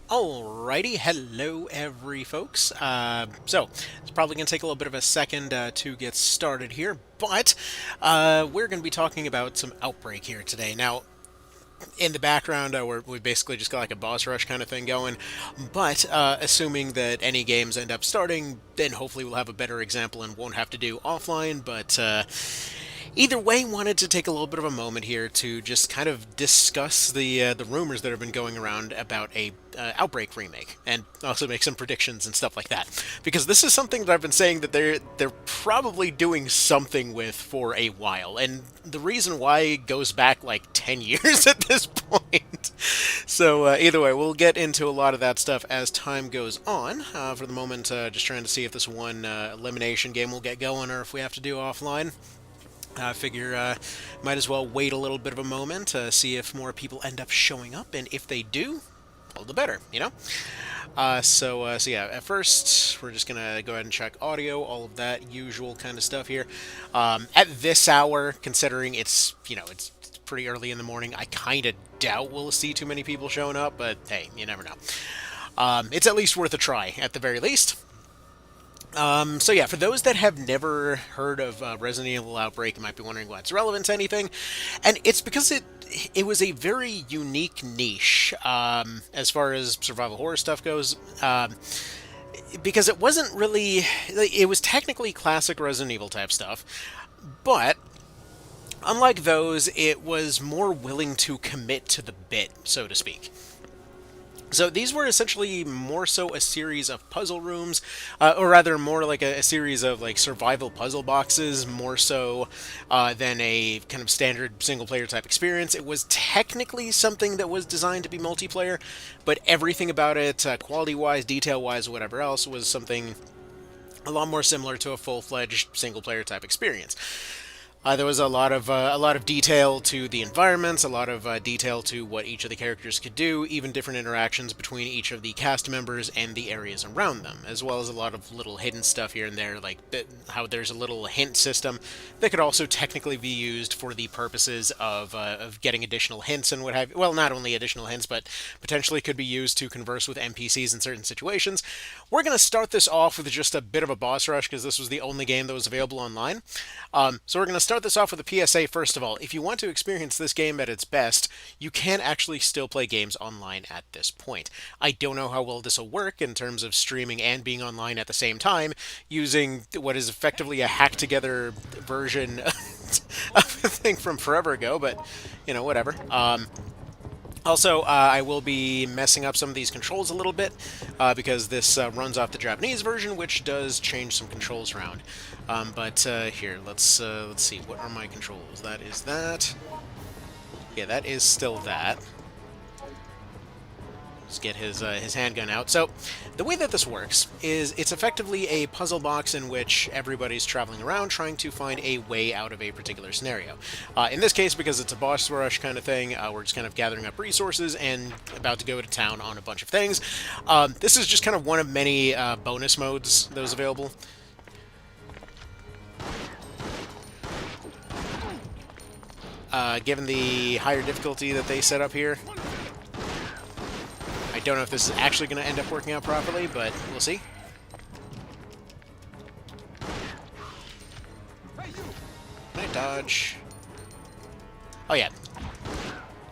Alrighty, hello every folks. So it's probably going to take a little bit of a second to get started here, but we're going to be talking about some Outbreak here today. Now, in the background, we've basically just got like a boss rush kind of thing going, but assuming that any games end up starting, then hopefully we'll have a better example and won't have to do offline, but either way, wanted to take a little bit of a moment here to just kind of discuss the rumors that have been going around about a Outbreak remake, and also make some predictions and stuff like that. Because this is something that I've been saying that they're probably doing something with for a while, and the reason why goes back like 10 years at this point. So either way, we'll get into a lot of that stuff as time goes on. For the moment, just trying to see if this one elimination game will get going, or if we have to do offline. I figure might as well wait a little bit of a moment to see if more people end up showing up, and if they do, all the better, you know? So yeah, at first, we're just gonna go ahead and check audio, all of that usual kind of stuff here. At this hour, considering it's pretty early in the morning, I kind of doubt we'll see too many people showing up, but hey, you never know. It's at least worth a try, at the very least. So yeah, for those that have never heard of Resident Evil Outbreak, you might be wondering why it's relevant to anything, and it's because it was a very unique niche as far as survival horror stuff goes. Because it wasn't really, it was technically classic Resident Evil type stuff, but unlike those, it was more willing to commit to the bit, so to speak. So these were essentially more so a series of puzzle rooms, or rather more like a series of like survival puzzle boxes, more so than a kind of standard single player type experience. It was technically something that was designed to be multiplayer, but everything about it, quality wise, detail wise, whatever else, was something a lot more similar to a full fledged single player type experience. There was a lot of detail to the environments, a lot of detail to what each of the characters could do, even different interactions between each of the cast members and the areas around them, as well as a lot of little hidden stuff here and there, like how there's a little hint system that could also technically be used for the purposes of getting additional hints and what have you. Well, not only additional hints, but potentially could be used to converse with NPCs in certain situations. We're going to start this off with just a bit of a boss rush because this was the only game that was available online. So we're going to start this off with a PSA first of all. If you want to experience this game at its best, you can actually still play games online at this point. I don't know how well this will work in terms of streaming and being online at the same time using what is effectively a hacked together version of a thing from forever ago, but whatever. Also, I will be messing up some of these controls a little bit because this runs off the Japanese version, which does change some controls around. But here, let's see. What are my controls? That is that. Yeah, that is still that. Let's get his handgun out. So, the way that this works is it's effectively a puzzle box in which everybody's traveling around trying to find a way out of a particular scenario. In this case, because it's a boss rush kind of thing, we're just kind of gathering up resources and about to go to town on a bunch of things. This is just kind of one of many bonus modes that was available. Given the higher difficulty that they set up here, I don't know if this is actually going to end up working out properly, but we'll see. Can I dodge? Oh yeah.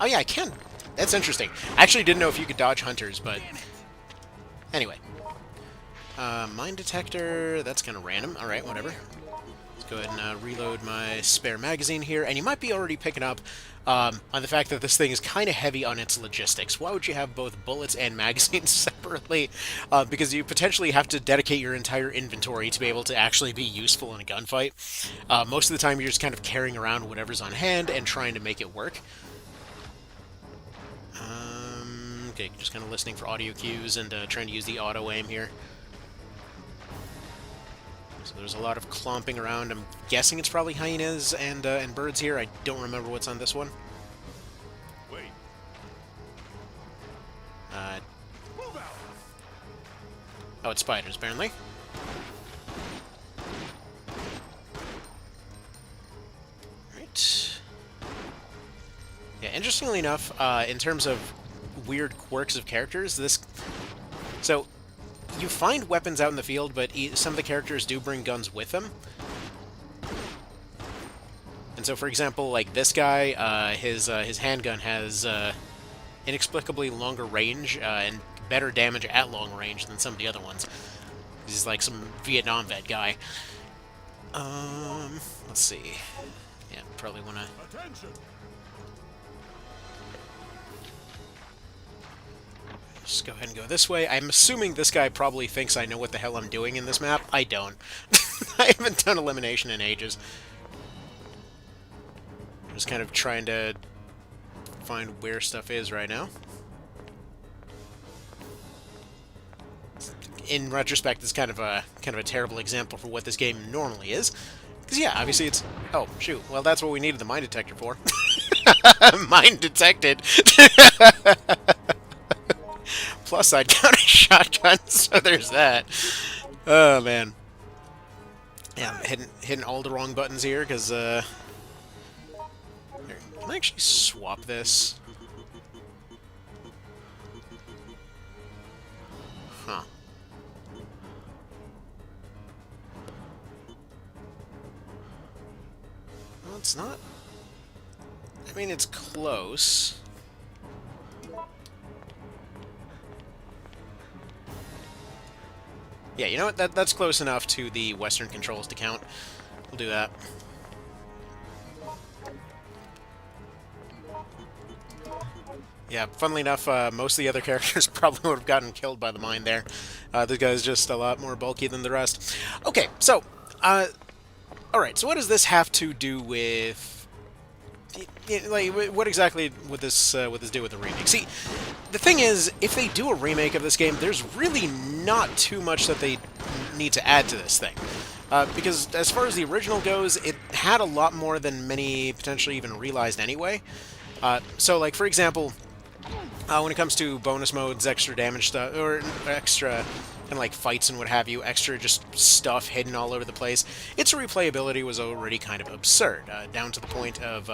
Oh yeah, I can. That's interesting. I actually didn't know if you could dodge hunters, but anyway. Mine detector, that's kind of random. Alright, whatever. Let's go ahead and reload my spare magazine here. And you might be already picking up on the fact that this thing is kind of heavy on its logistics. Why would you have both bullets and magazines separately? Because you potentially have to dedicate your entire inventory to be able to actually be useful in a gunfight. Most of the time you're just kind of carrying around whatever's on hand and trying to make it work. Okay, just kind of listening for audio cues and trying to use the auto aim here. So there's a lot of clomping around. I'm guessing it's probably hyenas and birds here. I don't remember what's on this one. Wait. Oh, it's spiders, apparently. Right. Yeah, interestingly enough, in terms of weird quirks of characters. So you find weapons out in the field, but some of the characters do bring guns with them. And so, for example, like this guy, his handgun has inexplicably longer range and better damage at long range than some of the other ones. He's like some Vietnam vet guy. Let's see. Yeah, probably want to. Attention! Just go ahead and go this way. I'm assuming this guy probably thinks I know what the hell I'm doing in this map. I don't. I haven't done elimination in ages. I'm just kind of trying to find where stuff is right now. In retrospect, it's kind of a terrible example for what this game normally is. Because yeah, obviously it's... Oh, shoot. Well, that's what we needed the mine detector for. Mine detected. Plus, I'd count a shotgun, so there's that. Oh, man. Yeah, I'm hitting all the wrong buttons here, because, Here, can I actually swap this? Huh. Well, it's not... I mean, it's close. Yeah, you know what? That's close enough to the Western controls to count. We'll do that. Yeah, funnily enough, most of the other characters probably would have gotten killed by the mine there. This guy's just a lot more bulky than the rest. Okay, so, alright, so what does this have to do with... Like, what exactly would this do with the remake? See, the thing is, if they do a remake of this game, there's really not too much that they need to add to this thing. Because as far as the original goes, it had a lot more than many potentially even realized anyway. So, like, for example, when it comes to bonus modes, extra damage stuff, or extra kind of like fights and what have you, extra just stuff hidden all over the place, its replayability was already kind of absurd, down to the point of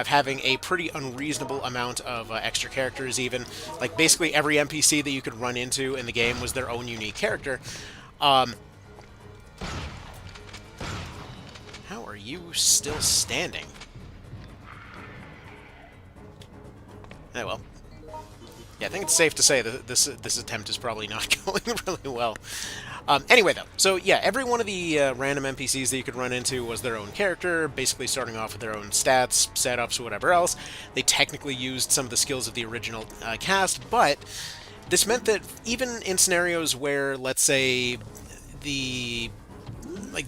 having a pretty unreasonable amount of extra characters even. Like, basically every NPC that you could run into in the game was their own unique character. How are you still standing? Oh, well. Yeah, I think it's safe to say that this attempt is probably not going really well. Anyway, though, so yeah, every one of the random NPCs that you could run into was their own character, basically starting off with their own stats, setups, whatever else. They technically used some of the skills of the original cast, but this meant that even in scenarios where, let's say, the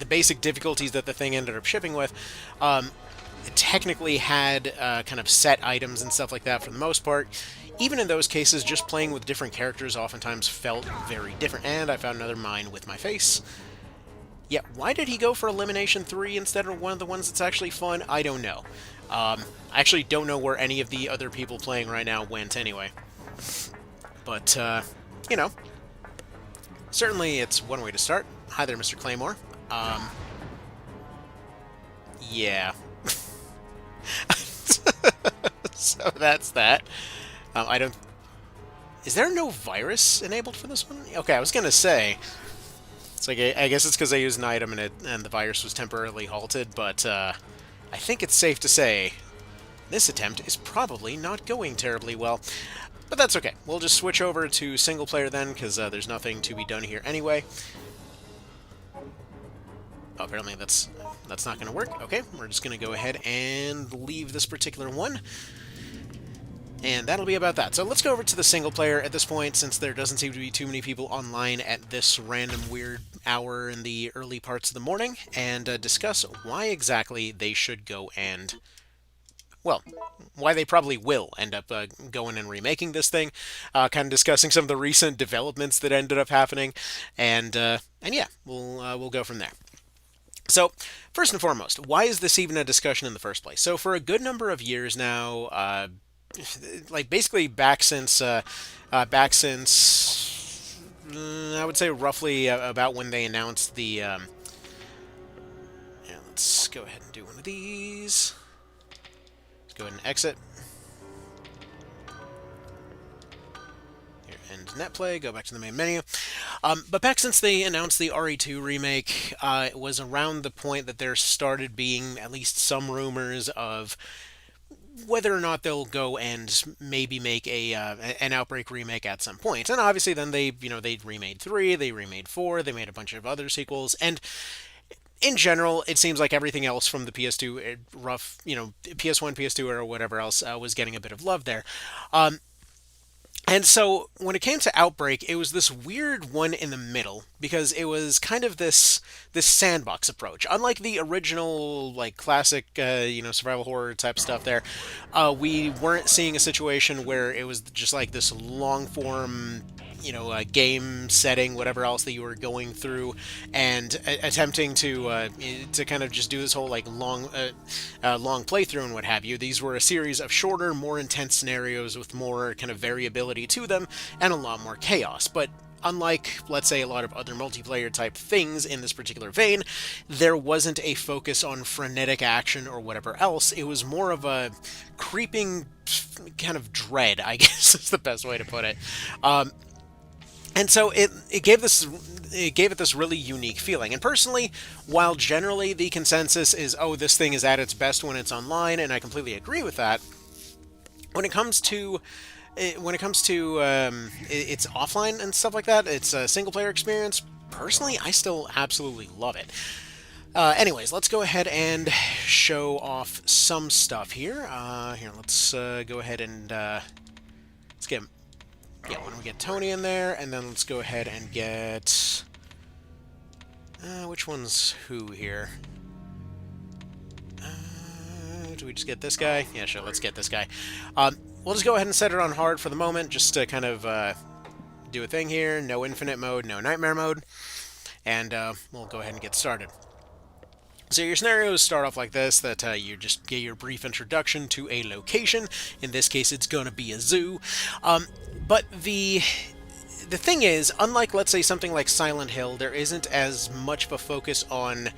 basic difficulties that the thing ended up shipping with, it technically had kind of set items and stuff like that for the most part. Even in those cases, just playing with different characters oftentimes felt very different. And I found another mine with my face. Yeah, why did he go for Elimination 3 instead of one of the ones that's actually fun? I don't know. I actually don't know where any of the other people playing right now went anyway. But, you know, certainly it's one way to start. Hi there, Mr. Claymore. Yeah. So that's that. I don't... Is there no virus enabled for this one? Okay, I was gonna say... It's like, I guess it's because I used an item and the virus was temporarily halted, but I think it's safe to say this attempt is probably not going terribly well. But that's okay. We'll just switch over to single player then, because there's nothing to be done here anyway. Oh, apparently that's not going to work. Okay, we're just going to go ahead and leave this particular one. And that'll be about that. So let's go over to the single player at this point, since there doesn't seem to be too many people online at this random weird hour in the early parts of the morning, and discuss why exactly they should go and... Well, why they probably will end up going and remaking this thing, kind of discussing some of the recent developments that ended up happening, and yeah, we'll go from there. So, first and foremost, why is this even a discussion in the first place? So, for a good number of years now, like basically back since I would say roughly about when they announced the yeah, let's go ahead and do one of these. Let's go ahead and exit. end netplay, go back to the main menu. But back since they announced the RE2 remake, it was around the point that there started being at least some rumors of whether or not they'll go and maybe make an Outbreak remake at some point. And obviously, then they remade 3, they remade 4, they made a bunch of other sequels, and in general, it seems like everything else from the PS2 rough, PS1, PS2, or whatever else was getting a bit of love there. And so when it came to Outbreak, it was this weird one in the middle because it was kind of this sandbox approach. Unlike the original like classic survival horror type stuff there, we weren't seeing a situation where it was just like this long form game setting, whatever else that you were going through, and attempting to kind of just do this whole like long playthrough and what have you. These were a series of shorter, more intense scenarios with more kind of variability to them and a lot more chaos. But unlike, let's say, a lot of other multiplayer type things in this particular vein, there wasn't a focus on frenetic action or whatever else. It was more of a creeping kind of dread, I guess is the best way to put it. And so it gave it this really unique feeling. And personally, while generally the consensus is, oh, this thing is at its best when it's online, and I completely agree with that, when it comes to its offline and stuff like that, it's a single player experience. Personally, I still absolutely love it. Anyways, let's go ahead and show off some stuff here. Let's go ahead and let's get. Yeah, why don't we get Tony in there, and then let's go ahead and get... which one's who here? Do we just get this guy? Yeah, sure, let's get this guy. We'll just go ahead and set it on hard for the moment, just to kind of do a thing here. No infinite mode, no nightmare mode. And we'll go ahead and get started. So your scenarios start off like this, that you just get your brief introduction to a location. In this case, it's going to be a zoo. But the thing is, unlike, let's say, something like Silent Hill, there isn't as much of a focus on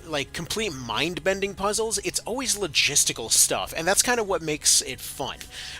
like complete mind-bending puzzles. It's always logistical stuff, and that's kind of what makes it fun.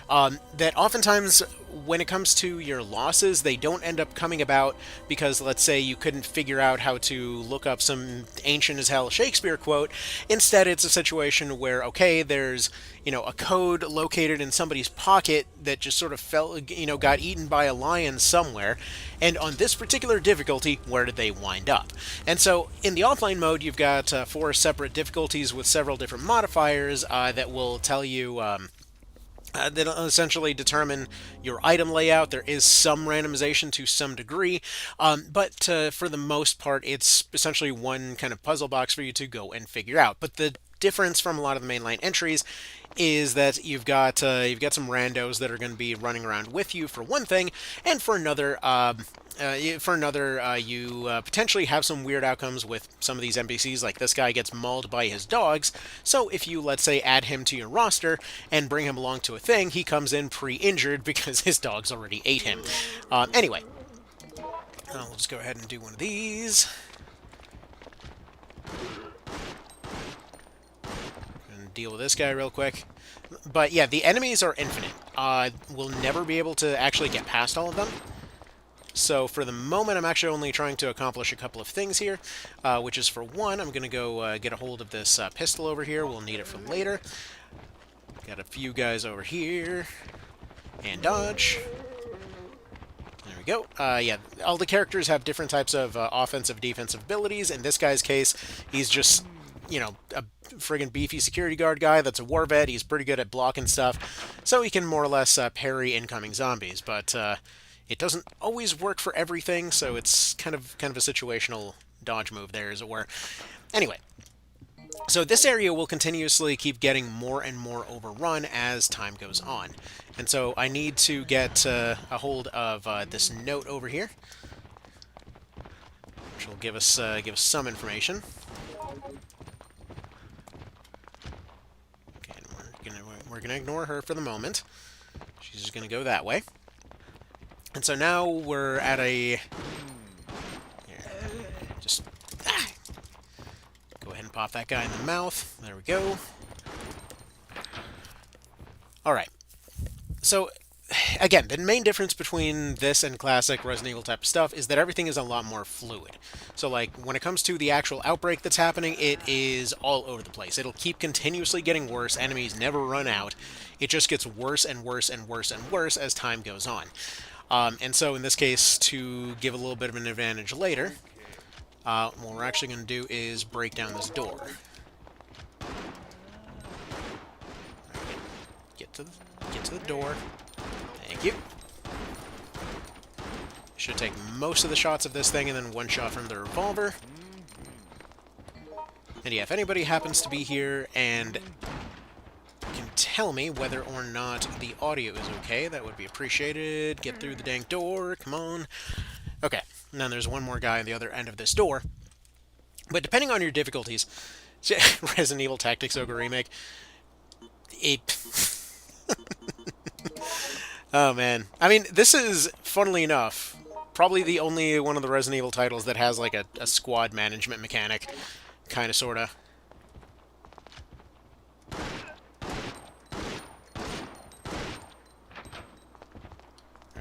That oftentimes, when it comes to your losses, they don't end up coming about because, let's say, you couldn't figure out how to look up some ancient as hell Shakespeare quote. Instead, it's a situation where, okay, there's a code located in somebody's pocket that just sort of got eaten by a lion somewhere, and on this particular difficulty, where did they wind up? And so, in the offline mode, you've got 4 separate difficulties with several different modifiers that will tell you that'll essentially determine your item layout. There is some randomization to some degree, but for the most part, it's essentially one kind of puzzle box for you to go and figure out. But the difference from a lot of the mainline entries is that you've got some randos that are going to be running around with you for one thing, and for another, you potentially have some weird outcomes with some of these NPCs, like this guy gets mauled by his dogs, so if you, let's say, add him to your roster and bring him along to a thing, he comes in pre-injured because his dogs already ate him. Anyway, we'll just go ahead and do one of these. And deal with this guy real quick. But yeah, the enemies are infinite. We'll never be able to actually get past all of them. So for the moment, I'm actually only trying to accomplish a couple of things here, which is, for one, I'm going to go get a hold of this pistol over here. We'll need it for later. Got a few guys over here. And dodge. There we go. Yeah, all the characters have different types of offensive, defensive abilities. In this guy's case, he's just, a friggin' beefy security guard guy that's a war vet. He's pretty good at blocking stuff, so he can more or less parry incoming zombies. But it doesn't always work for everything, so it's kind of a situational dodge move there, as it were. Anyway, so this area will continuously keep getting more and more overrun as time goes on. And so I need to get a hold of this note over here, which will give us some information. Okay, we're gonna ignore her for the moment. She's just gonna go that way. And so now we're at a... Here, just... Go ahead and pop that guy in the mouth. There we go. Alright. So, again, the main difference between this and classic Resident Evil type of stuff is that everything is a lot more fluid. So, like, when it comes to the actual outbreak that's happening, it is all over the place. It'll keep continuously getting worse. Enemies never run out. It just gets worse and worse and worse and worse as time goes on. And so, in this case, to give a little bit of an advantage later, what we're actually going to do is break down this door. Get to the, get to the door. Thank you. Should take most of the shots of this thing and then one shot from the revolver. And yeah, if anybody happens to be here and can tell me whether or not the audio is okay, that would be appreciated. Get through the dang door, come on. Okay, and then there's one more guy on the other end of this door. But depending on your difficulties, Resident Evil Tactics Ogre Remake, it... Oh man. I mean, this is, funnily enough, probably the only one of the Resident Evil titles that has like a squad management mechanic. Kinda, sorta. Or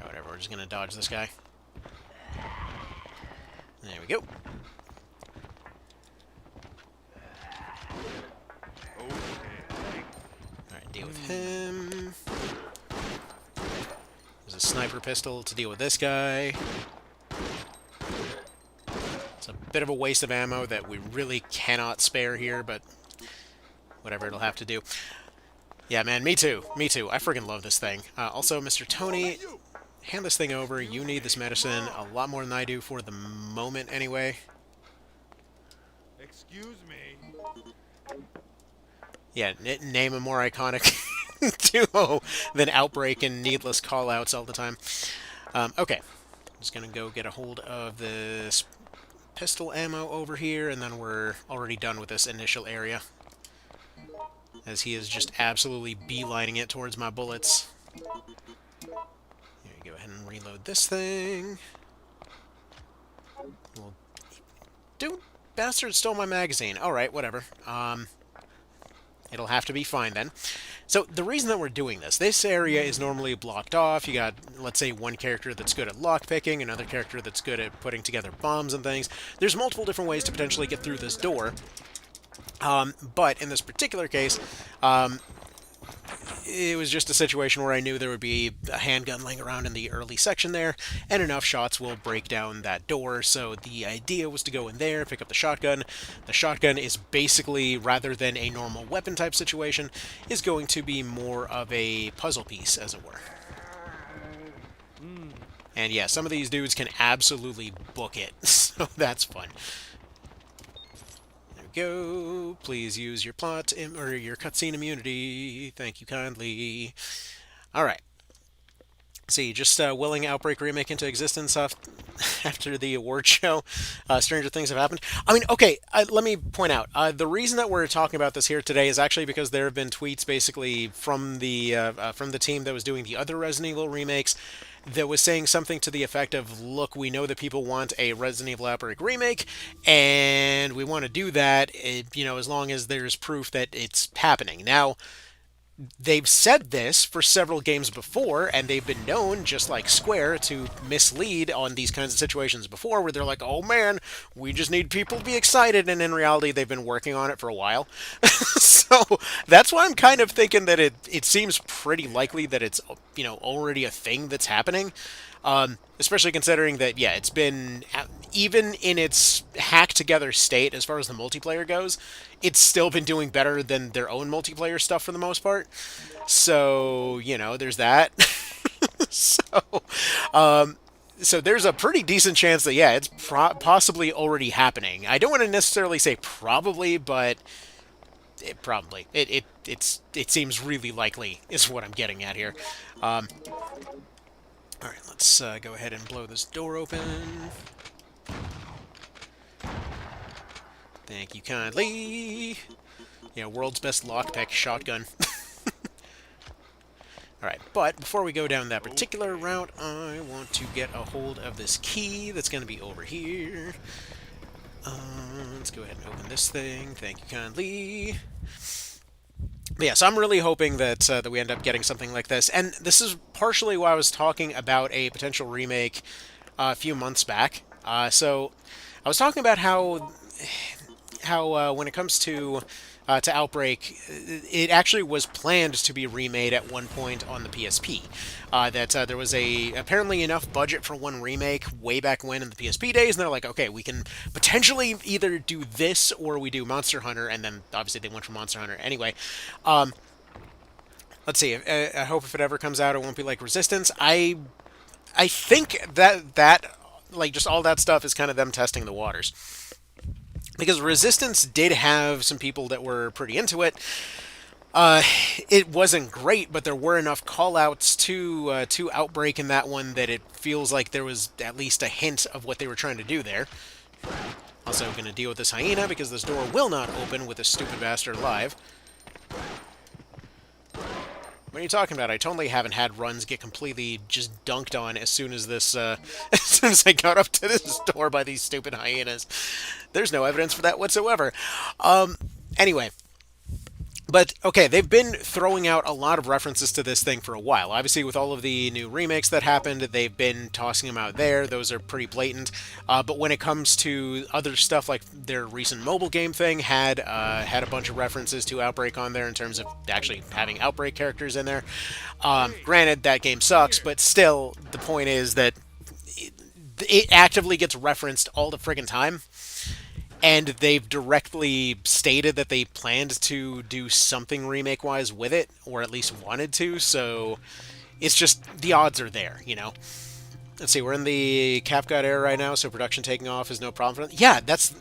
whatever, we're just gonna dodge this guy. There we go. Alright, deal with him. There's a sniper pistol to deal with this guy. It's a bit of a waste of ammo that we really cannot spare here, but whatever, it'll have to do. Yeah, man, me too. Me too. I freaking love this thing. Also, Mr. Tony, hand this thing over. You need this medicine a lot more than I do for the moment, anyway. Excuse me. Yeah, name a more iconic duo than Outbreak and needless callouts all the time. Okay. I'm just gonna go get a hold of this pistol ammo over here, and then we're already done with this initial area. As he is just absolutely beelining it towards my bullets. Here, go ahead and reload this thing. Well, dude, bastard stole my magazine. Alright, whatever. It'll have to be fine then. So, the reason that we're doing this area is normally blocked off. You got, let's say, one character that's good at lockpicking, another character that's good at putting together bombs and things. There's multiple different ways to potentially get through this door. But in this particular case, it was just a situation where I knew there would be a handgun laying around in the early section there, and enough shots will break down that door, so the idea was to go in there, pick up the shotgun. The shotgun is basically, rather than a normal weapon type situation, is going to be more of a puzzle piece, as it were. And yeah, some of these dudes can absolutely book it, so that's fun. Go. Please use your plot or your cutscene immunity. Thank you kindly. All right. See, just willing Outbreak Remake into existence after the award show. Stranger things have happened. I mean, okay, let me point out. The reason that we're talking about this here today is actually because there have been tweets basically from the team that was doing the other Resident Evil remakes that was saying something to the effect of, look, we know that people want a Resident Evil Outbreak remake, and we want to do that, as long as there's proof that it's happening. Now, they've said this for several games before, and they've been known, just like Square, to mislead on these kinds of situations before, where they're like, oh man, we just need people to be excited, and in reality, they've been working on it for a while. So, that's why I'm kind of thinking that it seems pretty likely that it's, already a thing that's happening. Especially considering that, yeah, it's been, even in its hacked-together state, as far as the multiplayer goes, it's still been doing better than their own multiplayer stuff for the most part. So, there's that. so, so there's a pretty decent chance that, yeah, it's possibly already happening. I don't want to necessarily say probably, but probably. It seems really likely is what I'm getting at here. Alright, let's go ahead and blow this door open. Thank you kindly. Yeah, world's best lockpick shotgun. Alright, but before we go down that particular route, I want to get a hold of this key that's going to be over here. Let's go ahead and open this thing. Thank you kindly. But yeah, so I'm really hoping that we end up getting something like this, and this is partially why I was talking about a potential remake a few months back. So I was talking about how when it comes to Outbreak, it actually was planned to be remade at one point on the PSP. That there was a apparently enough budget for one remake way back when in the PSP days, and they're like, okay, we can potentially either do this or we do Monster Hunter, and then obviously they went for Monster Hunter anyway. Let's see. I hope if it ever comes out, it won't be like Resistance. I think that like just all that stuff is kind of them testing the waters because Resistance did have some people that were pretty into it. Uh, it wasn't great, but there were enough callouts to Outbreak in that one that it feels like there was at least a hint of what they were trying to do there. Also, going to deal with this hyena because this door will not open with this stupid bastard alive. What are you talking about? I totally haven't had runs get completely just dunked on as soon as this, as soon as I got up to this door by these stupid hyenas. There's no evidence for that whatsoever. Anyway, but okay, they've been throwing out a lot of references to this thing for a while. Obviously, with all of the new remakes that happened, they've been tossing them out there. Those are pretty blatant. But when it comes to other stuff, like their recent mobile game thing, had a bunch of references to Outbreak on there in terms of actually having Outbreak characters in there. Granted, that game sucks, but still, the point is that it actively gets referenced all the friggin' time and they've directly stated that they planned to do something remake wise with it, or at least wanted to. So it's just the odds are there, you know. Let's see, we're in the CapCut era right now, so production taking off is no problem for them. Yeah, that's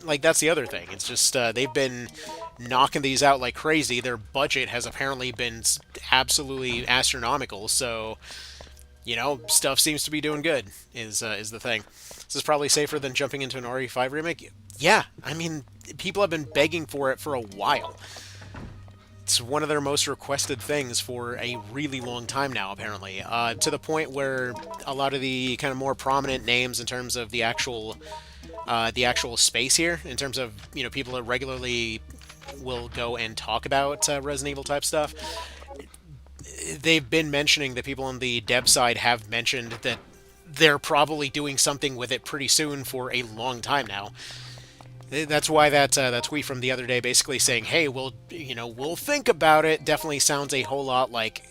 the other thing. It's just they've been knocking these out like crazy. Their budget has apparently been absolutely astronomical, so stuff seems to be doing good. Is the thing. This is probably safer than jumping into an RE5 remake. Yeah, I mean, people have been begging for it for a while. It's one of their most requested things for a really long time now, apparently. To the point where a lot of the kind of more prominent names in terms of the actual space here, in terms of people that regularly will go and talk about Resident Evil type stuff, they've been mentioning that people on the dev side have mentioned that they're probably doing something with it pretty soon for a long time now. That's why that tweet from the other day, basically saying, "Hey, we'll think about it," definitely sounds a whole lot like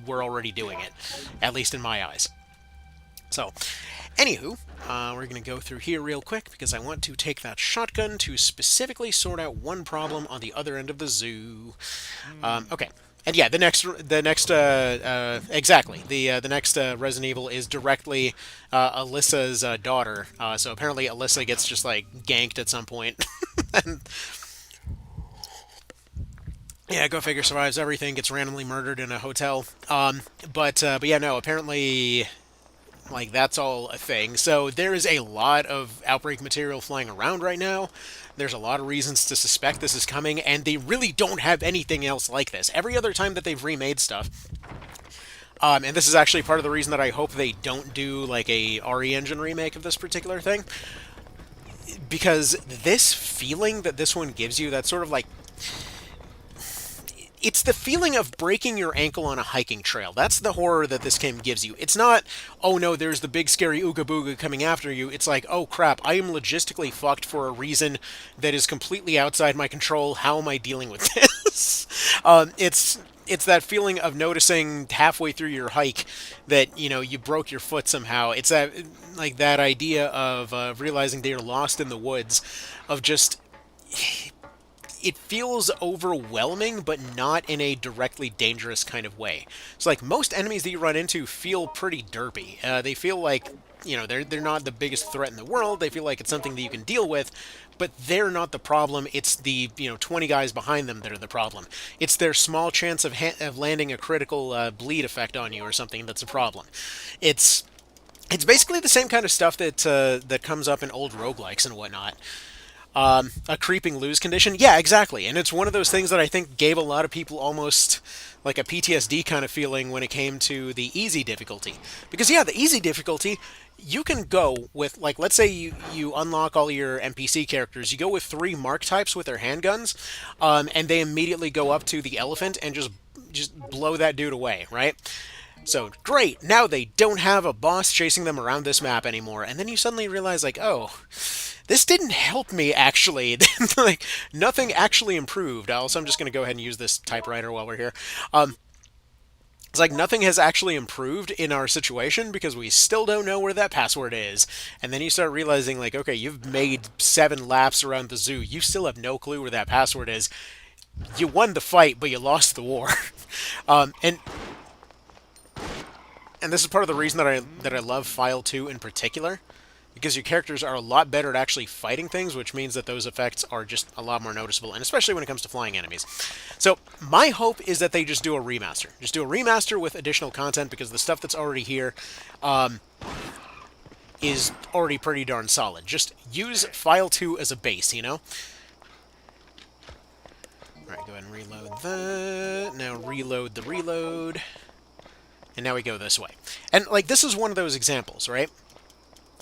we're already doing it, at least in my eyes. So, anywho, we're gonna go through here real quick because I want to take that shotgun to specifically sort out one problem on the other end of the zoo. Okay. And yeah, exactly. The next Resident Evil is directly Alyssa's daughter. So apparently Alyssa gets just like ganked at some point. And, yeah, go figure. Survives everything. Gets randomly murdered in a hotel. But yeah, no. Apparently, like that's all a thing. So there is a lot of Outbreak material flying around right now. There's a lot of reasons to suspect this is coming, and they really don't have anything else like this. Every other time that they've remade stuff, and this is actually part of the reason that I hope they don't do like a RE Engine remake of this particular thing, because this feeling that this one gives you, that sort of like it's the feeling of breaking your ankle on a hiking trail. That's the horror that this game gives you. It's not, oh no, there's the big scary ooga booga coming after you. It's like, oh crap, I am logistically fucked for a reason that is completely outside my control. How am I dealing with this? It's that feeling of noticing halfway through your hike that you broke your foot somehow. It's that idea of realizing that you're lost in the woods, of just it feels overwhelming, but not in a directly dangerous kind of way. So, like, most enemies that you run into feel pretty derpy. They feel like, they're not the biggest threat in the world. They feel like it's something that you can deal with, but they're not the problem. It's the, 20 guys behind them that are the problem. It's their small chance of landing a critical bleed effect on you or something that's a problem. It's basically the same kind of stuff that comes up in old roguelikes and whatnot. A creeping lose condition. Yeah, exactly. And it's one of those things that I think gave a lot of people almost like a PTSD kind of feeling when it came to the easy difficulty. Because yeah, the easy difficulty, you can go with like let's say you unlock all your NPC characters, you go with 3 mark types with their handguns, and they immediately go up to the elephant and just blow that dude away, right? So great, now they don't have a boss chasing them around this map anymore, and then you suddenly realize like, oh, this didn't help me actually. Like nothing actually improved. Also, I'm just going to go ahead and use this typewriter while we're here. It's like nothing has actually improved in our situation because we still don't know where that password is. And then you start realizing like, okay, you've made 7 laps around the zoo. You still have no clue where that password is. You won the fight, but you lost the war. um, and and this is part of the reason that I love File 2 in particular, because your characters are a lot better at actually fighting things, which means that those effects are just a lot more noticeable, and especially when it comes to flying enemies. So my hope is that they just do a remaster. Just do a remaster with additional content, because the stuff that's already here is already pretty darn solid. Just use File 2 as a base, you know? Alright, go ahead and reload that. Now reload the reload. And now we go this way. And, like, this is one of those examples, right?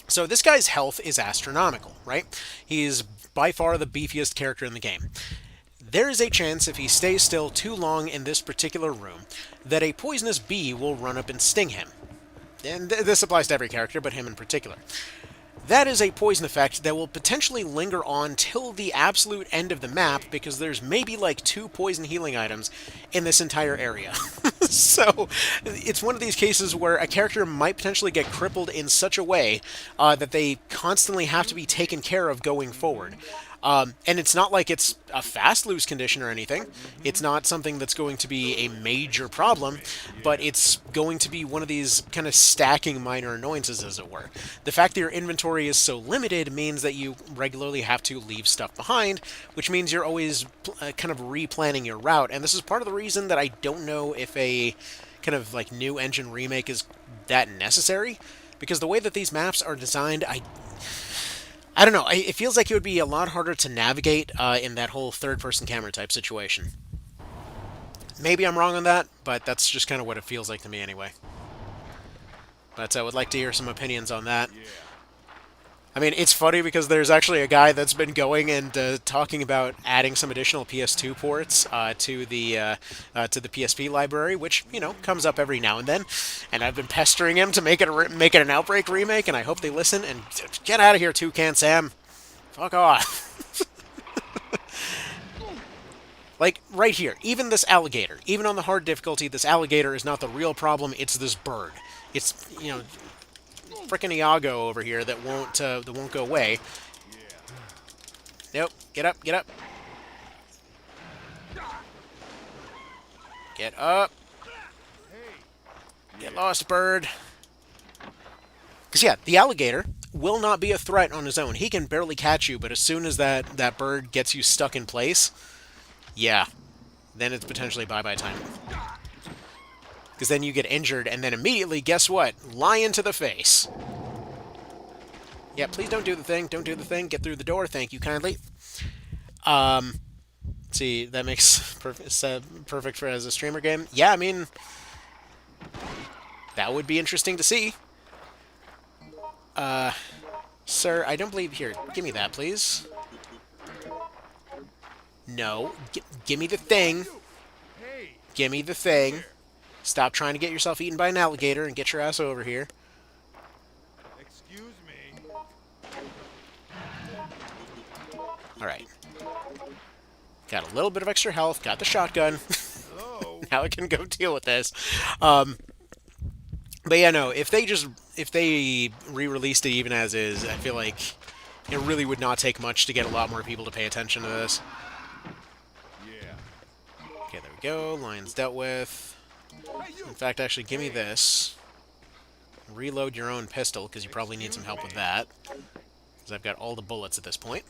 So this guy's health is astronomical, right? He's by far the beefiest character in the game. There is a chance if he stays still too long in this particular room that a poisonous bee will run up and sting him. And this applies to every character, but him in particular. That is a poison effect that will potentially linger on till the absolute end of the map, because there's maybe like 2 poison healing items in this entire area. So it's one of these cases where a character might potentially get crippled in such a way that they constantly have to be taken care of going forward. And it's not like it's a fast lose condition or anything. It's not something that's going to be a major problem, but it's going to be one of these kind of stacking minor annoyances, as it were. The fact that your inventory is so limited means that you regularly have to leave stuff behind, which means you're always kind of replanning your route. And this is part of the reason that I don't know if a kind of like new engine remake is that necessary, because the way that these maps are designed, I don't know. It feels like it would be a lot harder to navigate in that whole third-person camera type situation. Maybe I'm wrong on that, but that's just kind of what it feels like to me anyway. But I would like to hear some opinions on that. Yeah. I mean, it's funny because there's actually a guy that's been going and talking about adding some additional PS2 ports to the PSP library, which comes up every now and then. And I've been pestering him to make it an Outbreak remake, and I hope they listen. And get out of here, Toucan Sam. Fuck off. Like right here, even this alligator, even on the hard difficulty, this alligator is not the real problem. It's this bird. It's frickin' Iago over here that won't go away. Nope. Get up. Get up. Get up. Get lost, bird. Because yeah, the alligator will not be a threat on his own. He can barely catch you, but as soon as that bird gets you stuck in place, yeah, then it's potentially bye-bye time. Because then you get injured, and then immediately, guess what? Lion to the face. Yeah, please don't do the thing. Don't do the thing. Get through the door. Thank you kindly. See, that makes perfect for as a streamer game. Yeah, I mean, that would be interesting to see. Sir, I don't believe... Here, give me that, please. No. Give me the thing. Give me the thing. Stop trying to get yourself eaten by an alligator and get your ass over here. Excuse me. Alright. Got a little bit of extra health. Got the shotgun. Hello. Now I can go deal with this. But yeah, no, if they re-released it even as is, I feel like it really would not take much to get a lot more people to pay attention to this. Yeah. Okay, there we go. Lion's dealt with. In fact, actually, give me this. Reload your own pistol, because you probably need some help with that. Because I've got all the bullets at this point.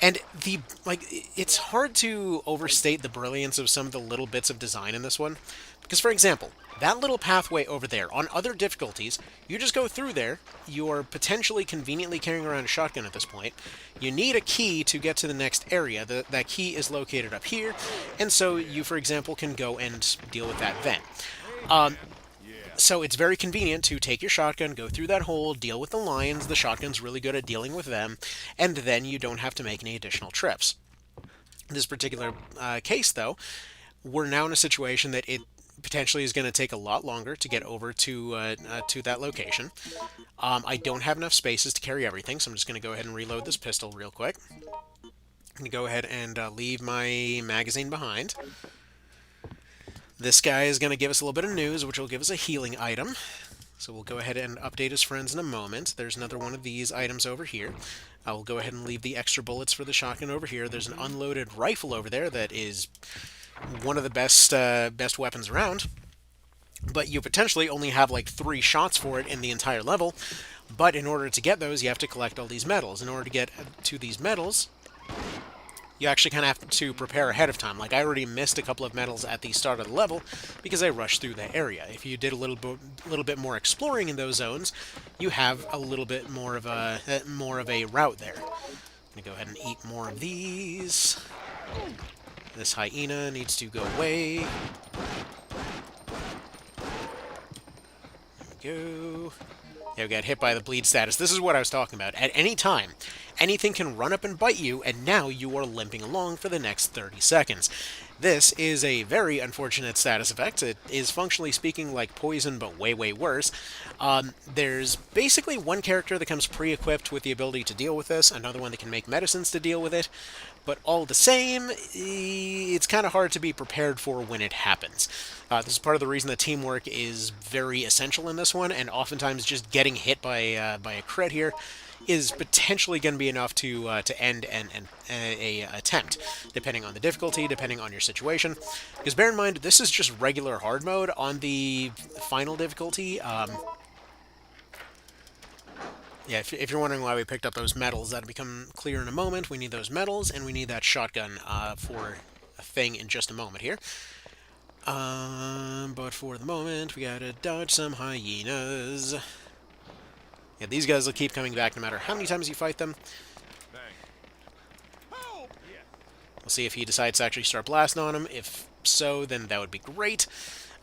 And it's hard to overstate the brilliance of some of the little bits of design in this one. Because, for example, that little pathway over there, on other difficulties, you just go through there, you're potentially conveniently carrying around a shotgun at this point. You need a key to get to the next area. That key is located up here, and so you, for example, can go and deal with that vent. Um, Rayman. Yeah. so it's very convenient to take your shotgun, go through that hole, deal with the lions. The shotgun's really good at dealing with them, and then you don't have to make any additional trips. In this particular case, though, we're now in a situation that it potentially is going to take a lot longer to get over to that location. I don't have enough spaces to carry everything, so I'm just going to go ahead and reload this pistol real quick. I'm going to go ahead and leave my magazine behind. This guy is going to give us a little bit of news, which will give us a healing item. So we'll go ahead and update his friends in a moment. There's another one of these items over here. I will go ahead and leave the extra bullets for the shotgun over here. There's an unloaded rifle over there that is one of the best weapons around. But you potentially only have like 3 shots for it in the entire level. But in order to get those, you have to collect all these medals. In order to get to these medals, you actually kind of have to prepare ahead of time. Like, I already missed a couple of medals at the start of the level because I rushed through the area. If you did a little bit more exploring in those zones, you have a little bit more of a route there. I'm gonna go ahead and eat more of these. This hyena needs to go away. There we go. Yeah, we got hit by the bleed status. This is what I was talking about. At any time, anything can run up and bite you, and now you are limping along for the next 30 seconds. This is a very unfortunate status effect. It is functionally speaking like poison, but way, way worse. There's basically one character that comes pre-equipped with the ability to deal with this, another one that can make medicines to deal with it, but all the same, it's kind of hard to be prepared for when it happens. This is part of the reason that teamwork is very essential in this one, and oftentimes just getting hit by a crit here is potentially going to be enough to end a attempt, depending on the difficulty, depending on your situation. Because bear in mind, this is just regular hard mode. On the final difficulty, yeah, if you're wondering why we picked up those medals, that'll become clear in a moment. We need those medals, and we need that shotgun for a thing in just a moment here. But for the moment, we gotta dodge some hyenas. Yeah, these guys will keep coming back no matter how many times you fight them. Thanks. Help! Yeah. We'll see if he decides to actually start blasting on them. If so, then that would be great.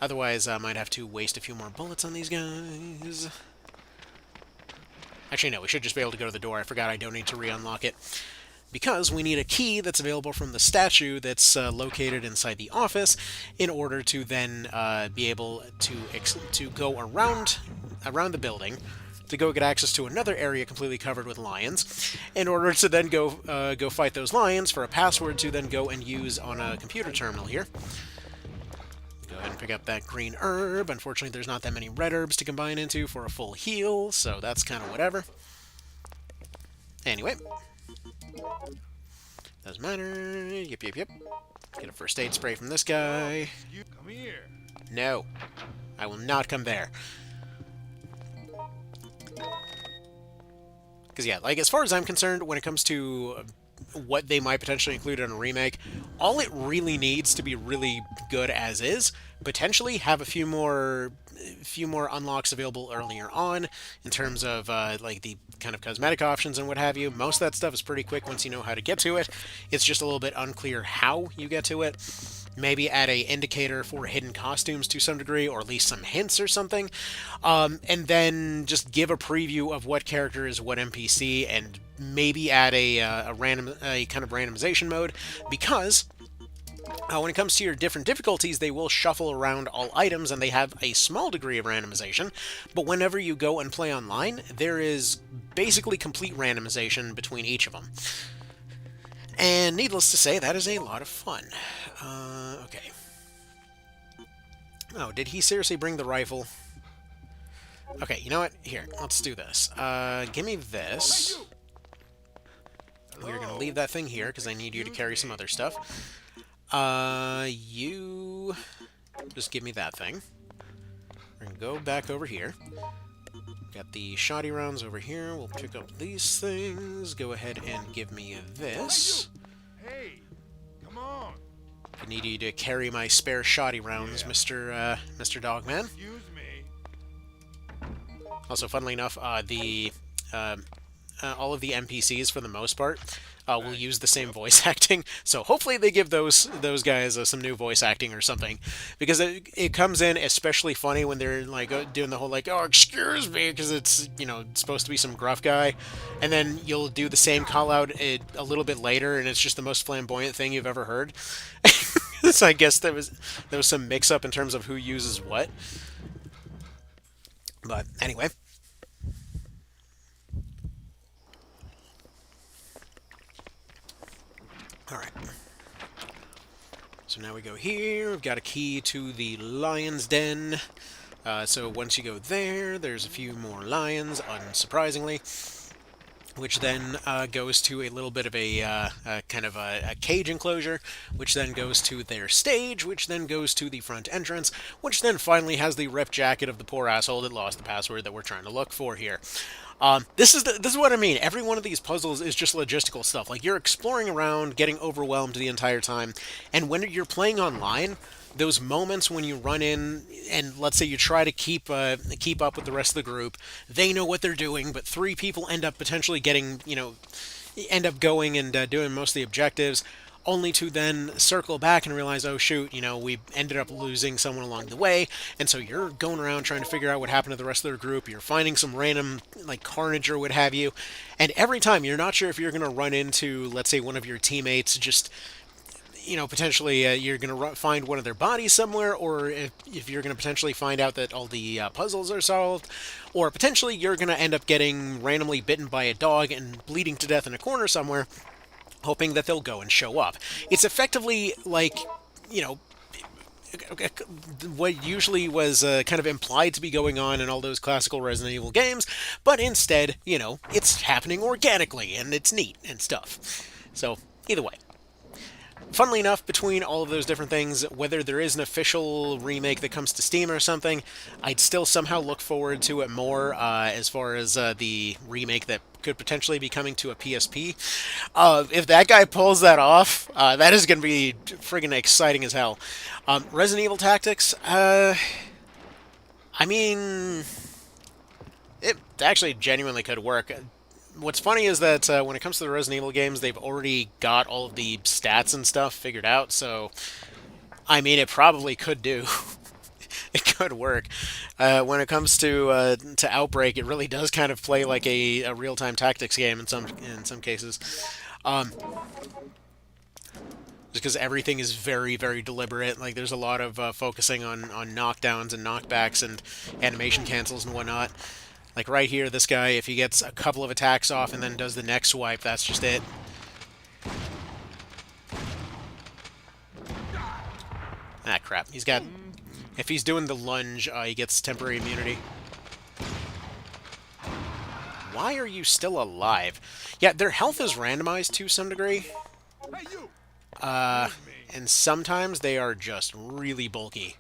Otherwise, I might have to waste a few more bullets on these guys. Actually, no, we should just be able to go to the door. I forgot I don't need to re-unlock it. Because we need a key that's available from the statue that's located inside the office in order to then be able to go around the building to go get access to another area completely covered with lions, in order to then go fight those lions for a password to then go and use on a computer terminal here. Go ahead and pick up that green herb. Unfortunately, there's not that many red herbs to combine into for a full heal, so that's kind of whatever. Anyway. Doesn't matter. Yep, yep, yep. Get a first aid spray from this guy. You come here. No. I will not come there. Because, yeah, like, as far as I'm concerned, when it comes to what they might potentially include in a remake, all it really needs to be really good as is, potentially have a few more unlocks available earlier on in terms of like the kind of cosmetic options and what have you. Most of that stuff is pretty quick once you know how to get to it. It's just a little bit unclear how you get to it. Maybe add a indicator for hidden costumes to some degree, or at least some hints or something, and then just give a preview of what character is what NPC, and maybe add a kind of randomization mode, because when it comes to your different difficulties, they will shuffle around all items, and they have a small degree of randomization, but whenever you go and play online, there is basically complete randomization between each of them. And needless to say, that is a lot of fun. Okay. Oh, did he seriously bring the rifle? Okay, you know what? Here, let's do this. Give me this. We're going to leave that thing here, because I need you to carry some other stuff. You just give me that thing. We're going to go back over here. Got the shoddy rounds over here. We'll pick up these things. Go ahead and give me Hey, you! this. Hey! Come on! I need you to carry my spare shoddy rounds, Yeah. Mr. Dogman. Excuse me. Also, funnily enough, um all of the NPCs for the most part will Thanks. use the same voice acting. So hopefully they give those guys some new voice acting or something, because it comes in especially funny when they're like doing the whole like, oh, excuse me, because it's, supposed to be some gruff guy, and then you'll do the same call out a little bit later, and it's just the most flamboyant thing you've ever heard. So I guess there was some mix up in terms of who uses what, but anyway. All right. So now we go here. We've got a key to the lion's den. So once you go there, there's a few more lions, unsurprisingly, which then goes to a little bit of a kind of a cage enclosure, which then goes to their stage, which then goes to the front entrance, which then finally has the rip jacket of the poor asshole that lost the password that we're trying to look for here. This is what I mean. Every one of these puzzles is just logistical stuff. Like, you're exploring around, getting overwhelmed the entire time, and when you're playing online, those moments when you run in and let's say you try to keep up with the rest of the group, they know what they're doing, but three people end up potentially getting, end up going and doing most of the objectives, only to then circle back and realize, oh shoot, we ended up losing someone along the way, and so you're going around trying to figure out what happened to the rest of their group. You're finding some random like carnage or what have you, and every time you're not sure if you're going to run into, let's say, one of your teammates just potentially you're going to find one of their bodies somewhere, or if you're going to potentially find out that all the puzzles are solved, or potentially you're going to end up getting randomly bitten by a dog and bleeding to death in a corner somewhere, hoping that they'll go and show up. It's effectively like, you know, what usually was kind of implied to be going on in all those classical Resident Evil games, but instead, it's happening organically and it's neat and stuff. So, either way, funnily enough, between all of those different things, whether there is an official remake that comes to Steam or something, I'd still somehow look forward to it more as far as the remake that could potentially be coming to a PSP. If that guy pulls that off, that is going to be friggin' exciting as hell. Resident Evil Tactics, I mean, it actually genuinely could work. What's funny is that when it comes to the Resident Evil games, they've already got all of the stats and stuff figured out, so I mean, it probably could do. It could work. When it comes to Outbreak, it really does kind of play like a real time tactics game in some cases. Um, just because everything is very very deliberate. Like, there's a lot of focusing on knockdowns and knockbacks and animation cancels and whatnot. Like right here, this guy, if he gets a couple of attacks off and then does the next swipe, that's just it. Ah, crap. He's got... If he's doing the lunge, he gets temporary immunity. Why are you still alive? Yeah, their health is randomized to some degree, Hey, you! uh, Excuse me. and sometimes they are just really bulky.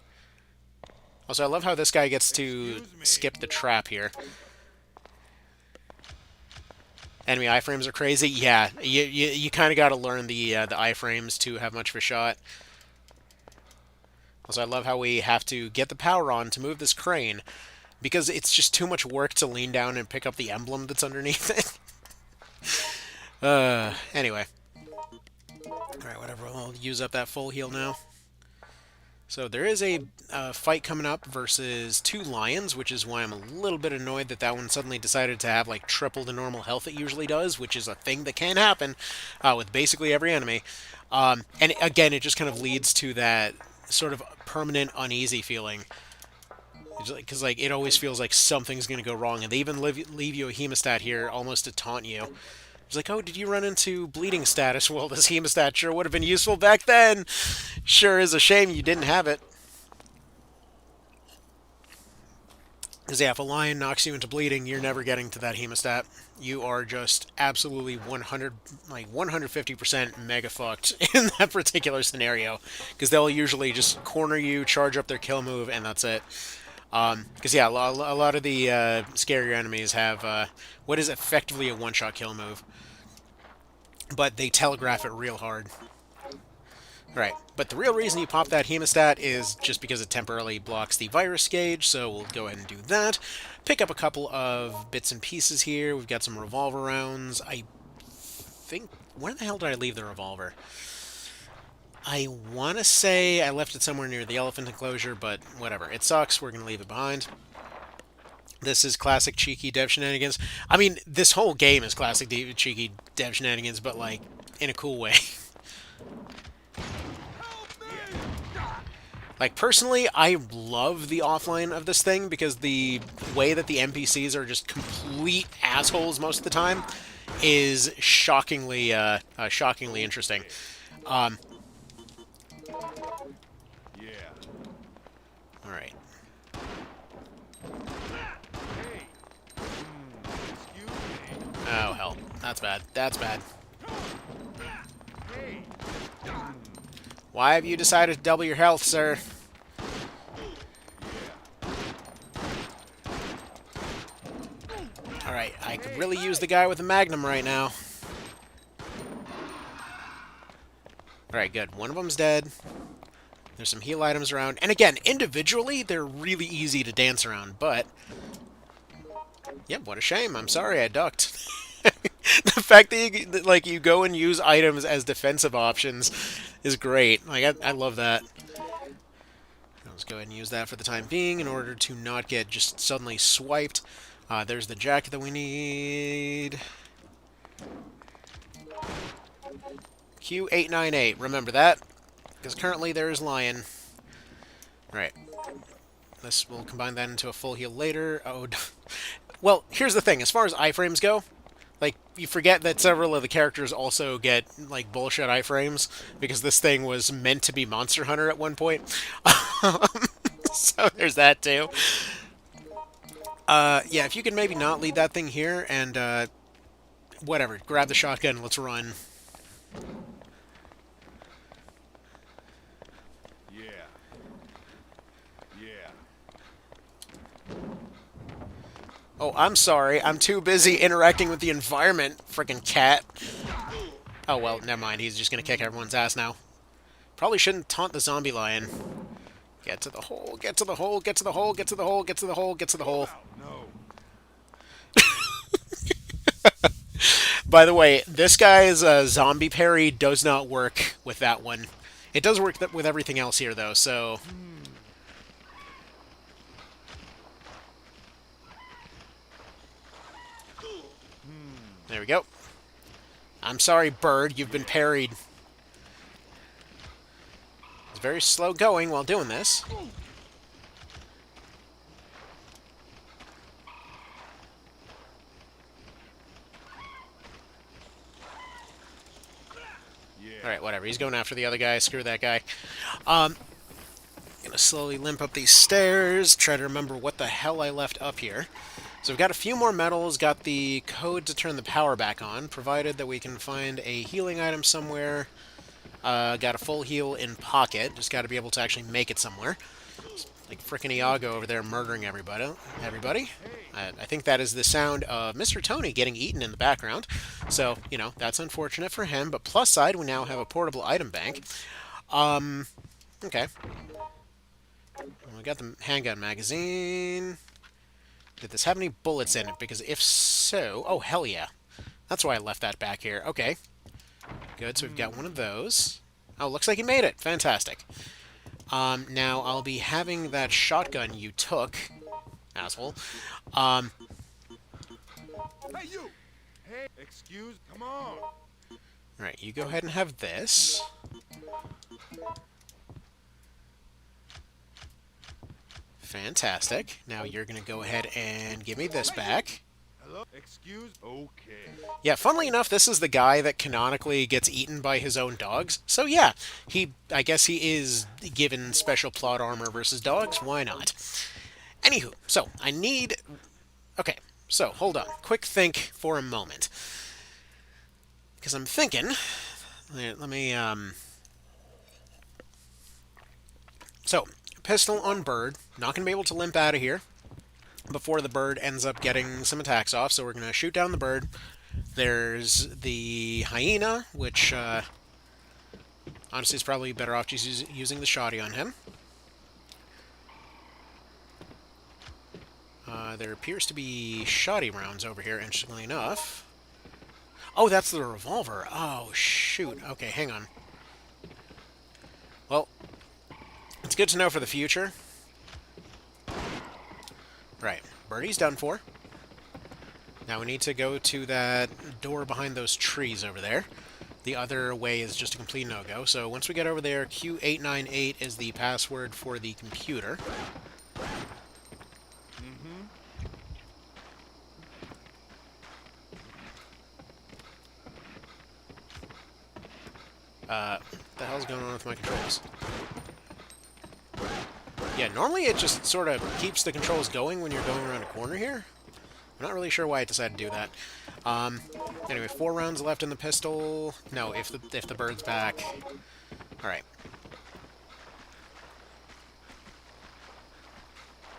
Also, I love how this guy gets to Excuse me. skip the trap here. Enemy iframes are crazy. Yeah, you kind of got to learn the iframes to have much of a shot. Also, I love how we have to get the power on to move this crane, because it's just too much work to lean down and pick up the emblem that's underneath it. Anyway. Alright, whatever. I'll use up that full heal now. So there is a fight coming up versus two lions, which is why I'm a little bit annoyed that that one suddenly decided to have like triple the normal health it usually does, which is a thing that can happen with basically every enemy. And again, it just kind of leads to that sort of permanent uneasy feeling. Because like it always feels like something's going to go wrong, and they even leave you a hemostat here almost to taunt you. It's like, oh, did you run into bleeding status? Well, this hemostat sure would have been useful back then. Sure is a shame you didn't have it. Because yeah, if a lion knocks you into bleeding, you're never getting to that hemostat. You are just absolutely 100, like 150% mega fucked in that particular scenario. Because they'll usually just corner you, charge up their kill move, and that's it. Because yeah, a lot of the scarier enemies have what is effectively a one-shot kill move, but they telegraph it real hard. Right, but the real reason you pop that hemostat is just because it temporarily blocks the virus gauge, so we'll go ahead and do that. Pick up a couple of bits and pieces here. We've got some revolver rounds. I think... Where the hell did I leave the revolver? I want to say I left it somewhere near the elephant enclosure, but whatever. It sucks. We're going to leave it behind. This is classic cheeky dev shenanigans. I mean, this whole game is classic cheeky dev shenanigans, but, like, in a cool way. Like, personally, I love the offline of this thing because the way that the NPCs are just complete assholes most of the time is shockingly interesting. Um, Yeah. all right. Hey. Excuse me. Oh, hell. That's bad. That's bad. Hey. Why have you decided to double your health, sir? Alright, I could really use the guy with the magnum right now. Alright, good. One of them's dead. There's some heal items around. And again, individually, they're really easy to dance around, but... Yep, what a shame. I'm sorry I ducked. The fact that you go and use items as defensive options is great. Like, I love that. Let's go ahead and use that for the time being in order to not get just suddenly swiped. There's the jacket that we need. Q898. Remember that? Because currently there is Lion. Right. This will combine that into a full heal later. Oh, well, here's the thing. As far as iframes go, like, you forget that several of the characters also get, like, bullshit iframes, because this thing was meant to be Monster Hunter at one point. So there's that, too. Yeah, if you could maybe not lead that thing here, and, whatever, grab the shotgun and let's run. Yeah. Yeah. Oh, I'm sorry. I'm too busy interacting with the environment, frickin' cat. Oh, well, never mind. He's just gonna kick everyone's ass now. Probably shouldn't taunt the zombie lion. Get to the hole, get to the hole, get to the hole, get to the hole, get to the hole, get to the hole. No. By the way, this guy's zombie parry does not work with that one. It does work with everything else here, though, so... There we go. I'm sorry, bird. You've been parried. It's very slow going while doing this. Yeah. Alright, whatever. He's going after the other guy. Screw that guy. Gonna slowly limp up these stairs. Try to remember what the hell I left up here. So we've got a few more medals. Got the code to turn the power back on, provided that we can find a healing item somewhere. Got a full heal in pocket. Just got to be able to actually make it somewhere. Like frickin' Iago over there murdering everybody. I think that is the sound of Mr. Tony getting eaten in the background. So, you know, that's unfortunate for him. But plus side, we now have a portable item bank. Okay. We got the handgun magazine. Did this have any bullets in it? Because if so... Oh, hell yeah. That's why I left that back here. Okay. Good, so we've got one of those. Oh, looks like he made it. Fantastic. Now, I'll be having that shotgun you took, asshole. Hey, you. Hey. Excuse. Come on. Alright, you go ahead and have this. Fantastic. Now you're going to go ahead and give me this back. Hello. Excuse. Okay. Yeah, funnily enough, this is the guy that canonically gets eaten by his own dogs. So yeah, I guess he is given special plot armor versus dogs. Why not? Anywho, so I need... Okay, so hold on. Quick think for a moment. Because I'm thinking... Let me, So, pistol on Bird. Not going to be able to limp out of here before the bird ends up getting some attacks off, so we're going to shoot down the bird. There's the hyena, which honestly is probably better off just using the shoddy on him. There appears to be shoddy rounds over here, interestingly enough. Oh, that's the revolver. Oh, shoot. Okay, hang on. Well, it's good to know for the future. Right, Birdie's done for. Now we need to go to that door behind those trees over there. The other way is just a complete no-go. So once we get over there, Q898 is the password for the computer. What the hell's going on with my controls? Yeah, normally it just sort of keeps the controls going when you're going around a corner here. I'm not really sure why it decided to do that. Anyway, 4 rounds left in the pistol. No, if the bird's back. Alright.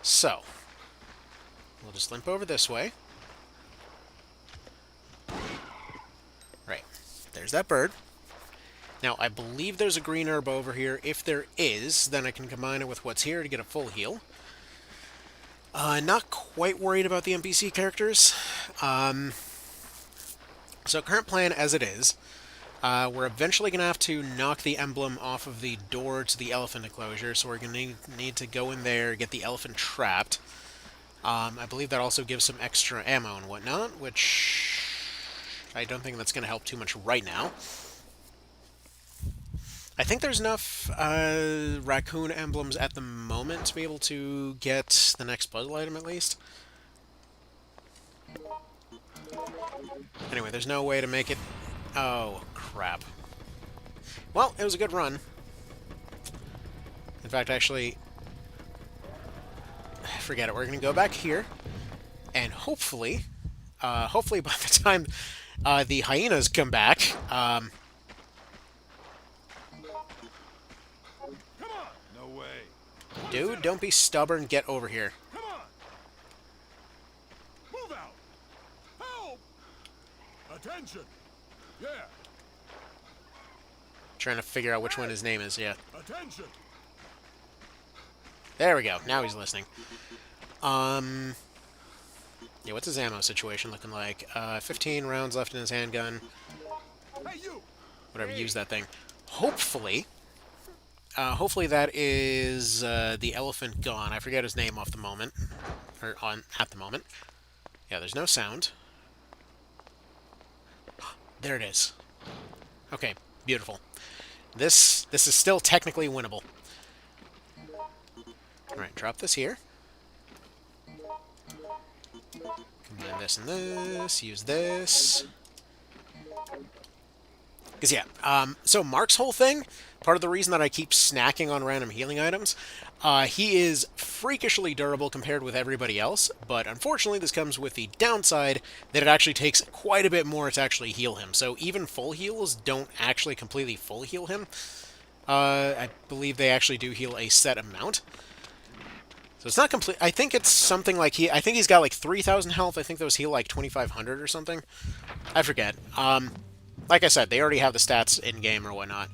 So, we'll just limp over this way. Right. There's that bird. Now, I believe there's a green herb over here. If there is, then I can combine it with what's here to get a full heal. Not quite worried about the NPC characters. So current plan as it is, we're eventually going to have to knock the emblem off of the door to the elephant enclosure, so we're going to need to go in there, get the elephant trapped. I believe that also gives some extra ammo and whatnot, which I don't think that's going to help too much right now. I think there's enough raccoon emblems at the moment to be able to get the next puzzle item at least. Anyway, there's no way to make it... Oh, crap. Well, it was a good run. In fact, actually... Forget it. We're going to go back here. And hopefully... hopefully by the time the hyenas come back... No way. Dude, don't be stubborn. Get over here. Come on. Move out. Help. Attention. Yeah. Trying to figure out which one his name is, yeah. Attention. There we go. Now he's listening. Yeah, what's his ammo situation looking like? 15 rounds left in his handgun. Hey, you. Whatever, use that thing. Hopefully... hopefully that is the elephant gone. I forget his name off the moment. Or at the moment. Yeah, there's no sound. There it is. Okay, beautiful. This is still technically winnable. Alright, drop this here. Combine this and this. Use this. Because, yeah, so Mark's whole thing, part of the reason that I keep snacking on random healing items, he is freakishly durable compared with everybody else, but unfortunately this comes with the downside that it actually takes quite a bit more to actually heal him. So even full heals don't actually completely full heal him. I believe they actually do heal a set amount. So it's not complete. I think it's something like I think he's got like 3,000 health. I think those heal like 2,500 or something. I forget. Like I said, they already have the stats in-game or whatnot.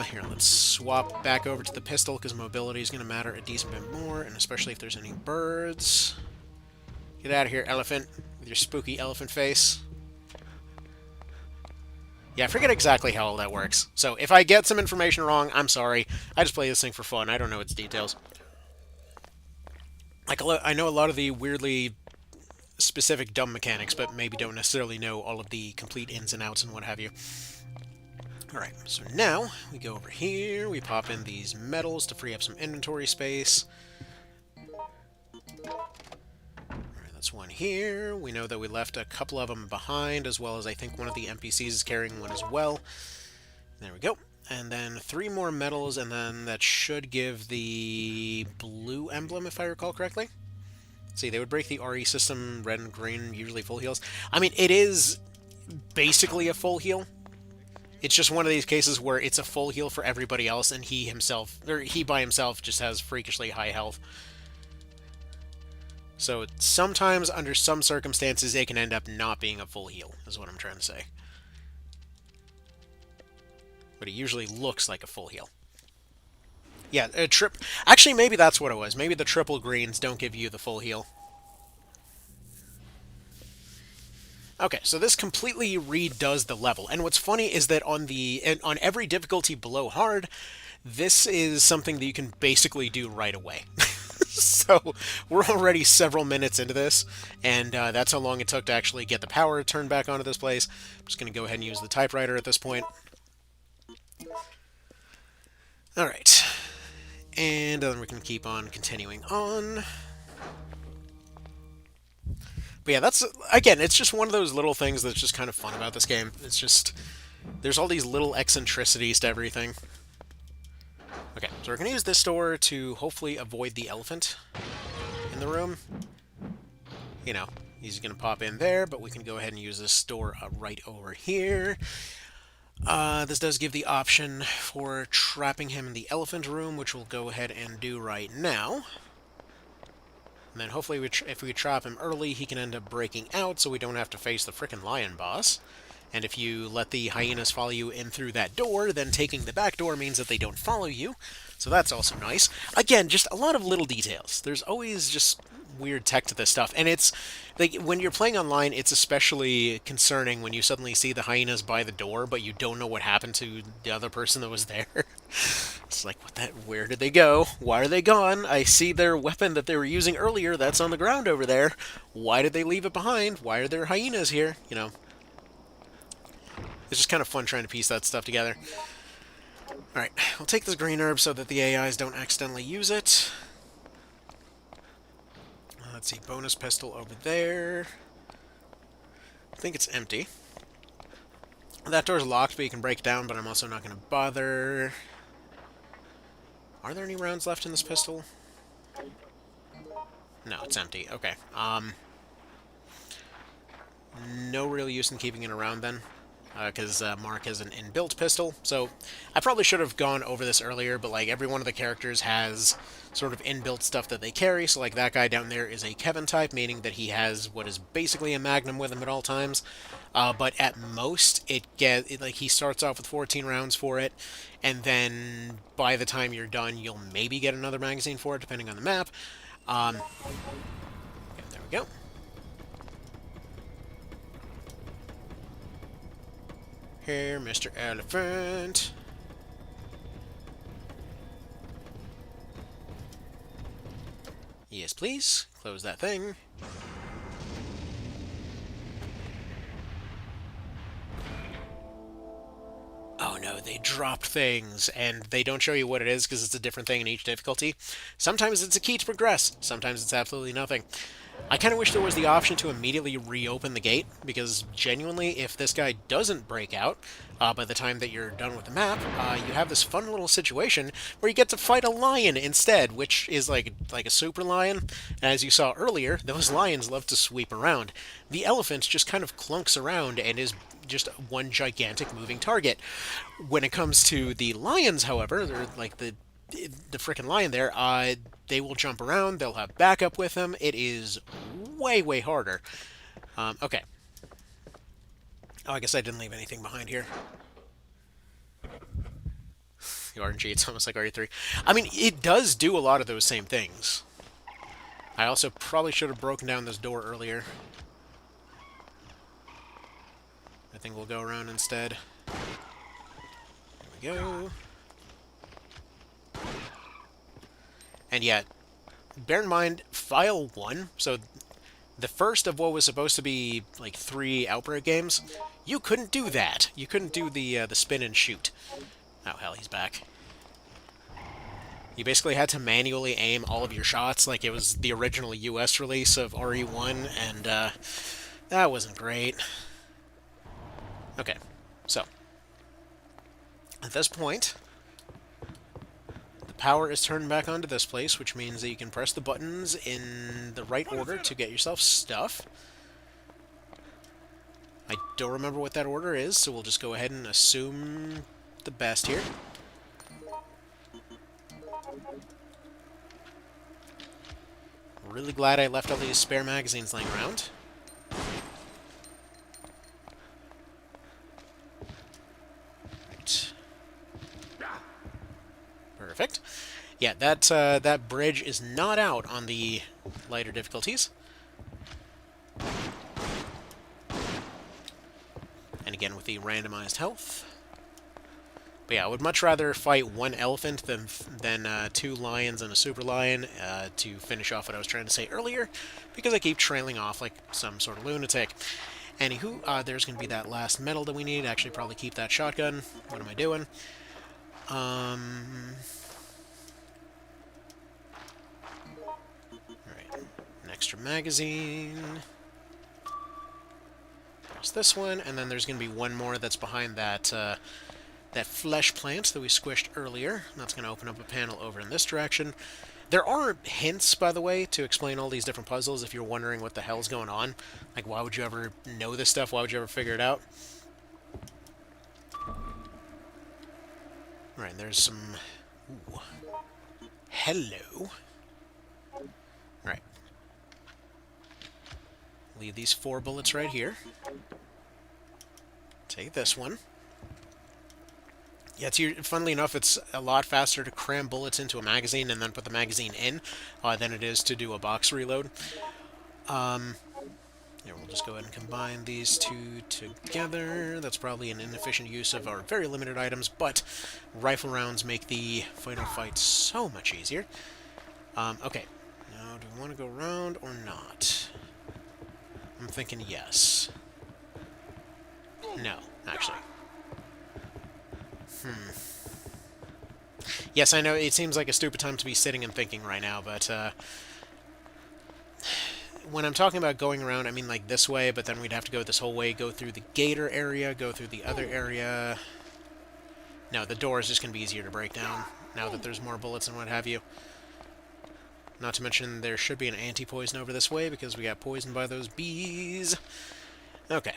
Here, let's swap back over to the pistol, because mobility is going to matter a decent bit more, and especially if there's any birds. Get out of here, elephant, with your spooky elephant face. Yeah, I forget exactly how all that works. So if I get some information wrong, I'm sorry. I just play this thing for fun. I don't know its details. Like, I know a lot of the weirdly specific dumb mechanics, but maybe don't necessarily know all of the complete ins and outs and what have you. Alright, so now we go over here, we pop in these metals to free up some inventory space. Alright, that's one here. We know that we left a couple of them behind, as well as I think one of the NPCs is carrying one as well. There we go. And then 3 more metals, and then that should give the blue emblem, if I recall correctly. See, they would break the RE system, red and green, usually full heals. I mean, it is basically a full heal. It's just one of these cases where it's a full heal for everybody else, and he himself, or he by himself, just has freakishly high health. So sometimes, under some circumstances, it can end up not being a full heal, is what I'm trying to say. But it usually looks like a full heal. Yeah, a trip. Actually, maybe that's what it was. Maybe the triple greens don't give you the full heal. Okay, so this completely redoes the level. And what's funny is that on every difficulty below hard, this is something that you can basically do right away. So we're already several minutes into this, and that's how long it took to actually get the power turned back onto this place. I'm just going to go ahead and use the typewriter at this point. All right, and then we can keep on continuing on. But yeah, that's, again, it's just one of those little things that's just kind of fun about this game. It's just, there's all these little eccentricities to everything. Okay, so we're going to use this door to hopefully avoid the elephant in the room. You know, he's going to pop in there, but we can go ahead and use this door right over here. This does give the option for trapping him in the elephant room, which we'll go ahead and do right now. And then hopefully if we trap him early, he can end up breaking out so we don't have to face the frickin' lion boss. And if you let the hyenas follow you in through that door, then taking the back door means that they don't follow you. So that's also nice. Again, just a lot of little details. There's always just weird tech to this stuff. And it's, like, when you're playing online, it's especially concerning when you suddenly see the hyenas by the door, but you don't know what happened to the other person that was there. It's like, where did they go? Why are they gone? I see their weapon that they were using earlier, that's on the ground over there. Why did they leave it behind? Why are there hyenas here? You know. It's just kind of fun trying to piece that stuff together. Alright, I'll take this green herb so that the AIs don't accidentally use it. Let's see, bonus pistol over there. I think it's empty. That door's locked, but you can break it down, but I'm also not going to bother. Are there any rounds left in this pistol? No, it's empty. Okay. No real use in keeping it around then, because Mark has an inbuilt pistol. So I probably should have gone over this earlier, but like every one of the characters has sort of inbuilt stuff that they carry. So like that guy down there is a Kevin type, meaning that he has what is basically a Magnum with him at all times. But at most, like he starts off with 14 rounds for it, and then by the time you're done, you'll maybe get another magazine for it, depending on the map. Yeah, there we go. Here, Mr. Elephant. Yes, please. Close that thing. Oh no, they dropped things, and they don't show you what it is because it's a different thing in each difficulty. Sometimes it's a key to progress, sometimes it's absolutely nothing. I kind of wish there was the option to immediately reopen the gate, because genuinely, if this guy doesn't break out by the time that you're done with the map, you have this fun little situation where you get to fight a lion instead, which is like a super lion. And as you saw earlier, those lions love to sweep around. The elephant just kind of clunks around and is just one gigantic moving target. When it comes to the lions, however, they're like the frickin' lion there, they will jump around, they'll have backup with them. It is way, way harder. Okay. Oh, I guess I didn't leave anything behind here. The RNG, it's almost like RE3. I mean, it does do a lot of those same things. I also probably should have broken down this door earlier. I think we'll go around instead. There we go. And yet, bear in mind, File 1, so the first of what was supposed to be like 3 Outbreak games, you couldn't do that. You couldn't do the spin and shoot. Oh hell, he's back. You basically had to manually aim all of your shots like it was the original US release of RE1, and that wasn't great. Okay, so at this point, the power is turned back onto this place, which means that you can press the buttons in the right order to get yourself stuff. I don't remember what that order is, so we'll just go ahead and assume the best here. Really glad I left all these spare magazines laying around. Right. Perfect. Yeah, that bridge is not out on the lighter difficulties. And again with the randomized health. But yeah, I would much rather fight one elephant than two lions and a super lion to finish off what I was trying to say earlier, because I keep trailing off like some sort of lunatic. Anywho, there's going to be that last medal that we need. Actually, probably keep that shotgun. What am I doing? Alright, an extra magazine. There's this one, and then there's going to be one more that's behind that that flesh plant that we squished earlier. That's going to open up a panel over in this direction. There are hints, by the way, to explain all these different puzzles if you're wondering what the hell's going on. Like, why would you ever know this stuff? Why would you ever figure it out? Alright, there's some... Ooh. Hello. Alright. Leave these 4 bullets right here. Take this one. Yeah, funnily enough, it's a lot faster to cram bullets into a magazine and then put the magazine in than it is to do a box reload. Yeah, we'll just go ahead and combine these two together. That's probably an inefficient use of our very limited items, but rifle rounds make the final fight so much easier. Okay, now do we want to go around or not? I'm thinking yes. No, actually. Yes, I know it seems like a stupid time to be sitting and thinking right now, but when I'm talking about going around, I mean like this way, but then we'd have to go this whole way, go through the gator area, go through the other area. No, the door is just going to be easier to break down now that there's more bullets and what have you. Not to mention there should be an anti-poison over this way because we got poisoned by those bees. Okay.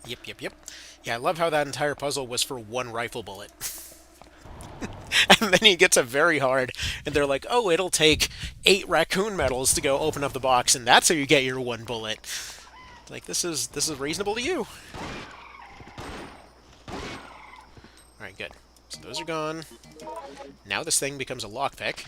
Yep. Yeah, I love how that entire puzzle was for one rifle bullet. And then he gets a very hard, and they're like, oh, it'll take 8 raccoon medals to go open up the box, and that's how you get your 1 bullet. Like, this is reasonable to you. Alright, good. So those are gone. Now this thing becomes a lockpick.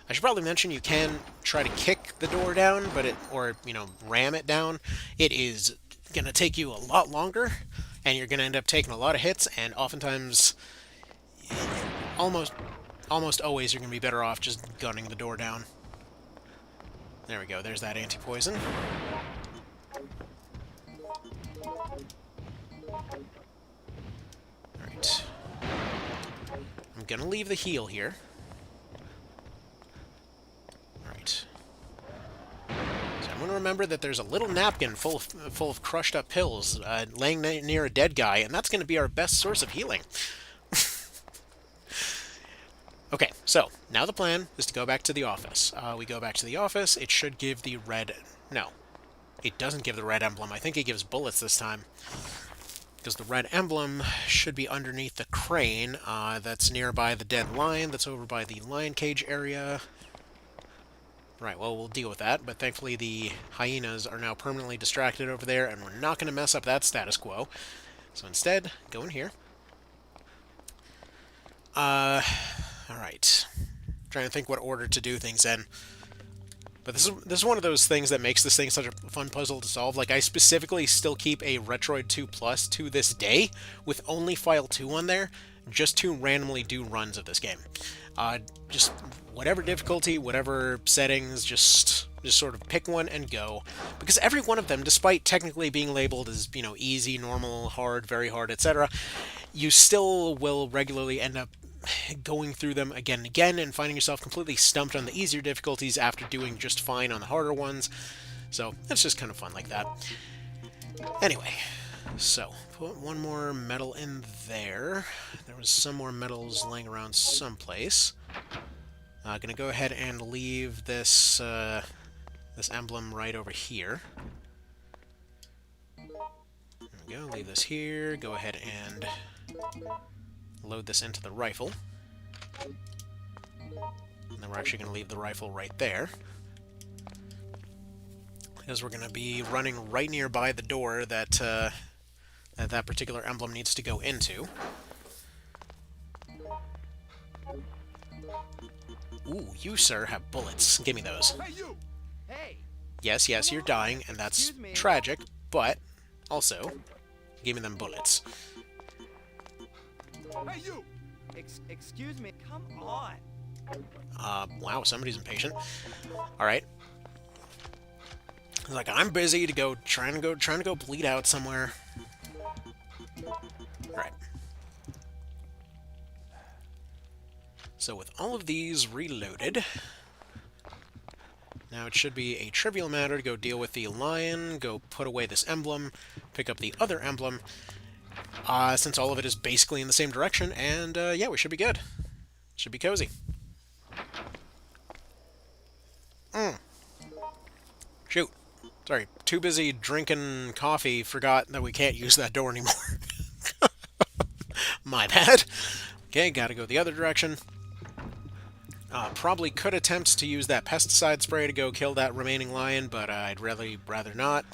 I should probably mention you can try to kick the door down, but or ram it down. It is gonna take you a lot longer, and you're gonna end up taking a lot of hits, and oftentimes, almost always, you're gonna be better off just gunning the door down. There we go. There's that anti-poison. Alright. I'm gonna leave the heal here. Alright. So I'm gonna remember that there's a little napkin full of crushed up pills laying near a dead guy, and that's gonna be our best source of healing. Okay, so now the plan is to go back to the office. We go back to the office. It should give the red... No, it doesn't give the red emblem. I think it gives bullets this time. Because the red emblem should be underneath the crane that's nearby the dead lion that's over by the lion cage area. Right, well, we'll deal with that, but thankfully the hyenas are now permanently distracted over there, and we're not going to mess up that status quo. So instead, go in here. Alright. Trying to think what order to do things in. But this is one of those things that makes this thing such a fun puzzle to solve. Like, I specifically still keep a Retroid 2 Plus to this day, with only File 2 on there, just to randomly do runs of this game. Just whatever difficulty, whatever settings, just sort of pick one and go. Because every one of them, despite technically being labeled as, easy, normal, hard, very hard, etc., you still will regularly end up going through them again and again and finding yourself completely stumped on the easier difficulties after doing just fine on the harder ones. So it's just kind of fun like that. Anyway, So, put one more metal in there. There was some more metals laying around someplace. Gonna go ahead and leave this this emblem right over here. There we go. Leave this here. Go ahead and load this into the rifle. And then we're actually going to leave the rifle right there, because we're going to be running right nearby the door that that particular emblem needs to go into. Ooh, you, sir, have bullets. Give me those. Hey, you! Hey, Yes, yes, you're dying, and that's Excuse me. tragic, but also, give me them bullets. Hey, you! excuse me. Come on. Wow, somebody's impatient. Alright. Like, I'm busy to go, trying to go bleed out somewhere. Alright. So with all of these reloaded, now it should be a trivial matter to go deal with the lion, go put away this emblem, pick up the other emblem, since all of it is basically in the same direction, and yeah, we should be good. Should be cozy. Shoot. Sorry, too busy drinking coffee, forgot that we can't use that door anymore. My bad. Okay, gotta go the other direction. Probably could attempt to use that pesticide spray to go kill that remaining lion, but I'd really rather not.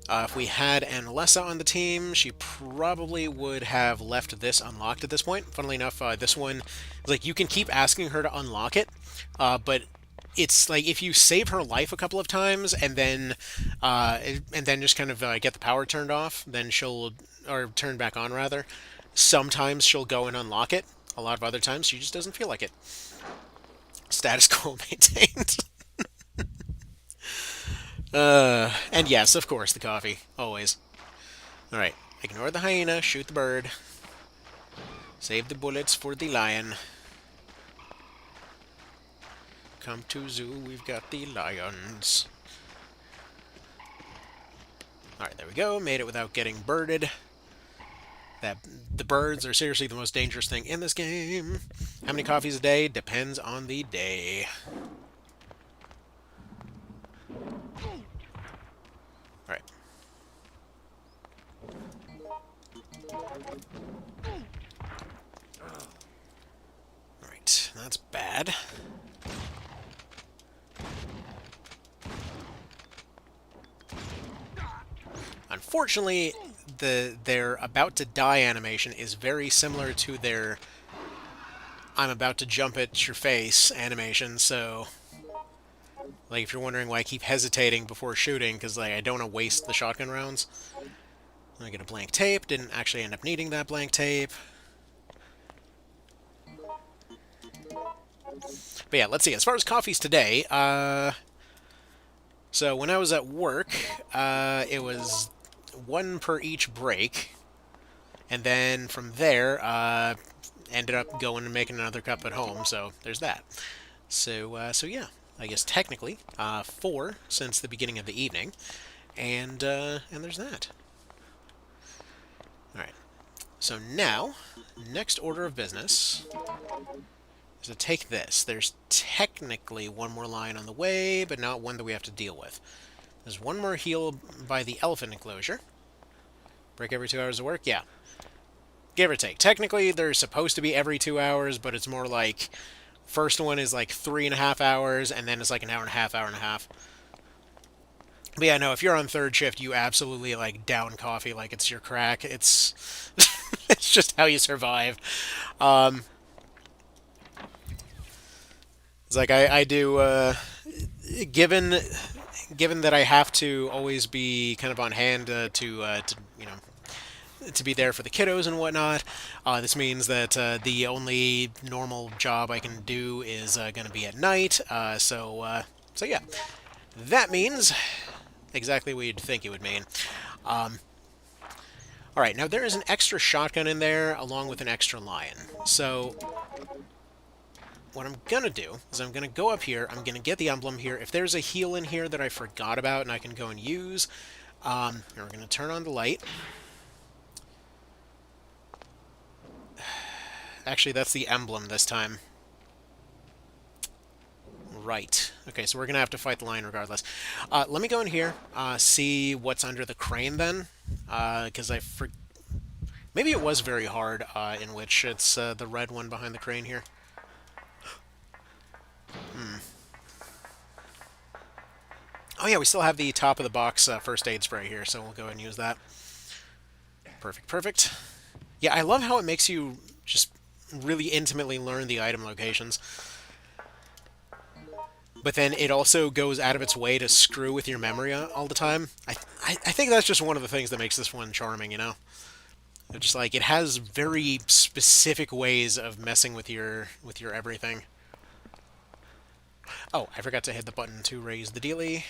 If we had Annalessa on the team, she probably would have left this unlocked at this point. Funnily enough, this one, like, you can keep asking her to unlock it, but it's like if you save her life a couple of times and then just kind of get the power turned off, then she'll, or turned back on rather. Sometimes she'll go and unlock it. A lot of other times she just doesn't feel like it. Status quo maintained. And yes, of course, the coffee. Always. Alright. Ignore the hyena, shoot the bird. Save the bullets for the lion. Come to zoo, we've got the lions. Alright, there we go. Made it without getting birded. The birds are seriously the most dangerous thing in this game. How many coffees a day? Depends on the day. Alright. Alright, that's bad. Unfortunately, their about to die animation is very similar to their I'm about to jump at your face animation, so like if you're wondering why I keep hesitating before shooting, because like I don't want to waste the shotgun rounds. I get a blank tape, didn't actually end up needing that blank tape. But yeah, let's see, as far as coffees today, so when I was at work, it was one per each break, and then from there, ended up going and making another cup at home, so there's that. So yeah, I guess technically, 4 since the beginning of the evening, and there's that. Alright, so now, next order of business is to take this. There's technically one more lion on the way, but not one that we have to deal with. There's one more heal by the elephant enclosure. Break every 2 hours of work? Yeah. Give or take. Technically, they're supposed to be every 2 hours, but it's more like first one is like 3.5 hours, and then it's like an hour and a half, hour and a half. But yeah, no, if you're on third shift, you absolutely like down coffee like it's your crack. It's it's just how you survive. It's like I do. Given that I have to always be kind of on hand to you know, to be there for the kiddos and whatnot. This means that the only normal job I can do is going to be at night. So yeah, that means exactly what you'd think it would mean. All right, now there is an extra shotgun in there along with an extra lion. So what I'm going to do is I'm going to go up here, I'm going to get the emblem here. If there's a heal in here that I forgot about and I can go and use, We're going to turn on the light. Actually, that's the emblem this time. Right. Okay, so we're going to have to fight the lion regardless. Let me go in here, see what's under the crane then. Because maybe it was very hard, in which it's the red one behind the crane here. Oh yeah, we still have the top of the box first aid spray here, so we'll go ahead and use that. Perfect, perfect. Yeah, I love how it makes you just really intimately learn the item locations. But then it also goes out of its way to screw with your memory all the time. I think that's just one of the things that makes this one charming, you know? It's just like it has very specific ways of messing with your everything. Oh, I forgot to hit the button to raise the dealie.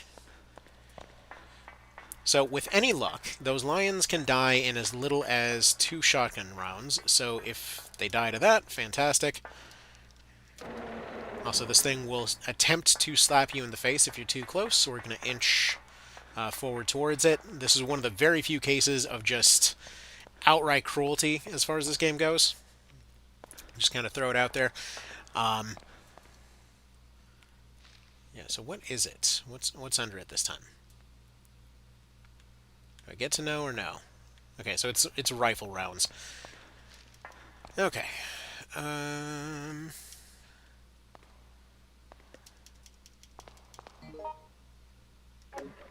So with any luck, those lions can die in as little as 2 shotgun rounds. So if they die to that, fantastic. Also, this thing will attempt to slap you in the face if you're too close, so we're going to inch forward towards it. This is one of the very few cases of just outright cruelty as far as this game goes. Just kind of throw it out there. Yeah, so what is it? What's under it this time? Do I get to know or no? Okay, so it's rifle rounds. Okay.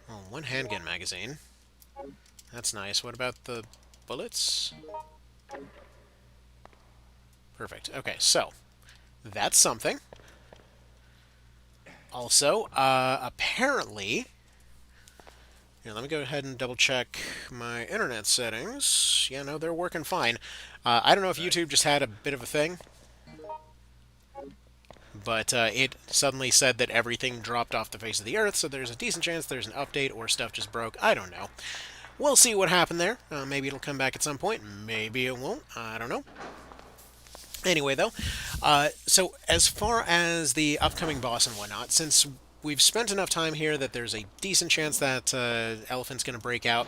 Well, one handgun magazine. That's nice. What about the bullets? Perfect. Okay, so that's something. Also, apparently... Here, let me go ahead and double check my internet settings. Yeah, no, they're working fine. I don't know if YouTube just had a bit of a thing, but it suddenly said that everything dropped off the face of the earth, so there's a decent chance there's an update or stuff just broke. I don't know. We'll see what happened there. Maybe it'll come back at some point. Maybe it won't. I don't know. Anyway, though, so as far as the upcoming boss and whatnot, since we've spent enough time here that there's a decent chance that Elephant's going to break out.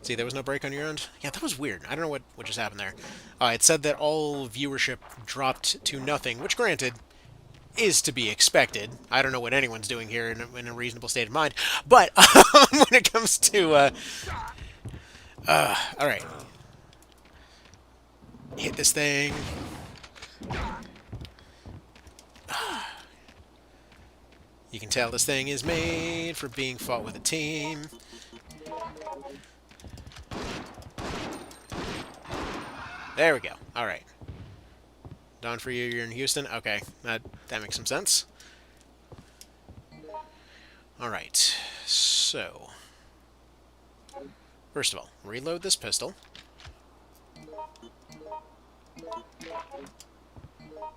See, there was no break on your end? Yeah, that was weird. I don't know what just happened there. It said that all viewership dropped to nothing, which, granted, is to be expected. I don't know what anyone's doing here in a reasonable state of mind. But when it comes to... alright. Hit this thing. You can tell this thing is made for being fought with a team. There we go. Alright. Dawn for you, you're in Houston? Okay, that makes some sense. Alright, so... First of all, reload this pistol.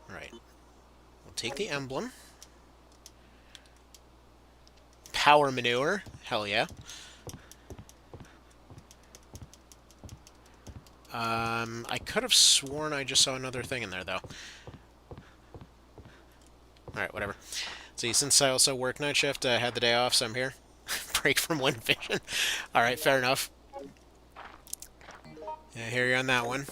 Alright. We'll take the emblem. Power manure. Hell yeah. I could have sworn I just saw another thing in there, though. Alright, whatever. See, since I also work night shift, I had the day off, so I'm here. Break from one vision. Alright, fair enough. Yeah, hear you on that one.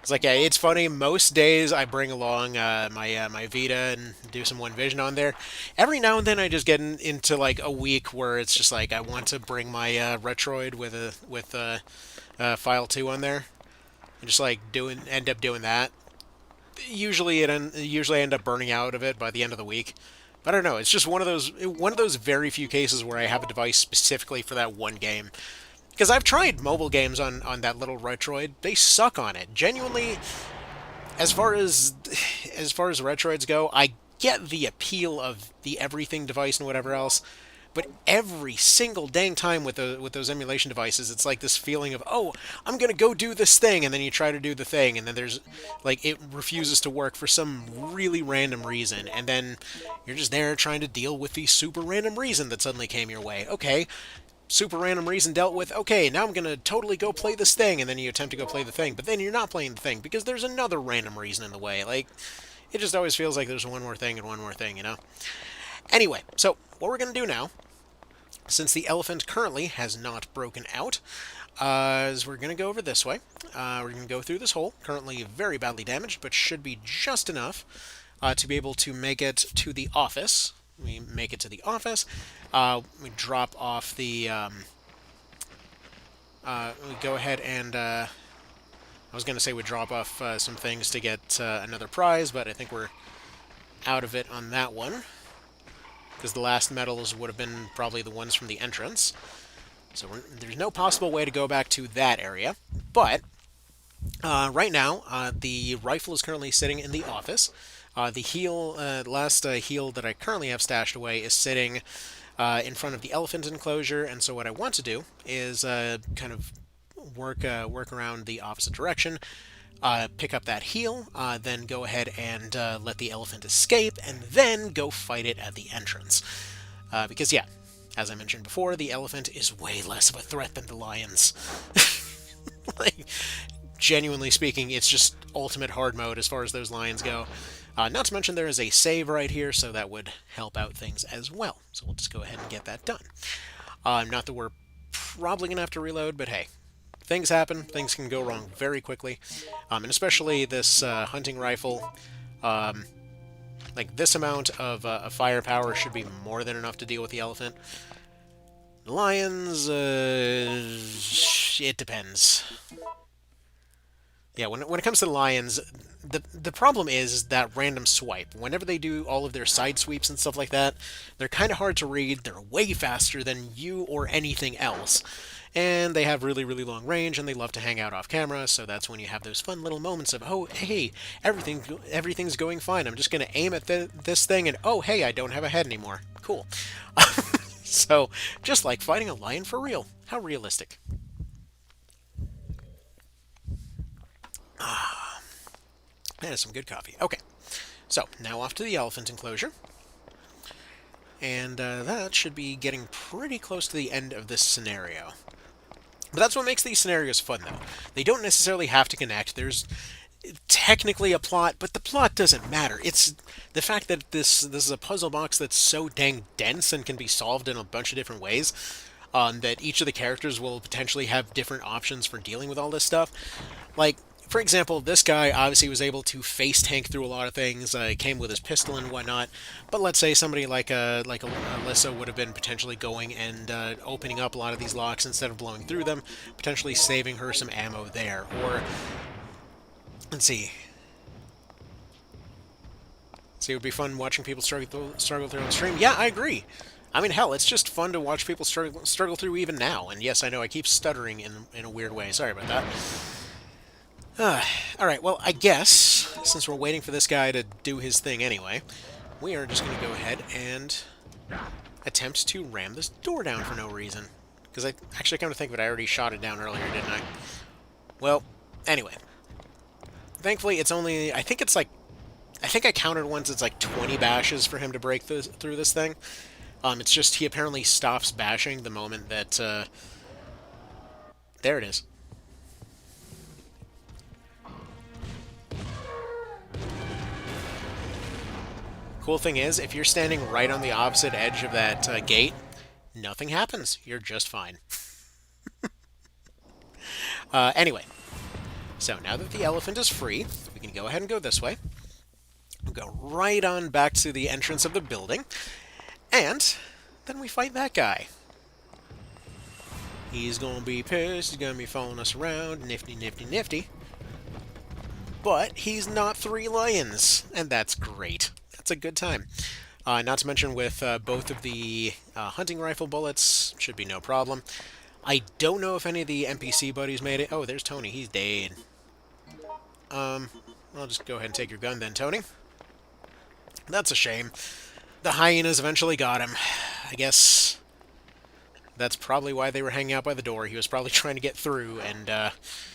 It's like, yeah, it's funny. Most days I bring along my Vita and do some One Vision on there. Every now and then I just get into like a week where it's just like I want to bring my Retroid with File 2 on there, and just like end up doing that. Usually usually I end up burning out of it by the end of the week. But I don't know. It's just one of those very few cases where I have a device specifically for that one game. Because I've tried mobile games on that little Retroid. They suck on it. Genuinely, as far as Retroids go, I get the appeal of the everything device and whatever else. But every single dang time with those emulation devices, it's like this feeling of, oh, I'm gonna go do this thing, and then you try to do the thing, and then there's like it refuses to work for some really random reason, and then you're just there trying to deal with the super random reason that suddenly came your way. Okay, super random reason dealt with. Okay, now I'm gonna totally go play this thing, and then you attempt to go play the thing, but then you're not playing the thing because there's another random reason in the way. Like, it just always feels like there's one more thing and one more thing, you know? Anyway, so what we're gonna do now, Since the elephant currently has not broken out, as we're going to go over this way. We're going to go through this hole, currently very badly damaged, but should be just enough to be able to make it to the office. We make it to the office. We drop off the. We go ahead and. I was going to say we drop off some things to get another prize, but I think we're out of it on that one. Because the last medals would have been probably the ones from the entrance. So there's no possible way to go back to that area. But right now, the rifle is currently sitting in the office. The last heal that I currently have stashed away is sitting in front of the elephant enclosure. And so what I want to do is kind of work around the opposite direction. Pick up that heal, then go ahead and let the elephant escape, and then go fight it at the entrance. Because, yeah, as I mentioned before, the elephant is way less of a threat than the lions. Like, genuinely speaking, it's just ultimate hard mode as far as those lions go. Not to mention there is a save right here, so that would help out things as well. So we'll just go ahead and get that done. Not that we're probably going to have to reload, but hey, things happen. Things can go wrong very quickly. And especially this hunting rifle. Like, this amount of firepower should be more than enough to deal with the elephant. The lions, it depends. Yeah, when it comes to the lions, the problem is that random swipe. Whenever they do all of their side sweeps and stuff like that, they're kind of hard to read. They're way faster than you or anything else. And they have really, really long range, and they love to hang out off camera, so that's when you have those fun little moments of, oh, hey, everything's going fine. I'm just going to aim at this thing, and oh, hey, I don't have a head anymore. Cool. So, just like fighting a lion for real. How realistic. That is some good coffee. Okay, so now off to the elephant enclosure. And that should be getting pretty close to the end of this scenario. But that's what makes these scenarios fun, though. They don't necessarily have to connect. There's technically a plot, but the plot doesn't matter. It's the fact that this is a puzzle box that's so dang dense and can be solved in a bunch of different ways, that each of the characters will potentially have different options for dealing with all this stuff. Like, for example, this guy obviously was able to face tank through a lot of things. Came with his pistol and whatnot. But let's say somebody like Alyssa would have been potentially going and opening up a lot of these locks instead of blowing through them, potentially saving her some ammo there. Or let's see. See, it would be fun watching people struggle through on stream. Yeah, I agree. I mean, hell, it's just fun to watch people struggle through even now. And yes, I know I keep stuttering in a weird way. Sorry about that. Alright, well, I guess, since we're waiting for this guy to do his thing anyway, we are just going to go ahead and attempt to ram this door down for no reason. Because I actually come to think of it, I already shot it down earlier, didn't I? Well, anyway. Thankfully, it's only, I think I counted once, it's like 20 bashes for him to break through this thing. It's just he apparently stops bashing the moment that, there it is. Cool thing is, if you're standing right on the opposite edge of that gate, nothing happens. You're just fine. Anyway, so now that the elephant is free, we can go ahead and go this way. We'll go right on back to the entrance of the building, and then we fight that guy. He's gonna be pissed, he's gonna be following us around, nifty, nifty, nifty. But he's not 3 lions, and that's great. That's a good time. Not to mention with both of the hunting rifle bullets, should be no problem. I don't know if any of the NPC buddies made it. Oh, there's Tony. He's dead. I'll just go ahead and take your gun then, Tony. That's a shame. The hyenas eventually got him. I guess that's probably why they were hanging out by the door. He was probably trying to get through, and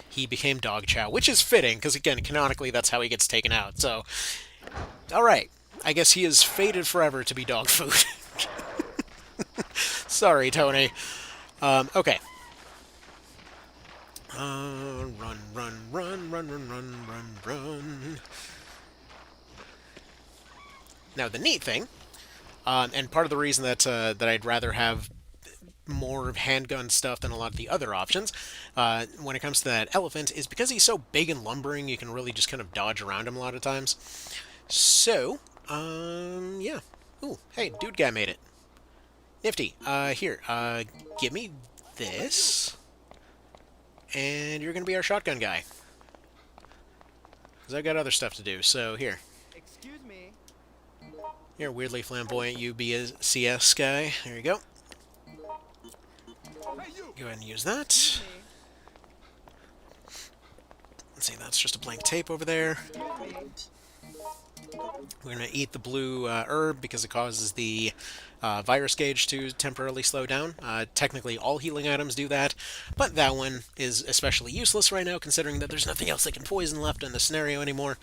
he became dog chow, which is fitting, because again, canonically, that's how he gets taken out. So, alright. I guess he is fated forever to be dog food. Sorry, Tony. Okay. Run, run, run, run, run, run, run, run. Now, the neat thing, and part of the reason that I'd rather have more handgun stuff than a lot of the other options when it comes to that elephant is because he's so big and lumbering, you can really just kind of dodge around him a lot of times. So, yeah. Ooh, hey, dude guy made it. Nifty. Here, give me this, and you're gonna be our shotgun guy. Because I've got other stuff to do, so here. Excuse me. You're a weirdly flamboyant UBCS guy. There you go. Hey, you! Go ahead and use that. Excuse me. Let's see, that's just a blank tape over there. Excuse me. We're going to eat the blue herb because it causes the virus gauge to temporarily slow down. Technically, all healing items do that, but that one is especially useless right now considering that there's nothing else that can poison left in the scenario anymore.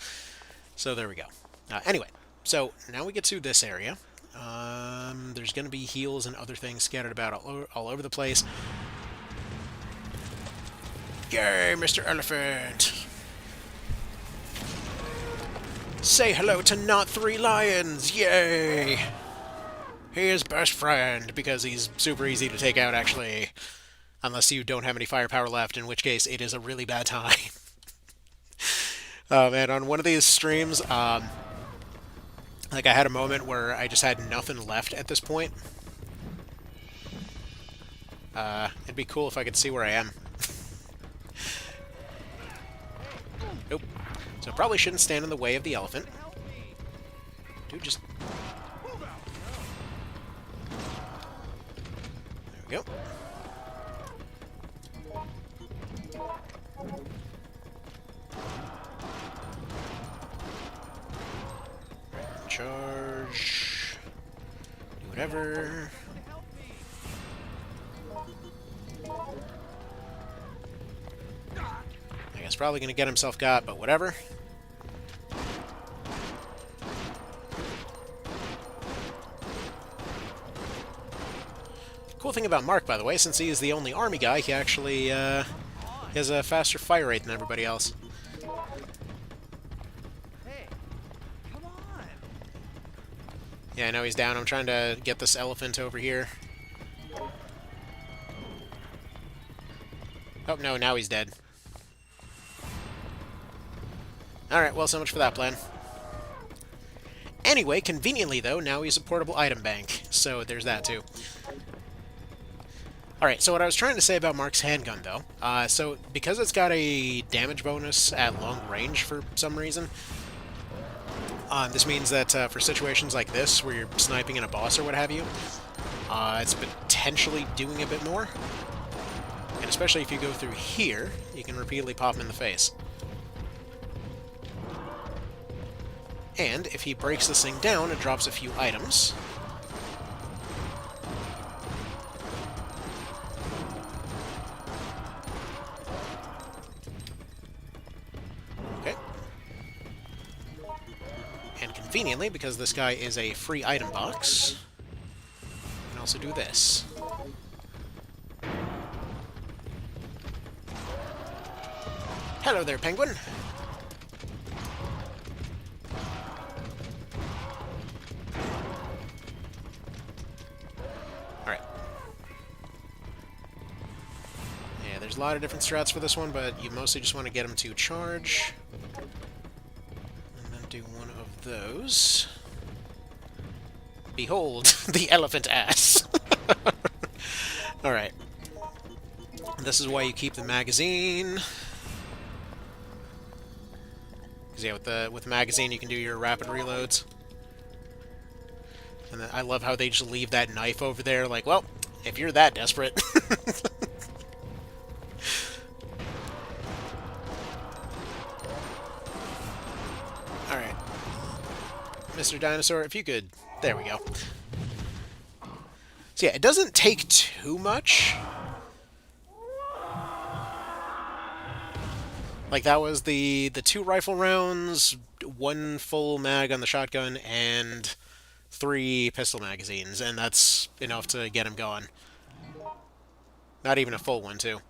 So there we go. Anyway, so now we get to this area. There's going to be heals and other things scattered about all over the place. Yay, Mr. Elephant! Say hello to not 3 lions! Yay! He is best friend, because he's super easy to take out, actually. Unless you don't have any firepower left, in which case it is a really bad time. Oh man, on one of these streams, like I had a moment where I just had nothing left at this point. It'd be cool if I could see where I am. Nope. So probably shouldn't stand in the way of the elephant. Help me. Dude, just... Move out! There we go. Charge. Do whatever. Help me. I guess probably gonna get himself got, but whatever. Cool thing about Mark, by the way, since he is the only army guy, he actually has a faster fire rate than everybody else. Hey, come on. Yeah, I know he's down. I'm trying to get this elephant over here. Oh, no, now he's dead. Alright, well, so much for that plan. Anyway, conveniently, though, now he's a portable item bank. So there's that, too. Alright, so what I was trying to say about Mark's handgun, though, so because it's got a damage bonus at long range for some reason, this means that for situations like this, where you're sniping in a boss or what have you, it's potentially doing a bit more. And especially if you go through here, you can repeatedly pop him in the face. And if he breaks this thing down, it drops a few items. Okay. And conveniently, because this guy is a free item box, you can also do this. Hello there, penguin! Alright. Yeah, there's a lot of different strats for this one, but you mostly just want to get him to charge. And then do one of those. Behold, the elephant ass! Alright. This is why you keep the magazine. Because yeah, with the magazine you can do your rapid reloads. And then I love how they just leave that knife over there, like, well, if you're that desperate. Alright. Mr. Dinosaur, if you could... There we go. So yeah, it doesn't take too much. Like, that was the 2 rifle rounds, 1 full mag on the shotgun, and 3 pistol magazines, and that's enough to get him going. Not even a full one, too.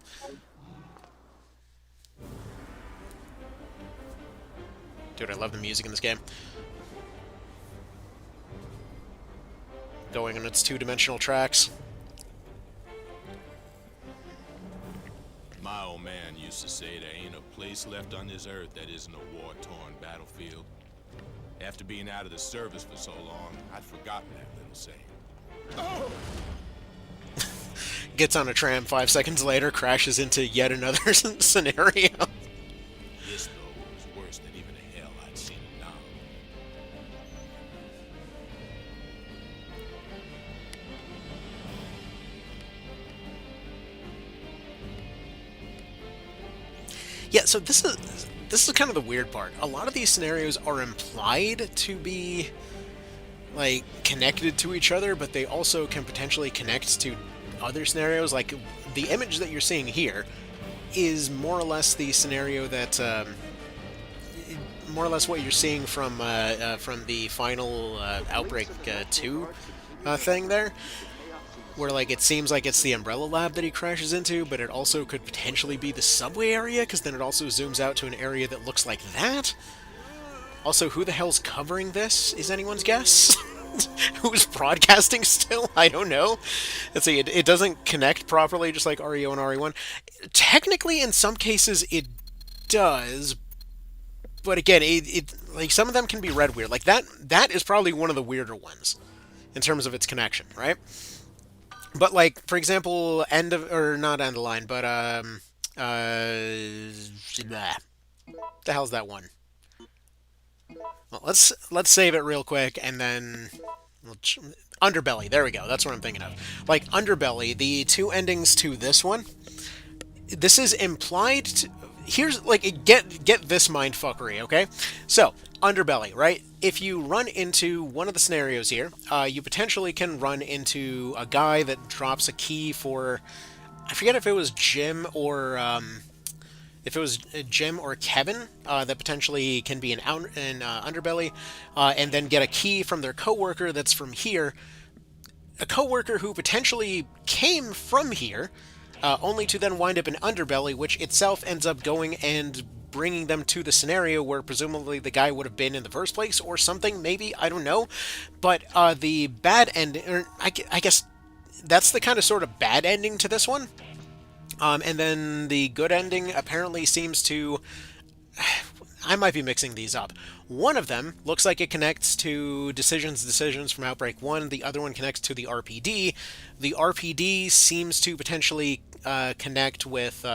Dude, I love the music in this game. Going on its 2-dimensional tracks. My old man used to say there ain't a place left on this earth that isn't a war-torn battlefield. After being out of the service for so long, I'd forgotten that little saying. Gets on a tram 5 seconds later, crashes into yet another scenario. This, though, was worse than even the hell I'd seen it now. Yeah, so this is kind of the weird part. A lot of these scenarios are implied to be like connected to each other, but they also can potentially connect to other scenarios. Like the image that you're seeing here is more or less the scenario that more or less what you're seeing from the final Outbreak 2 thing there, where like it seems like it's the Umbrella Lab that he crashes into, but it also could potentially be the subway area, because then it also zooms out to an area that looks like that. Also, who the hell's covering this is anyone's guess? Who's broadcasting still? I don't know. Let's see, it doesn't connect properly, just like REO and RE1. Technically, in some cases, it does, but again, it like some of them can be read weird. Like that is probably one of the weirder ones in terms of its connection, right? But like, for example, end of or not end of line, but blah. The hell's that one? Well, let's save it real quick and then Underbelly. There we go. That's what I'm thinking of. Like Underbelly, the two endings to this one. This is implied. Here's like get this mindfuckery, okay? So Underbelly, right? If you run into one of the scenarios here, you potentially can run into a guy that drops a key for. I forget if it was Jim or Kevin that potentially can be in Underbelly, and then get a key from their coworker that's from here, a coworker who potentially came from here, only to then wind up in Underbelly, which itself ends up going and bringing them to the scenario where presumably the guy would have been in the first place or something, maybe, I don't know. But the bad ending, or I guess that's the kind of sort of bad ending to this one. And then the good ending apparently seems to... I might be mixing these up. One of them looks like it connects to Decisions from Outbreak 1. The other one connects to the RPD. The RPD seems to potentially connect with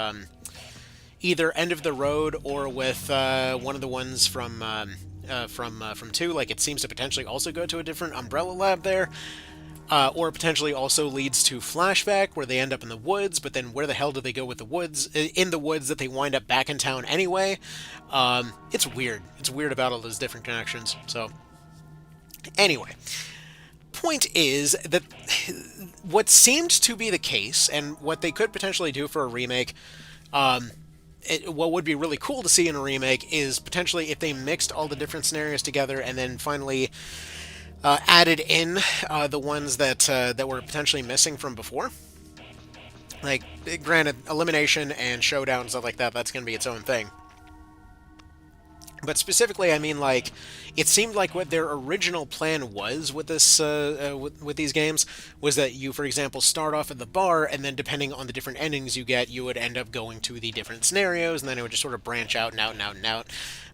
either End of the Road or with one of the ones from 2. Like, it seems to potentially also go to a different Umbrella Lab there. Or potentially also leads to flashback where they end up in the woods, but then where the hell do they go with the woods? In the woods that they wind up back in town anyway. It's weird. It's weird about all those different connections. So, anyway. Point is that what seemed to be the case, and what they could potentially do for a remake, what would be really cool to see in a remake is potentially if they mixed all the different scenarios together and then finally... added in the ones that were potentially missing from before. Like, granted, elimination and showdown, stuff like that, that's going to be its own thing. But specifically, I mean, like, it seemed like what their original plan was with this, with these games, was that you, for example, start off at the bar, and then depending on the different endings you get, you would end up going to the different scenarios, and then it would just sort of branch out and out and out and out,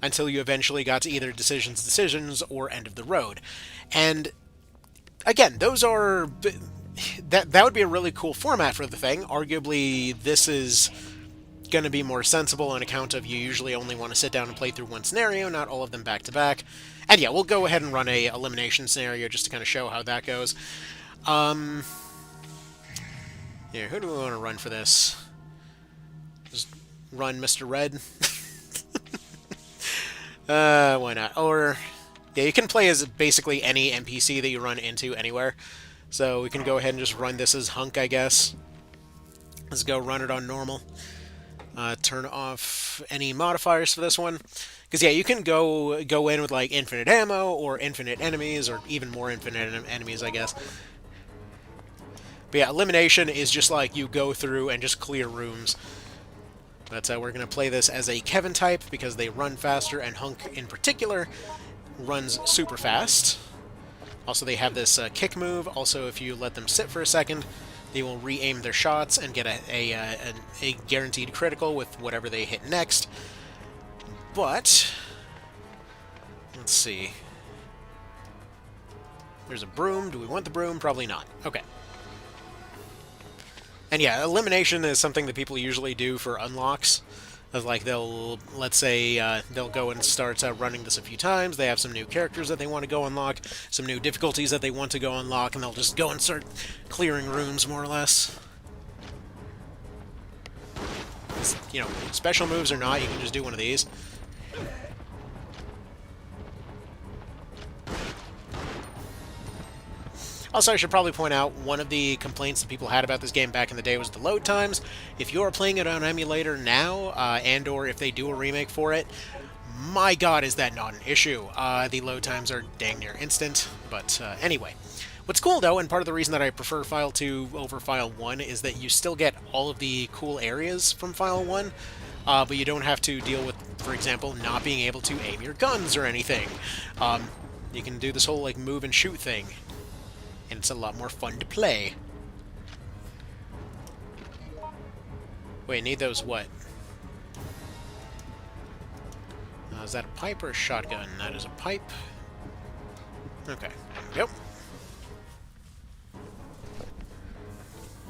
until you eventually got to either Decisions, or End of the Road. And, again, those are... That would be a really cool format for the thing. Arguably, this is going to be more sensible on account of you usually only want to sit down and play through one scenario, not all of them back to back. And yeah, we'll go ahead and run a elimination scenario just to kind of show how that goes. Yeah, who do we want to run for this? Just run Mr. Red. Why not? Or yeah, you can play as basically any NPC that you run into anywhere. So we can go ahead and just run this as Hunk, I guess. Let's go run it on normal. Turn off any modifiers for this one. Because, yeah, you can go in with, like, infinite ammo, or infinite enemies, or even more infinite enemies, I guess. But, yeah, elimination is just, like, you go through and just clear rooms. But we're going to play this as a Kevin type, because they run faster, and Hunk, in particular, runs super fast. Also, they have this kick move. Also, if you let them sit for a second, they will re-aim their shots and get a guaranteed critical with whatever they hit next. But let's see. There's a broom. Do we want the broom? Probably not. Okay. And yeah, elimination is something that people usually do for unlocks. Of like they'll, let's say, they'll go and start running this a few times. They have some new characters that they want to go unlock, some new difficulties that they want to go unlock, and they'll just go and start clearing rooms more or less. You know, special moves or not, you can just do one of these. Also, I should probably point out, one of the complaints that people had about this game back in the day was the load times. If you're playing it on emulator now, and or if they do a remake for it, my god, is that not an issue. The load times are dang near instant, but anyway. What's cool, though, and part of the reason that I prefer File 2 over File 1 is that you still get all of the cool areas from File 1, but you don't have to deal with, for example, not being able to aim your guns or anything. You can do this whole, like, move and shoot thing, and it's a lot more fun to play. Wait, need those what? Is that a pipe or a shotgun? That is a pipe. Okay, there we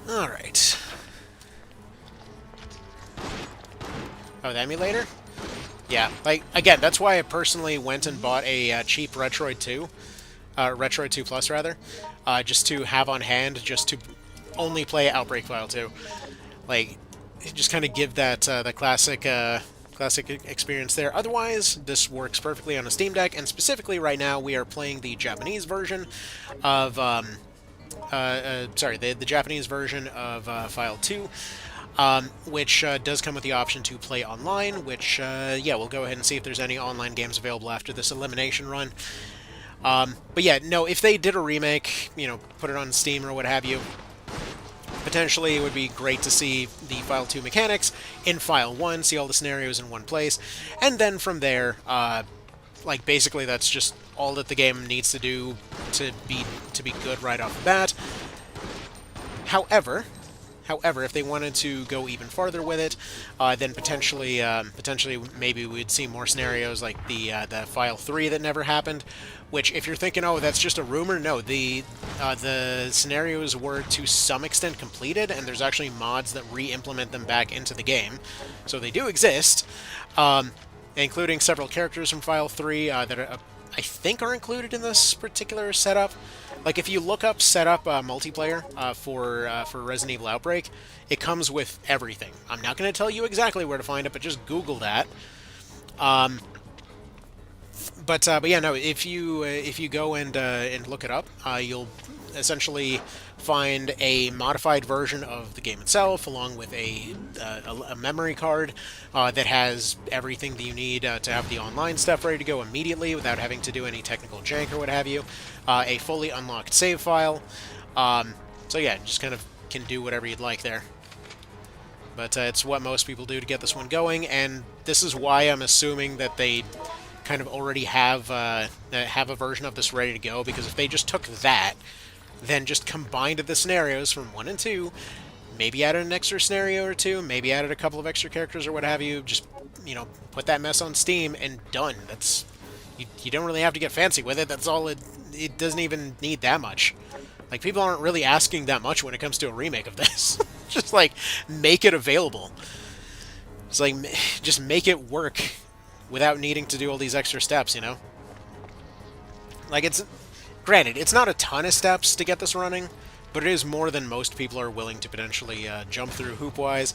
go. Alright. Oh, the emulator? Yeah, like, again, that's why I personally went and bought a cheap Retroid 2. Retroid 2 Plus, rather. Just to have on hand, just to only play Outbreak File 2. Like, just kind of give that the classic experience there. Otherwise, this works perfectly on a Steam Deck, and specifically right now we are playing the Japanese version of the Japanese version of File 2, which does come with the option to play online, which, yeah, we'll go ahead and see if there's any online games available after this elimination run. But yeah, no, if they did a remake, you know, put it on Steam or what have you, potentially it would be great to see the File 2 mechanics in File 1, see all the scenarios in one place, and then from there, like, basically that's just all that the game needs to do to be good right off the bat. However, if they wanted to go even farther with it, then potentially maybe we'd see more scenarios like the File 3 that never happened. Which, if you're thinking, oh, that's just a rumor, no, the scenarios were to some extent completed, and there's actually mods that re-implement them back into the game, so they do exist, including several characters from File 3 that are, I think are included in this particular setup. Like, if you look up setup multiplayer for Resident Evil Outbreak, it comes with everything. I'm not going to tell you exactly where to find it, but just Google that. But yeah, no. If you go and look it up, you'll essentially find a modified version of the game itself, along with a memory card that has everything that you need to have the online stuff ready to go immediately without having to do any technical jank or what have you. A fully unlocked save file. So yeah, just kind of can do whatever you'd like there. But it's what most people do to get this one going, and this is why I'm assuming that they kind of already have a version of this ready to go, because if they just took that, then just combined the scenarios from 1 and 2, maybe added an extra scenario or two, maybe added a couple of extra characters or what have you, just, you know, put that mess on Steam and done. That's, you don't really have to get fancy with it. That's all it doesn't even need that much. Like, people aren't really asking that much when it comes to a remake of this. Just, like, make it available. It's like, just make it work without needing to do all these extra steps, you know? Like, it's... Granted, it's not a ton of steps to get this running, but it is more than most people are willing to potentially jump through hoop-wise.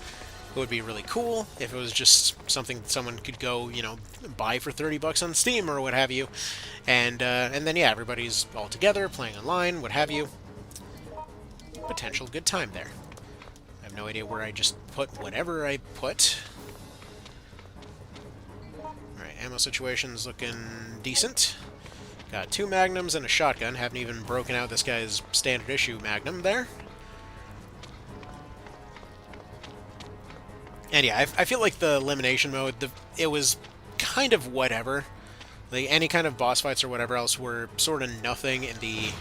It would be really cool if it was just something that someone could go, you know, buy for $30 on Steam or what have you. And then, yeah, everybody's all together, playing online, what have you. Potential good time there. I have no idea where I just put whatever I put. Alright, ammo situation's looking decent. Got 2 magnums and a shotgun. Haven't even broken out this guy's standard issue magnum there. And yeah, I feel like the elimination mode, it was kind of whatever. Like, any kind of boss fights or whatever else were sort of nothing in the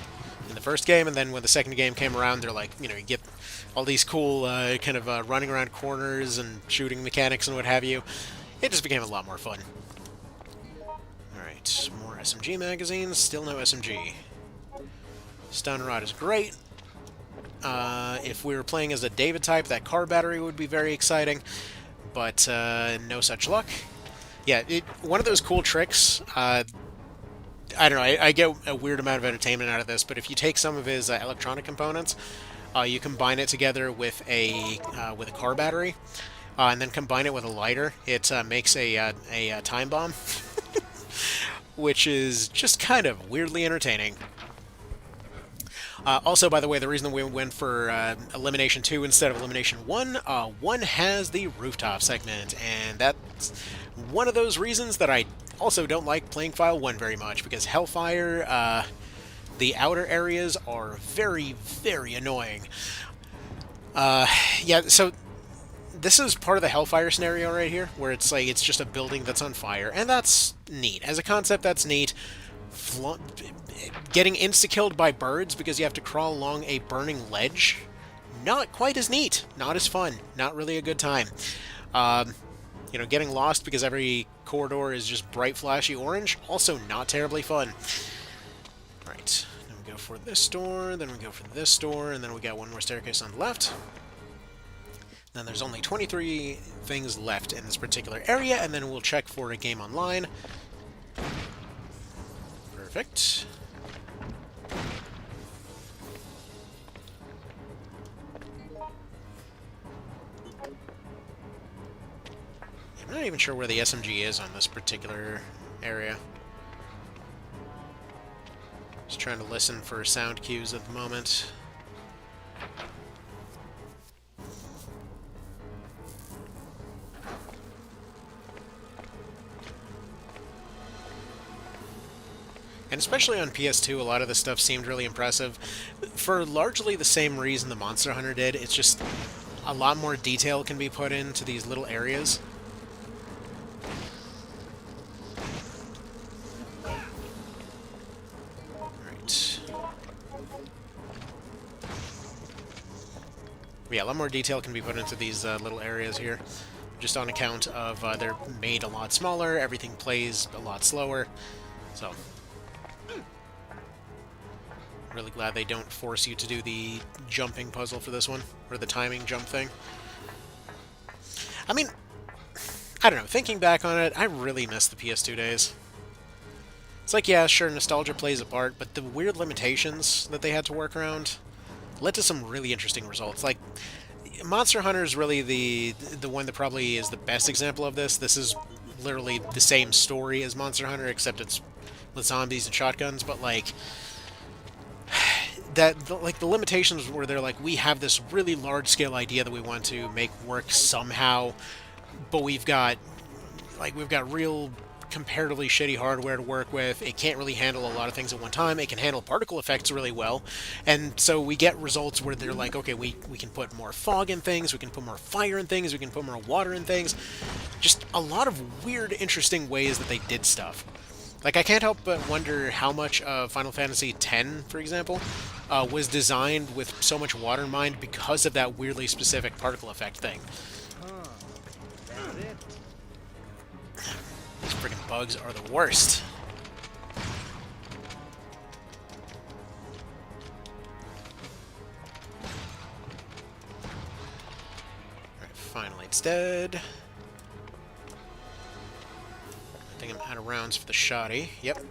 in the first game, and then when the second game came around, they're like, you get all these cool kind of running around corners and shooting mechanics and what have you. It just became a lot more fun. Alright, more SMG magazines, still no SMG. Stun Rod is great. If we were playing as a David type, that car battery would be very exciting, but no such luck. Yeah, one of those cool tricks, I don't know, I get a weird amount of entertainment out of this, but if you take some of his electronic components, you combine it together with a car battery, and then combine it with a lighter, it makes a time bomb, which is just kind of weirdly entertaining. Also, by the way, the reason we went for Elimination 2 instead of Elimination 1, 1 has the rooftop segment, and that's one of those reasons that I also don't like playing File 1 very much, because Hellfire, the outer areas are very, very annoying. Yeah, so this is part of the Hellfire scenario right here, where it's like it's just a building that's on fire, and that's neat. As a concept, that's neat. Getting insta-killed by birds because you have to crawl along a burning ledge, not quite as neat, not as fun, not really a good time. Getting lost because every corridor is just bright, flashy orange, also not terribly fun. Right, then we go for this door, then we go for this door, and then we got one more staircase on the left. Then there's only 23 things left in this particular area, and then we'll check for a game online. Perfect. I'm not even sure where the SMG is on this particular area. Just trying to listen for sound cues at the moment. And especially on PS2, a lot of this stuff seemed really impressive. For largely the same reason the Monster Hunter did, it's just a lot more detail can be put into these little areas. Right. Yeah, a lot more detail can be put into these little areas here. Just on account of they're made a lot smaller, everything plays a lot slower. So really glad they don't force you to do the jumping puzzle for this one, or the timing jump thing. I mean, I don't know, thinking back on it, I really miss the PS2 days. It's like, yeah, sure, nostalgia plays a part, but the weird limitations that they had to work around led to some really interesting results. Like, Monster Hunter is really the one that probably is the best example of this. This is literally the same story as Monster Hunter, except it's with zombies and shotguns, but like the limitations where they're like, we have this really large scale idea that we want to make work somehow, but we've got real comparatively shitty hardware to work with. It can't really handle a lot of things at one time. It can handle particle effects really well, and so we get results where they're like, okay, we can put more fog in things, we can put more fire in things, we can put more water in things. Just a lot of weird, interesting ways that they did stuff. Like, I can't help but wonder how much of Final Fantasy X, for example, was designed with so much water in mind because of that weirdly specific particle effect thing. Huh. That's it. These freaking bugs are the worst. Alright, finally it's dead. I think I'm out of rounds for the shoddy. Yep.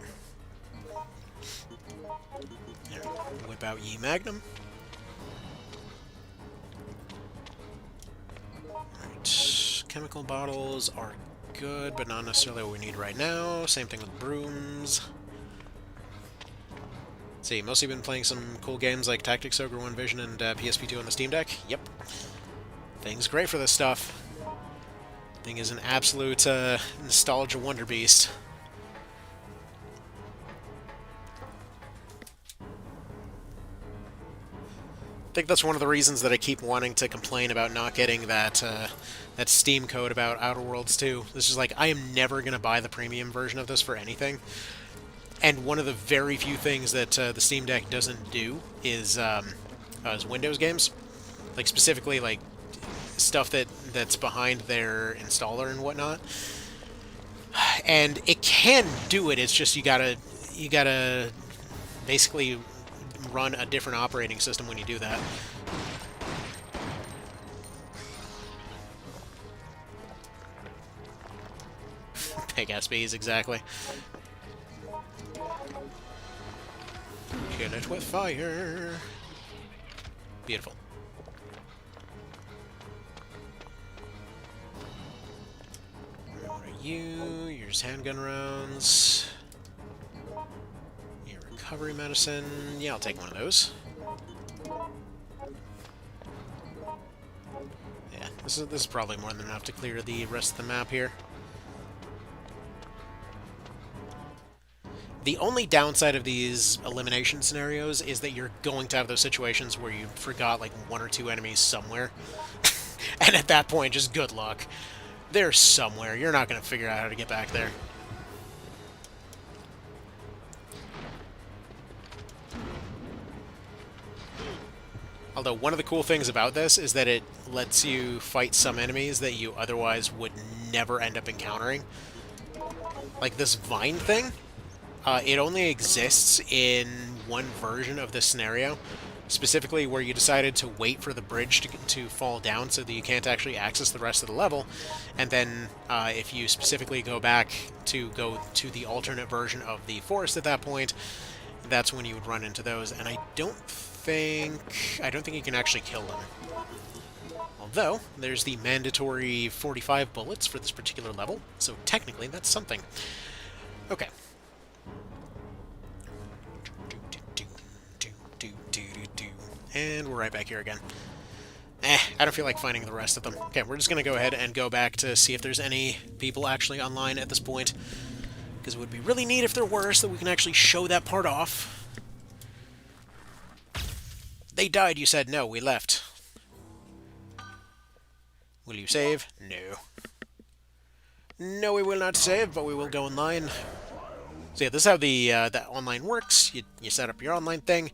There, whip out ye magnum. Right. Chemical bottles are good, but not necessarily what we need right now. Same thing with brooms. Let's see, mostly been playing some cool games like Tactics Ogre One Vision and PSP2 on the Steam Deck. Yep. Thing's great for this stuff. Thing is an absolute nostalgia wonder beast. I think that's one of the reasons that I keep wanting to complain about not getting that that Steam code about Outer Worlds 2. This is like, I am never going to buy the premium version of this for anything. And one of the very few things that the Steam Deck doesn't do is Windows games, like specifically like stuff that's behind their installer and whatnot. And it can do it. It's just you gotta basically run a different operating system when you do that. Big ass bees, exactly. Kill it with fire. Beautiful. What are you? Your handgun rounds. Your recovery medicine. Yeah, I'll take one of those. Yeah, this is probably more than enough to clear the rest of the map here. The only downside of these elimination scenarios is that you're going to have those situations where you forgot like one or two enemies somewhere. And at that point, just good luck. They're somewhere. You're not going to figure out how to get back there. Although one of the cool things about this is that it lets you fight some enemies that you otherwise would never end up encountering. Like this vine thing, it only exists in one version of this scenario, specifically where you decided to wait for the bridge to fall down so that you can't actually access the rest of the level, and then if you specifically go back to go to the alternate version of the forest at that point, that's when you would run into those, and I don't think you can actually kill them. Although, there's the mandatory 45 bullets for this particular level, so technically that's something. Okay. And we're right back here again. I don't feel like finding the rest of them. Okay, we're just going to go ahead and go back to see if there's any people actually online at this point. Because it would be really neat if there were, so that we can actually show that part off. They died, you said. No, we left. Will you save? No. No, we will not save, but we will go online. So yeah, this is how the online works. You set up your online thing.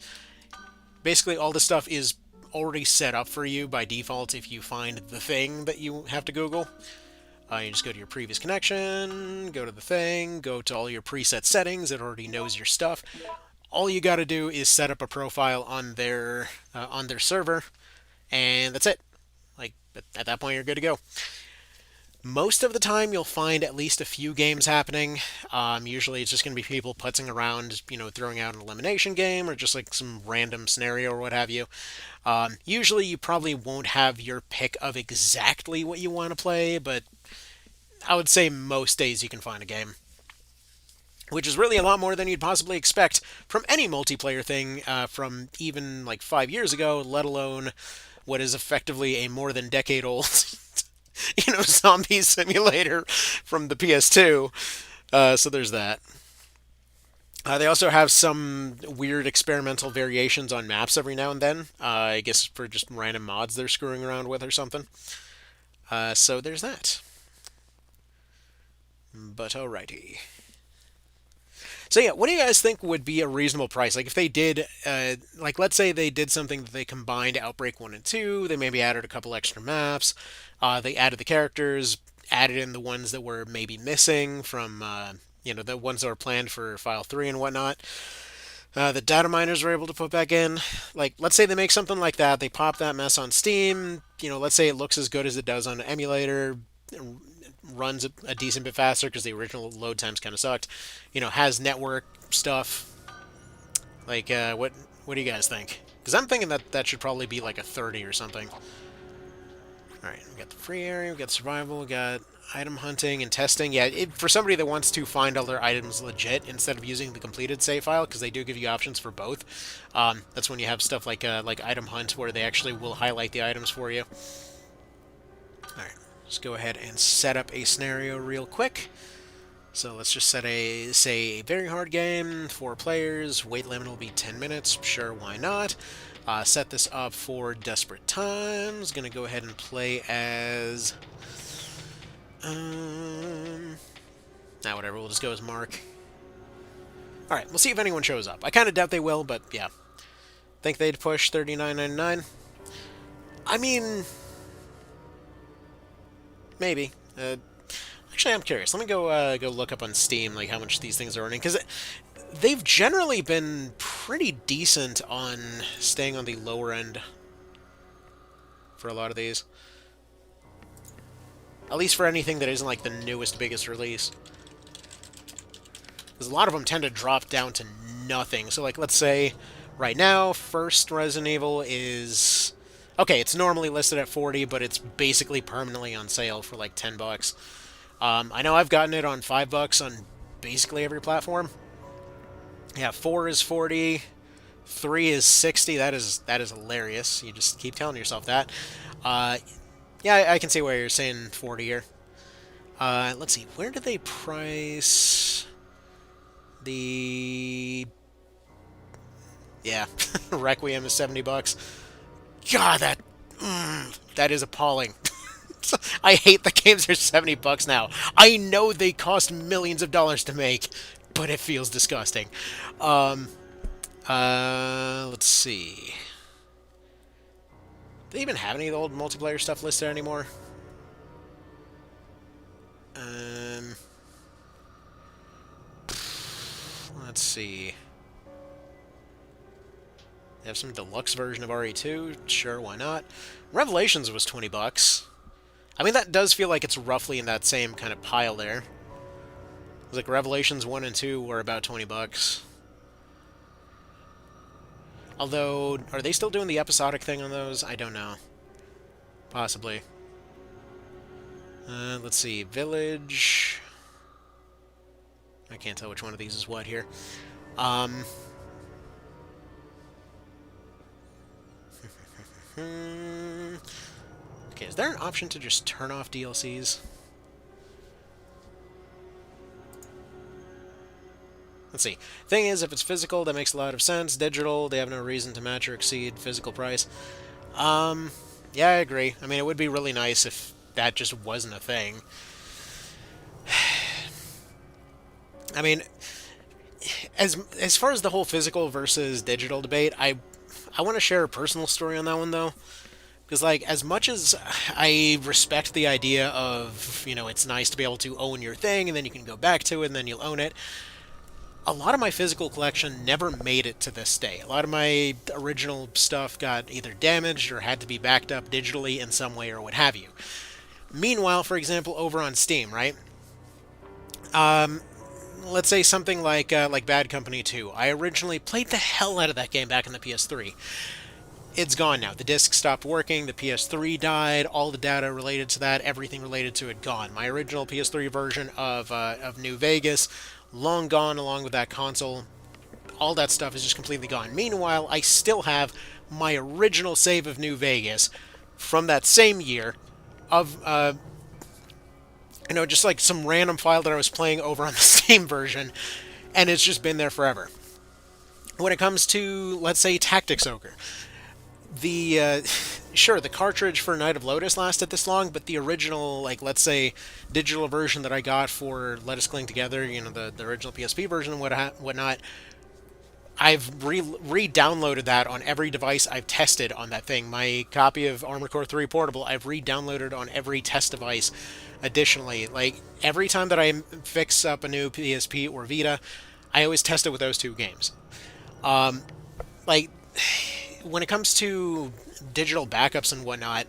Basically, all this stuff is already set up for you by default if you find the thing that you have to Google. You just go to your previous connection, go to the thing, go to all your preset settings. It already knows your stuff. All you got to do is set up a profile on their server, and that's it. Like at that point, you're good to go. Most of the time, you'll find at least a few games happening. Usually, it's just going to be people putzing around, throwing out an elimination game or just like some random scenario or what have you. Usually, you probably won't have your pick of exactly what you want to play, but I would say most days you can find a game. Which is really a lot more than you'd possibly expect from any multiplayer thing from even like 5 years ago, let alone what is effectively a more than decade old zombie simulator from the PS2. So there's that. They also have some weird experimental variations on maps every now and then. I guess for just random mods they're screwing around with or something. So there's that. But alrighty. So yeah, what do you guys think would be a reasonable price? Like if they did, let's say they did something that they combined Outbreak 1 and 2, they maybe added a couple extra maps, they added the characters, added in the ones that were maybe missing from, the ones that were planned for File 3 and whatnot. The data miners were able to put back in. Like, let's say they make something like that, they pop that mess on Steam, let's say it looks as good as it does on an emulator, runs a decent bit faster because the original load times kind of sucked. Has network stuff. Like, what do you guys think? Because I'm thinking that should probably be like a 30 or something. Alright, we got the free area, we got survival, we got item hunting and testing. Yeah, for somebody that wants to find all their items legit instead of using the completed save file, because they do give you options for both. That's when you have stuff like item hunt, where they actually will highlight the items for you. Alright. Let's go ahead and set up a scenario real quick. So let's just say a very hard game, 4 players, wait limit will be 10 minutes, sure, why not? Set this up for Desperate Times, gonna go ahead and play as... whatever, we'll just go as Mark. All right, we'll see if anyone shows up. I kind of doubt they will, but yeah. Think they'd push $39.99? I mean, maybe. Actually, I'm curious. Let me go look up on Steam like how much these things are earning, because they've generally been pretty decent on staying on the lower end for a lot of these. At least for anything that isn't like the newest, biggest release. Because a lot of them tend to drop down to nothing. So, like, let's say right now, first Resident Evil is... Okay, it's normally listed at 40, but it's basically permanently on sale for like 10 bucks. I know I've gotten it on 5 bucks on basically every platform. Yeah, 4 is 40, 3 is 60. That is hilarious. You just keep telling yourself that. Yeah, I can see why you're saying 40 here. Let's see, where do they price the... Yeah, Requiem is 70 bucks. God, that is appalling. I hate the games are 70 bucks now. I know they cost millions of dollars to make, but it feels disgusting. Let's see. Do they even have any of the old multiplayer stuff listed anymore? Let's see. They have some deluxe version of RE2. Sure, why not? Revelations was 20 bucks. I mean, that does feel like it's roughly in that same kind of pile there. It was like Revelations 1 and 2 were about 20 bucks. Although, are they still doing the episodic thing on those? I don't know. Possibly. Let's see. Village. I can't tell which one of these is what here. Okay, is there an option to just turn off DLCs? Let's see. Thing is, if it's physical, that makes a lot of sense. Digital, they have no reason to match or exceed physical price. Yeah, I agree. I mean, it would be really nice if that just wasn't a thing. I mean, as far as the whole physical versus digital debate, I want to share a personal story on that one, though. Because, like, as much as I respect the idea of, you know, it's nice to be able to own your thing, and then you can go back to it, and then you'll own it, a lot of my physical collection never made it to this day. A lot of my original stuff got either damaged or had to be backed up digitally in some way or what have you. Meanwhile, for example, over on Steam, right? Let's say something like Bad Company 2. I originally played the hell out of that game back in the PS3. It's gone now. The disc stopped working, the PS3 died, all the data related to that, everything related to it gone. My original PS3 version of New Vegas, long gone along with that console. All that stuff is just completely gone. Meanwhile, I still have my original save of New Vegas from that same year of, just like some random file that I was playing over on the Steam version, and it's just been there forever. When it comes to, let's say, Tactics Ogre, sure, the cartridge for Night of Lotus lasted this long, but the original, like, let's say, digital version that I got for Let Us Cling Together, the original PSP version and whatnot, I've re-downloaded that on every device I've tested on that thing. My copy of Armored Core 3 Portable, I've re-downloaded on every test device additionally. Like, every time that I fix up a new PSP or Vita, I always test it with those two games. Like, when it comes to digital backups and whatnot,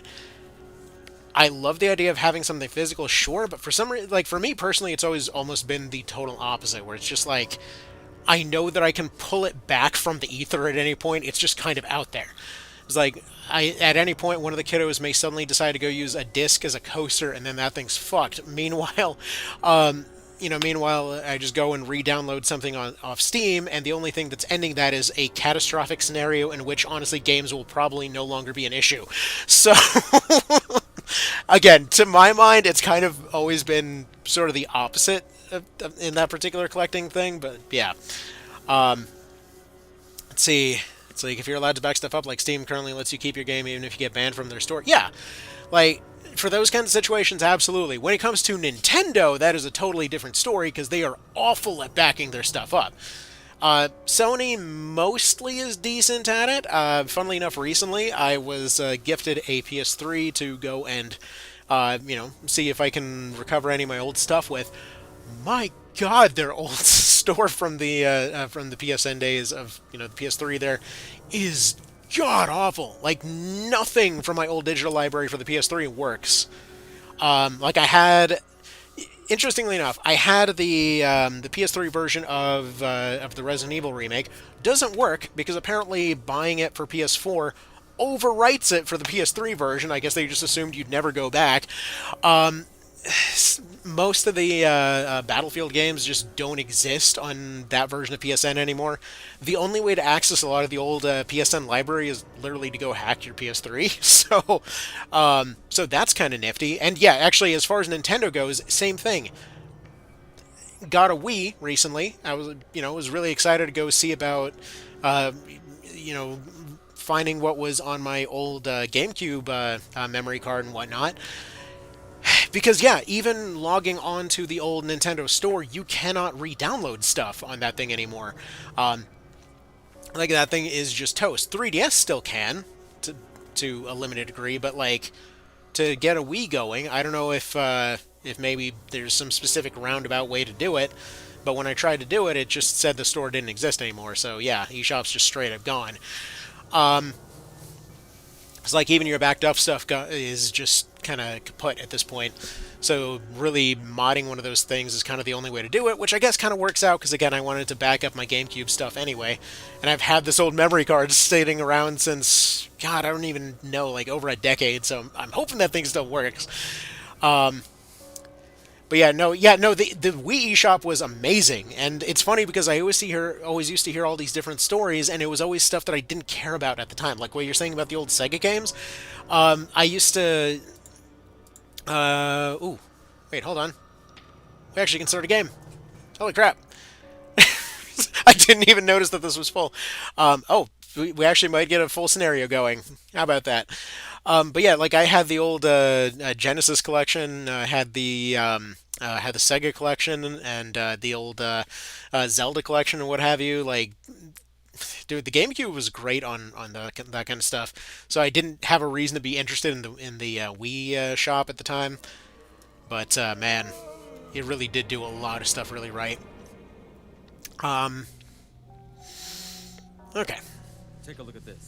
I love the idea of having something physical, sure, but for some reason, like, for me personally, it's always almost been the total opposite, where it's just like, I know that I can pull it back from the ether at any point. It's just kind of out there. It's like, at any point, one of the kiddos may suddenly decide to go use a disc as a coaster, and then that thing's fucked. Meanwhile, I just go and re-download something off Steam, and the only thing that's ending that is a catastrophic scenario in which, honestly, games will probably no longer be an issue. So, again, to my mind, it's kind of always been sort of the opposite in that particular collecting thing, but yeah. Let's see. It's like, if you're allowed to back stuff up, like Steam currently lets you keep your game even if you get banned from their store. Yeah, like, for those kinds of situations, absolutely. When it comes to Nintendo, that is a totally different story, because they are awful at backing their stuff up. Sony mostly is decent at it. Funnily enough, recently I was gifted a PS3 to go and, see if I can recover any of my old stuff with. My God, their old store from the PSN days of the PS3 there is god awful. Like nothing from my old digital library for the PS3 works. Like I had interestingly enough, I had the PS3 version of the Resident Evil remake. Doesn't work because apparently buying it for PS4 overwrites it for the PS3 version. I guess they just assumed you'd never go back. Most of the Battlefield games just don't exist on that version of PSN anymore. The only way to access a lot of the old PSN library is literally to go hack your PS3. So that's kind of nifty. And yeah, actually, as far as Nintendo goes, same thing. Got a Wii recently. I was really excited to go see about, uh, you know, finding what was on my old GameCube memory card and whatnot. Because yeah, even logging on to the old Nintendo store, you cannot re-download stuff on that thing anymore. Um, like that thing is just toast. 3DS still can to a limited degree, but like to get a Wii going, I don't know if maybe there's some specific roundabout way to do it. But when I tried to do it, it just said the store didn't exist anymore. So yeah, eShop's just straight up gone. It's like even your backed up stuff is just kind of kaput at this point. So really modding one of those things is kind of the only way to do it, which I guess kind of works out because again I wanted to back up my GameCube stuff anyway, and I've had this old memory card sitting around since God I don't even know like over a decade. So I'm hoping that thing still works. But yeah, no. The Wii eShop was amazing, and it's funny because I always used to hear all these different stories, and it was always stuff that I didn't care about at the time. Like what you're saying about the old Sega games. I used to. Ooh, wait, hold on. We actually can start a game. Holy crap! I didn't even notice that this was full. Oh, we actually might get a full scenario going. How about that? But yeah, like I had the old Genesis collection, had the Sega collection, and the old Zelda collection and what have you. Like, dude, the GameCube was great on that kind of stuff. So I didn't have a reason to be interested in the Wii shop at the time. But man, it really did do a lot of stuff really right. Um, okay. Take a look at this.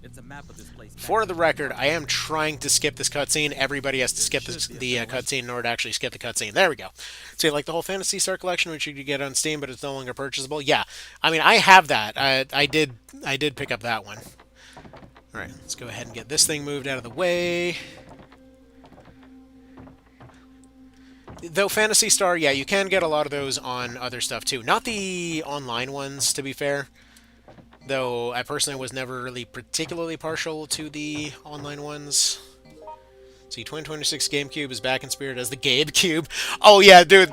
It's a map of this place. For the record, I am trying to skip this cutscene. Everybody has to skip the cutscene in order to actually skip the cutscene. There we go. So, like the whole Fantasy Star collection, which you could get on Steam, but it's no longer purchasable. Yeah, I mean, I have that. I did pick up that one. All right, let's go ahead and get this thing moved out of the way. Though Fantasy Star, yeah, you can get a lot of those on other stuff too. Not the online ones, to be fair. Though I personally was never really particularly partial to the online ones. See, 2026 GameCube is back in spirit as the Gabe Cube. Oh yeah, dude,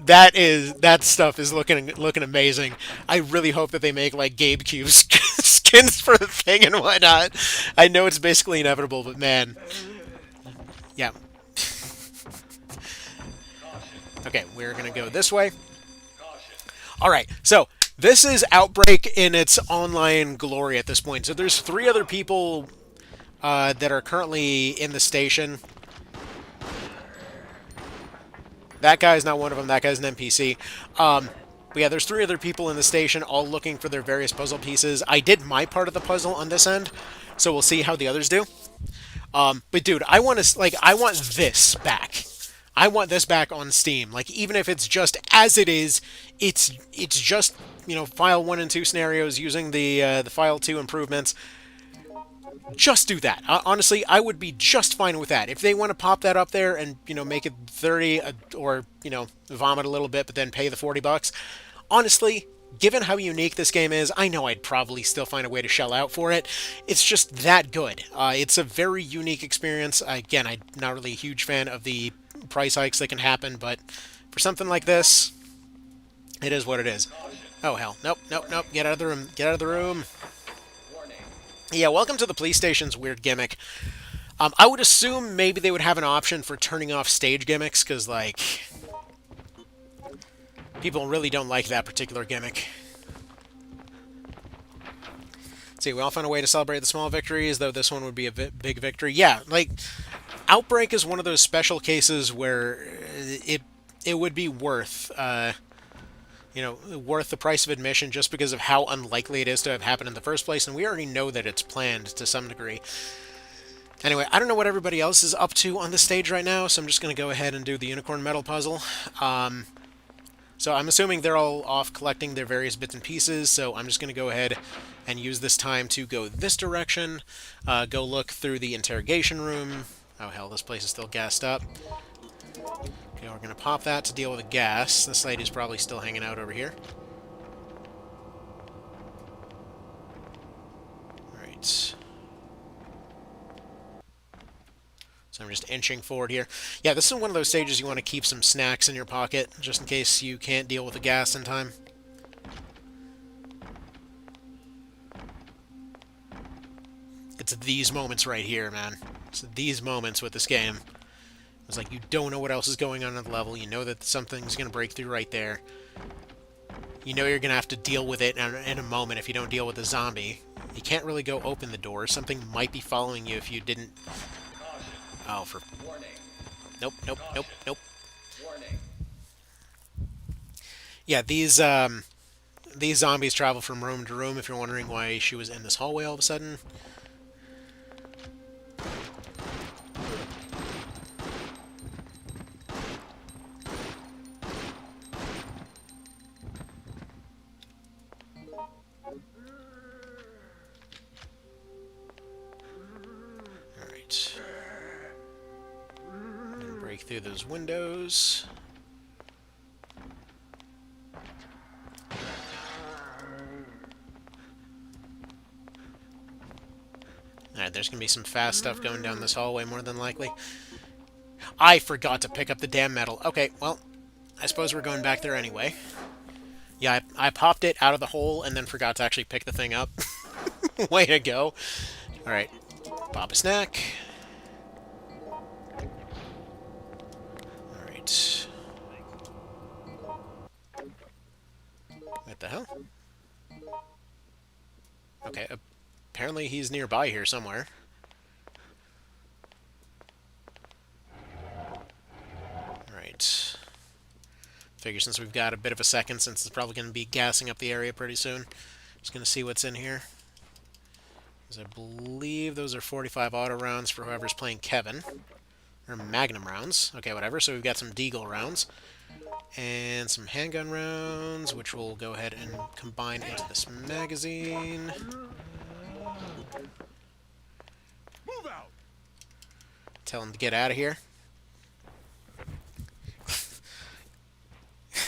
that stuff is looking amazing. I really hope that they make like Gabe Cube skins for the thing and whatnot. I know it's basically inevitable, but man, yeah. Okay, we're gonna go this way. All right, so this is Outbreak in its online glory at this point. So there's 3 other people that are currently in the station. That guy's not one of them. That guy's an NPC. But yeah, there's 3 other people in the station, all looking for their various puzzle pieces. I did my part of the puzzle on this end, so we'll see how the others do. But dude, I want this back. I want this back on Steam. Like, even if it's just as it is, it's just, file 1 and 2 scenarios using the file 2 improvements. Just do that. Honestly, I would be just fine with that. If they want to pop that up there and, make it 30 or, vomit a little bit but then pay the $40, honestly, given how unique this game is, I know I'd probably still find a way to shell out for it. It's just that good. It's a very unique experience. Again, I'm not really a huge fan of the price hikes that can happen, but for something like this, it is what it is. Oh, hell. Nope, nope, nope. Get out of the room. Get out of the room. Yeah, welcome to the police station's weird gimmick. I would assume maybe they would have an option for turning off stage gimmicks, because, like, people really don't like that particular gimmick. See, we all found a way to celebrate the small victories, though this one would be a big victory. Yeah, like Outbreak is one of those special cases where it would be worth worth the price of admission just because of how unlikely it is to have happened in the first place, and we already know that it's planned to some degree. Anyway, I don't know what everybody else is up to on the stage right now, so I'm just going to go ahead and do the unicorn medal puzzle. So I'm assuming they're all off collecting their various bits and pieces, so I'm just going to go ahead and use this time to go this direction, go look through the interrogation room. Oh hell, this place is still gassed up. Okay, we're going to pop that to deal with the gas. This lady's probably still hanging out over here. Alright. So I'm just inching forward here. Yeah, this is one of those stages you want to keep some snacks in your pocket, just in case you can't deal with the gas in time. It's these moments right here, man. It's these moments with this game. It's like you don't know what else is going on the level. You know that something's going to break through right there. You know you're going to have to deal with it in a moment if you don't deal with the zombie. You can't really go open the door. Something might be following you if you didn't... Oh, for... Nope, nope, nope, nope. Yeah, these zombies travel from room to room, if you're wondering why she was in this hallway all of a sudden. Alright. Break through those windows. Alright, there's gonna be some fast stuff going down this hallway, more than likely. I forgot to pick up the damn metal. Okay, well, I suppose we're going back there anyway. Yeah, I popped it out of the hole and then forgot to actually pick the thing up. Way to go. Alright, pop a snack. Alright. What the hell? Okay, apparently he's nearby here somewhere. Alright. Figure since we've got a bit of a second, since it's probably going to be gassing up the area pretty soon, just going to see what's in here. Because I believe those are 45 auto rounds for whoever's playing Kevin. Or Magnum rounds. Okay, whatever. So we've got some Deagle rounds. And some handgun rounds, which we'll go ahead and combine into this magazine. Move out. Tell him to get out of here.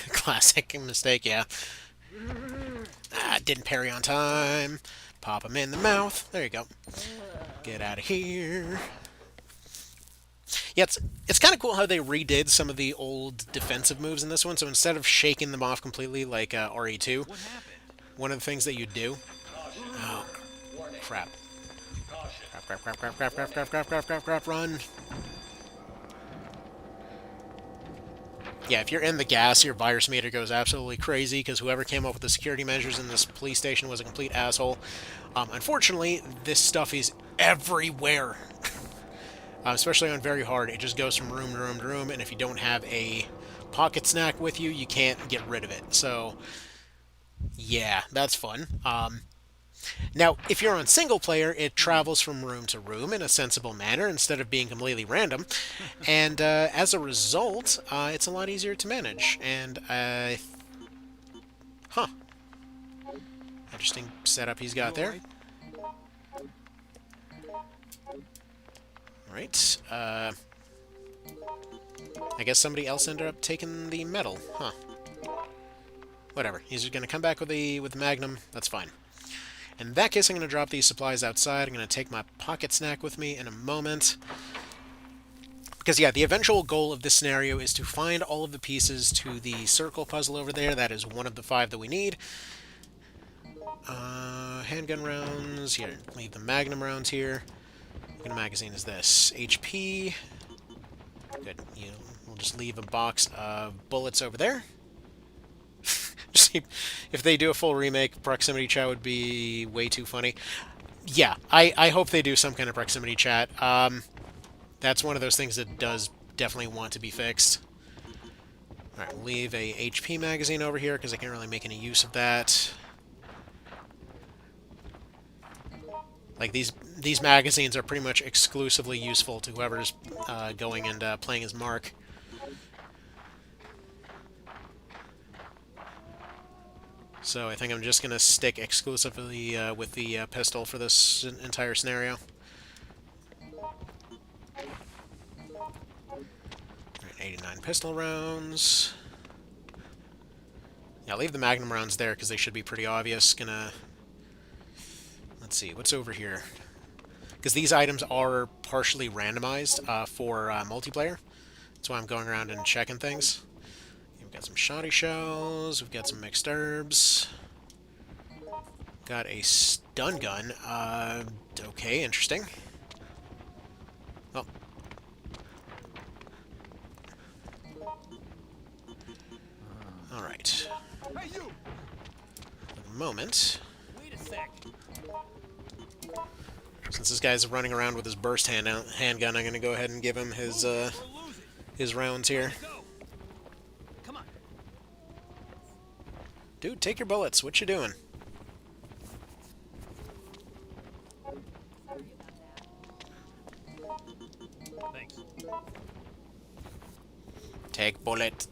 Classic mistake, yeah. Didn't parry on time. Pop him in the mouth. There you go. Get out of here. Yeah, it's kind of cool how they redid some of the old defensive moves in this one. So instead of shaking them off completely like RE2, one of the things that you do... Oh, crap. Crap, crap, crap, crap, crap, crap, crap, crap, crap, crap, run. Yeah, if you're in the gas, your virus meter goes absolutely crazy because whoever came up with the security measures in this police station was a complete asshole. Unfortunately, this stuff is everywhere. Especially on very hard, it just goes from room to room to room, and if you don't have a pocket snack with you, you can't get rid of it. So, yeah, that's fun. Now, if you're on single player, it travels from room to room in a sensible manner instead of being completely random, and as a result, it's a lot easier to manage. And huh, interesting setup he's got there. Alright, I guess somebody else ended up taking the medal, huh. Whatever, he's just gonna come back with the Magnum, that's fine. In that case, I'm gonna drop these supplies outside. I'm gonna take my pocket snack with me in a moment. Because, yeah, the eventual goal of this scenario is to find all of the pieces to the circle puzzle over there. That is one of the 5 that we need. Handgun rounds, here, leave the Magnum rounds here. What kind of magazine is this? HP. Good. We'll just leave a box of bullets over there. Just if they do a full remake, proximity chat would be way too funny. Yeah, I hope they do some kind of proximity chat. That's one of those things that does definitely want to be fixed. Alright, we'll leave a HP magazine over here because I can't really make any use of that. Like, these magazines are pretty much exclusively useful to whoever's going and playing as Mark. So I think I'm just going to stick exclusively with the pistol for this entire scenario. Alright, 89 pistol rounds. Yeah, I'll leave the Magnum rounds there because they should be pretty obvious. Let's see, what's over here? Because these items are partially randomized for multiplayer. That's why I'm going around and checking things. We've got some shoddy shells. We've got some mixed herbs. Got a stun gun. Okay, interesting. Oh. Alright. Hey, you! For the moment, Wait a sec. since this guy's running around with his burst handgun, I'm going to go ahead and give him his rounds here. Go. Come on. Dude, take your bullets. What you doing? Thanks. Take bullet.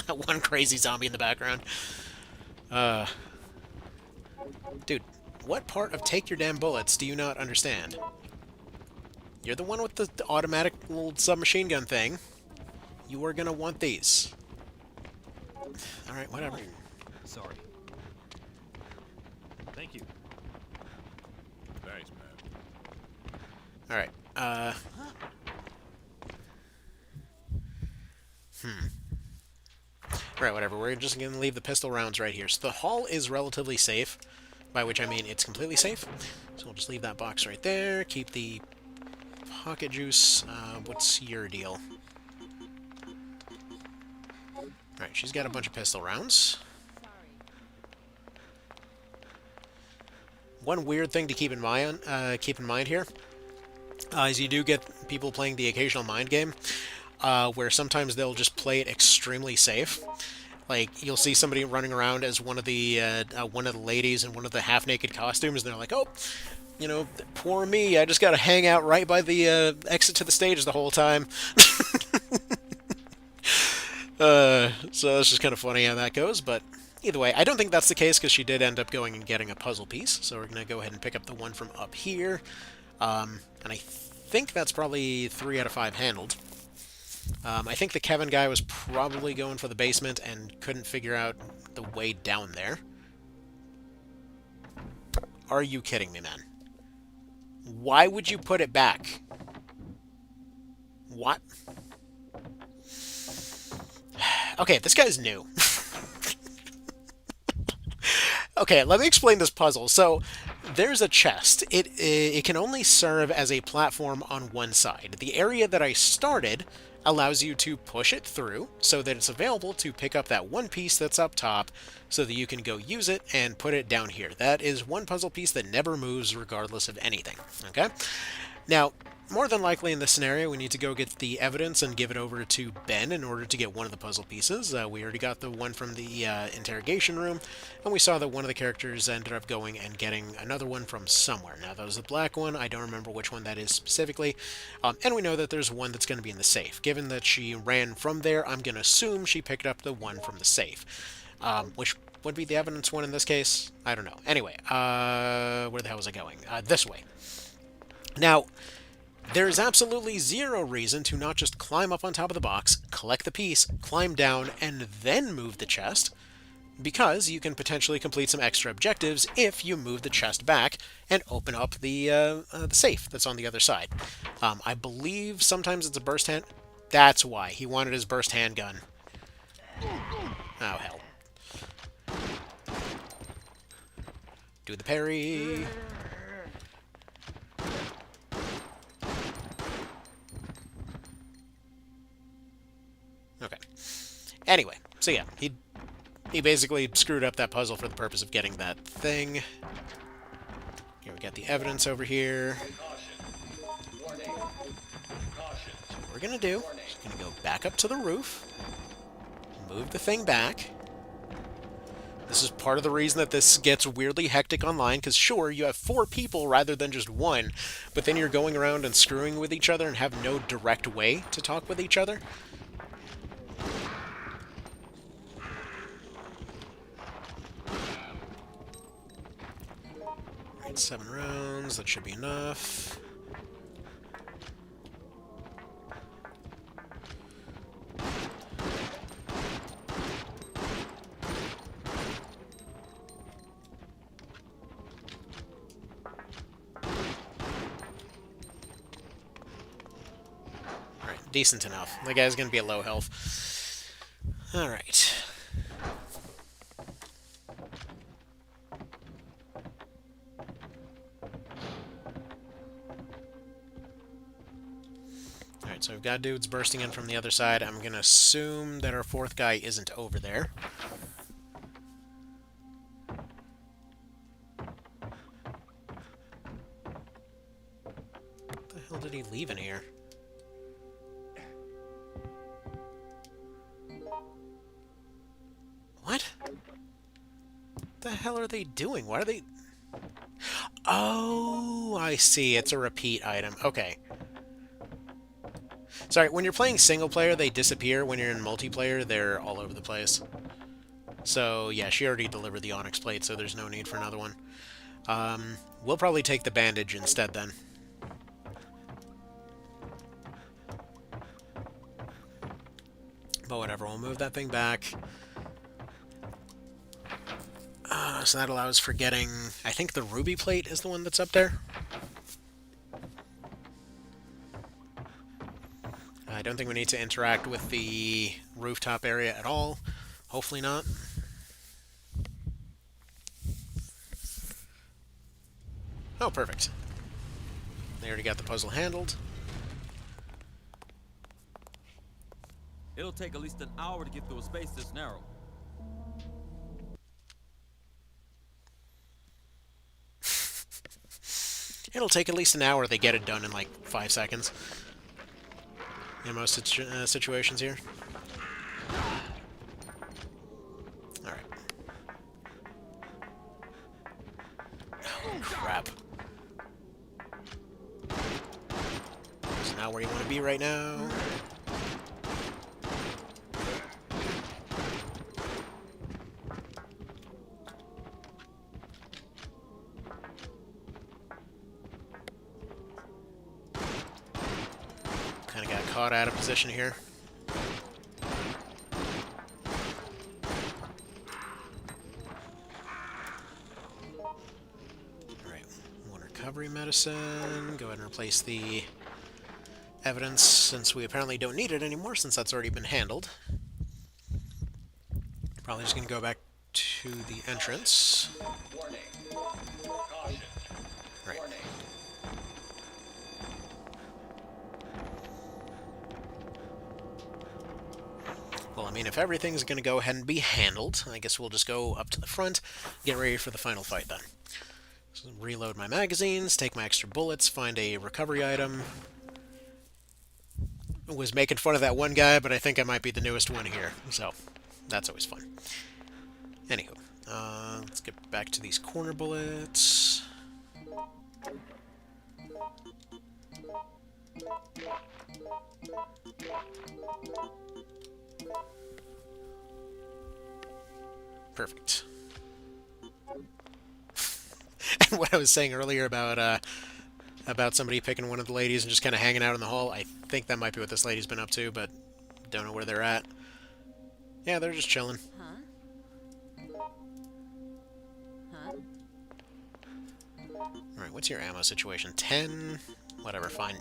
That one crazy zombie in the background. Dude, what part of take your damn bullets do you not understand? You're the one with the automatic little submachine gun thing. You are gonna want these. Alright, whatever. Sorry. Thank you. Thanks, man. Alright, Right, whatever. We're just gonna leave the pistol rounds right here. So the hall is relatively safe, by which I mean it's completely safe. So we'll just leave that box right there. Keep the pocket juice. What's your deal? Alright, she's got a bunch of pistol rounds. One weird thing to keep in mind here is you do get people playing the occasional mind game, where sometimes they'll just play it extremely safe. Like, you'll see somebody running around as one of the ladies in one of the half-naked costumes, and they're like, "Oh, you know, poor me, I just got to hang out right by the exit to the stage the whole time." So it's just kind of funny how that goes, but either way, I don't think that's the case because she did end up going and getting a puzzle piece, so we're going to go ahead and pick up the one from up here. And I think that's probably 3 out of 5 handled. I think the Kevin guy was probably going for the basement and couldn't figure out the way down there. Are you kidding me, man? Why would you put it back? What? Okay, this guy's new. Okay, let me explain this puzzle. So, there's a chest. It can only serve as a platform on one side. The area that I started allows you to push it through so that it's available to pick up that one piece that's up top so that you can go use it and put it down here. That is one puzzle piece that never moves regardless of anything. Okay? Now, more than likely in this scenario, we need to go get the evidence and give it over to Ben in order to get one of the puzzle pieces. We already got the one from the interrogation room, and we saw that one of the characters ended up going and getting another one from somewhere. Now, that was the black one. I don't remember which one that is specifically. And we know that there's one that's going to be in the safe. Given that she ran from there, I'm going to assume she picked up the one from the safe. Which would be the evidence one in this case? I don't know. Anyway, where the hell was I going? This way. Now, there's absolutely zero reason to not just climb up on top of the box, collect the piece, climb down, and then move the chest, because you can potentially complete some extra objectives if you move the chest back and open up the safe that's on the other side. I believe sometimes it's a burst hand... That's why. He wanted his burst handgun. Oh, hell. Do the parry. Okay. Anyway, so yeah, he basically screwed up that puzzle for the purpose of getting that thing. Here we got the evidence over here. So what we're gonna do is gonna go back up to the roof, move the thing back. This is part of the reason that this gets weirdly hectic online, because sure, you have 4 people rather than just 1, but then you're going around and screwing with each other and have no direct way to talk with each other. Alright, 7 rounds, that should be enough. Decent enough. The guy's gonna be at low health. Alright. Alright, so we've got dudes bursting in from the other side. I'm gonna assume that our 4th guy isn't over there. What the hell did he leave in here? What? What the hell are they doing? Why are they... Oh, I see. It's a repeat item. Okay. Sorry, when you're playing single player, they disappear. When you're in multiplayer, they're all over the place. So, yeah, she already delivered the Onyx plate, so there's no need for another one. We'll probably take the bandage instead, then. But whatever, we'll move that thing back. So that allows for getting... I think the ruby plate is the one that's up there. I don't think we need to interact with the rooftop area at all. Hopefully not. Oh, perfect. They already got the puzzle handled. It'll take at least an hour to get through a space this narrow. It'll take at least an hour. They get it done in like 5 seconds. In most situations here. Alright. Oh, crap. It's not where you want to be right now. Kind of got caught out of position here. Alright, one recovery medicine. Go ahead and replace the evidence, since we apparently don't need it anymore, since that's already been handled. Probably just going to go back to the entrance. Right. Well, I mean, if everything's going to go ahead and be handled, I guess we'll just go up to the front, get ready for the final fight then. So reload my magazines, take my extra bullets, find a recovery item. I was making fun of that one guy, but I think I might be the newest one here, so that's always fun. Anywho, let's get back to these corner bullets. Perfect. And what I was saying earlier about somebody picking one of the ladies and just kind of hanging out in the hall, I think that might be what this lady's been up to, but don't know where they're at. Yeah, they're just chilling. Alright, what's your ammo situation? 10? Whatever, fine.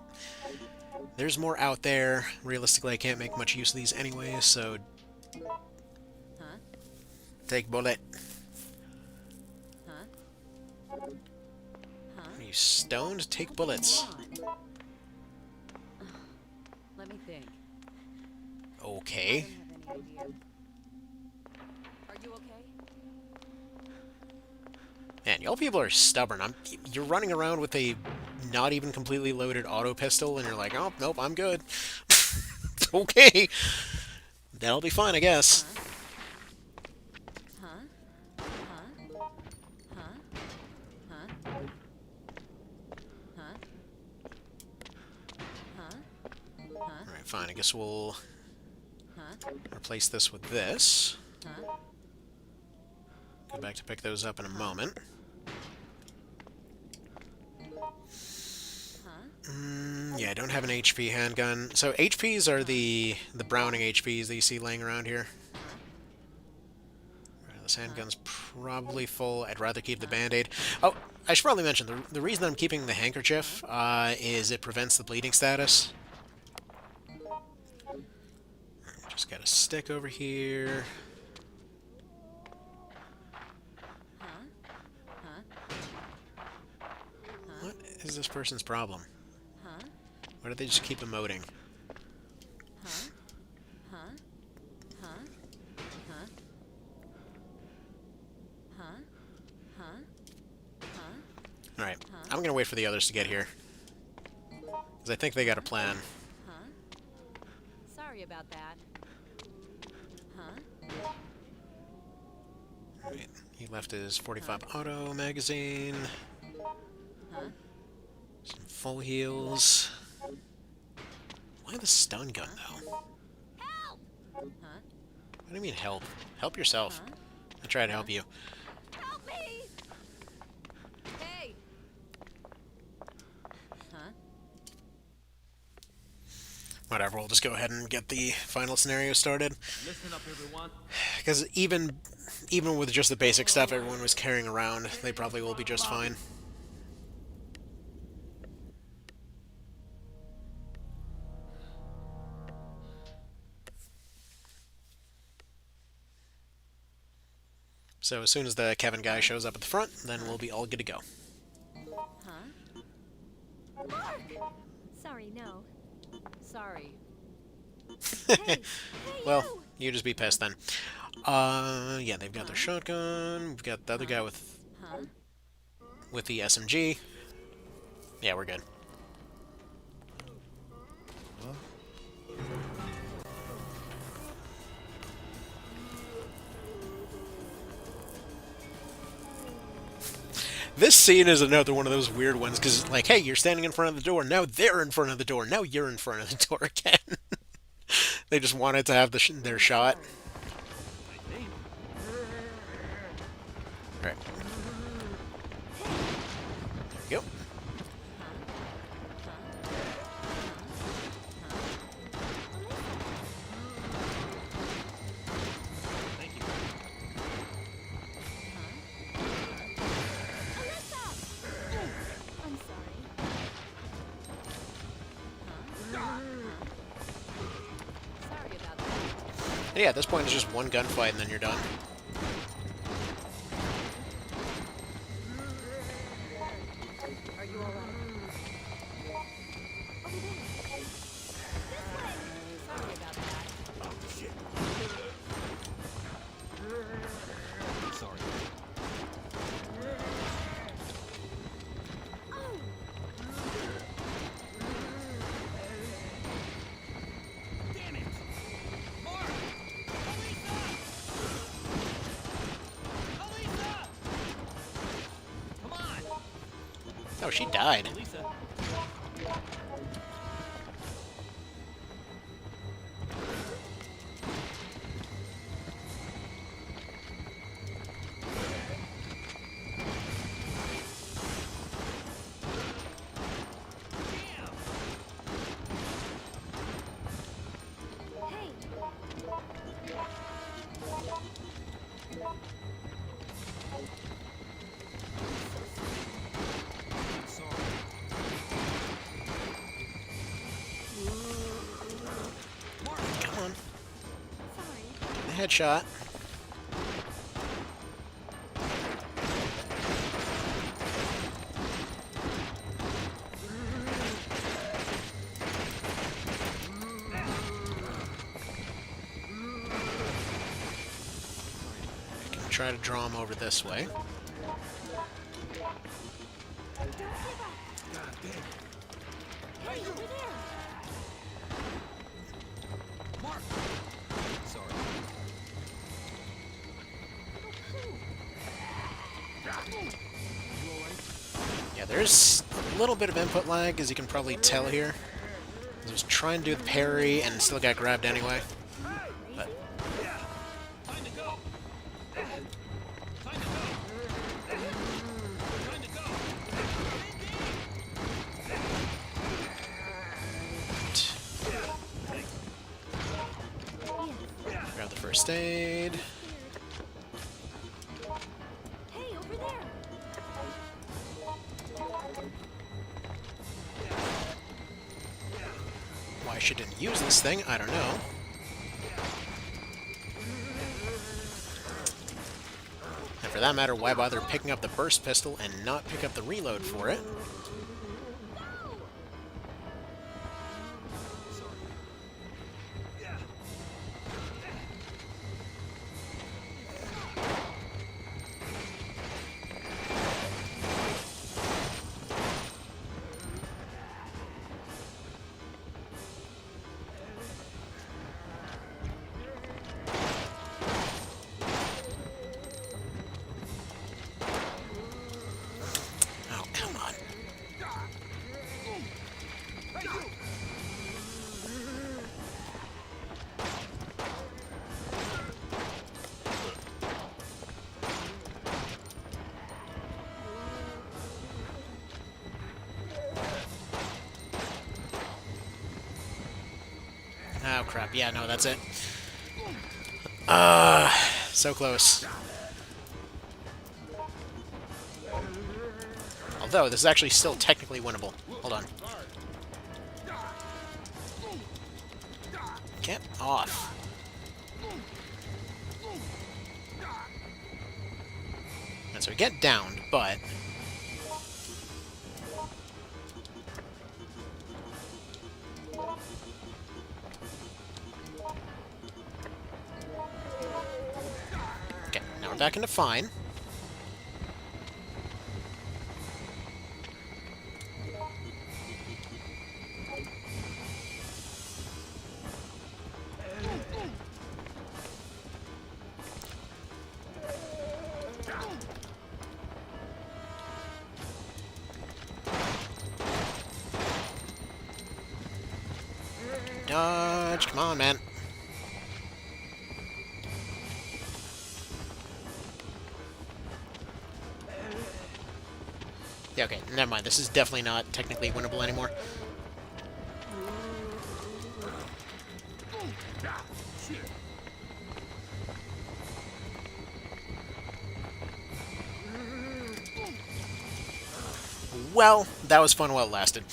There's more out there. Realistically, I can't make much use of these anyway, so... Take bullet. Are you stoned? Take bullets. Let me think. Okay. I don't have any idea. Man, y'all people are stubborn. You're running around with a not even completely loaded auto pistol, and you're like, oh, nope, I'm good. Okay. That'll be fine, I guess. Alright, fine. I guess we'll replace this with this. Go back to pick those up in a moment. Yeah, I don't have an HP handgun. So HPs are the Browning HPs that you see laying around here. Right, this handgun's probably full. I'd rather keep the Band-Aid. Oh, I should probably mention, the reason I'm keeping the handkerchief is it prevents the bleeding status. Just got a stick over here. What is this person's problem? Why do they just keep emoting? Alright, I'm gonna wait for the others to get here. Because I think they got a plan. Sorry about that. Right, he left his 45 auto magazine. Some full heals. Why the stun gun, though? Help! What do you mean, help? Help yourself. I try to help you. Help me! Hey! Whatever, we'll just go ahead and get the final scenario started. Listen up, everyone. Because even with just the basic stuff everyone was carrying around, they probably will be just fine. So as soon as the Kevin guy shows up at the front, then we'll be all good to go. Mark! Sorry, no. Sorry. Hey, Well, you! you just be pissed then. Yeah, they've got their shotgun. We've got the other guy with the SMG. Yeah, we're good. This scene is another one of those weird ones, because, like, hey, you're standing in front of the door, now they're in front of the door, now you're in front of the door again. They just wanted to have their shot. Alright. There we go. Thank you. I'm sorry. Sorry about that. And yeah, at this point it's just one gunfight and then you're done. Are you alright? Over there. This way! Sorry about that. Sorry. Oh! Damn it! Mark! Elisa! Elisa! Come on! Oh, she died. Elisa! Damn! Hey! Sorry. Come on. Sorry. The headshot. I can try to draw him over this way. there's a little bit of input lag, as you can probably tell here. I was trying to do the parry and still got grabbed anyway. But Time to go. Time to go. Time to go. grab the first aid. Hey, over there. Why she didn't use this thing, I don't know. And for that matter, why bother picking up the burst pistol and not pick up the reload for it? Oh, come on. Oh, crap. Yeah, no, that's it. So close. Although, this is actually still technically winnable. Hold on. Get off. And so we get downed, but... Okay, now we're back into fine. Dodge, come on, man. Yeah, okay, never mind. This is definitely not technically winnable anymore. Well, that was fun while it lasted.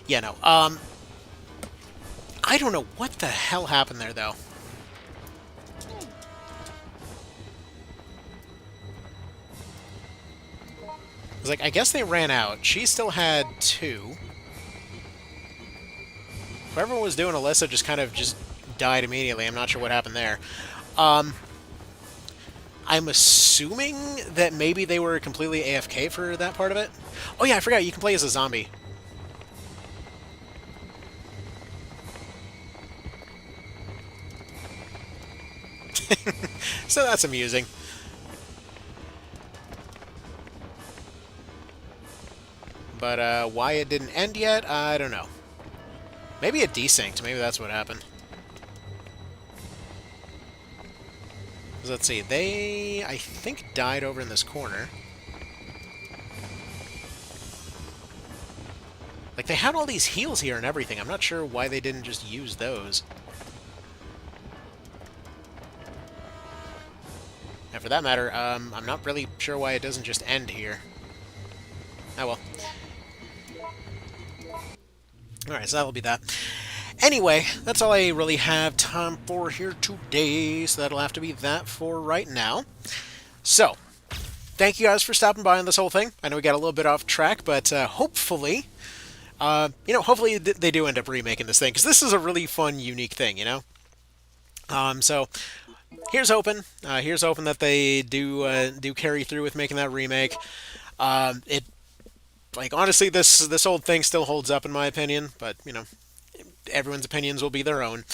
Yeah, no, I don't know what the hell happened there, though. It's like, I guess they ran out. She still had 2. Whoever was doing Alyssa just kind of just died immediately. I'm not sure what happened there. I'm assuming that maybe they were completely AFK for that part of it. Oh yeah, I forgot, you can play as a zombie. So that's amusing. But why it didn't end yet, I don't know. Maybe it desynced, maybe that's what happened. Let's see, they, I think, died over in this corner. Like, they had all these heals here and everything. I'm not sure why they didn't just use those. And for that matter, I'm not really sure why it doesn't just end here. Oh well. Alright, so that'll be that. Anyway, that's all I really have time for here today, so that'll have to be that for right now. So, thank you guys for stopping by on this whole thing. I know we got a little bit off track, but hopefully, hopefully they do end up remaking this thing, because this is a really fun, unique thing, you know? So, here's hoping. Here's hoping that they do carry through with making that remake. Like, honestly, this old thing still holds up in my opinion, but, you know, everyone's opinions will be their own.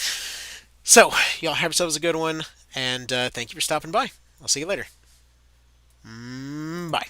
So, y'all have yourselves a good one, and thank you for stopping by. I'll see you later. Bye.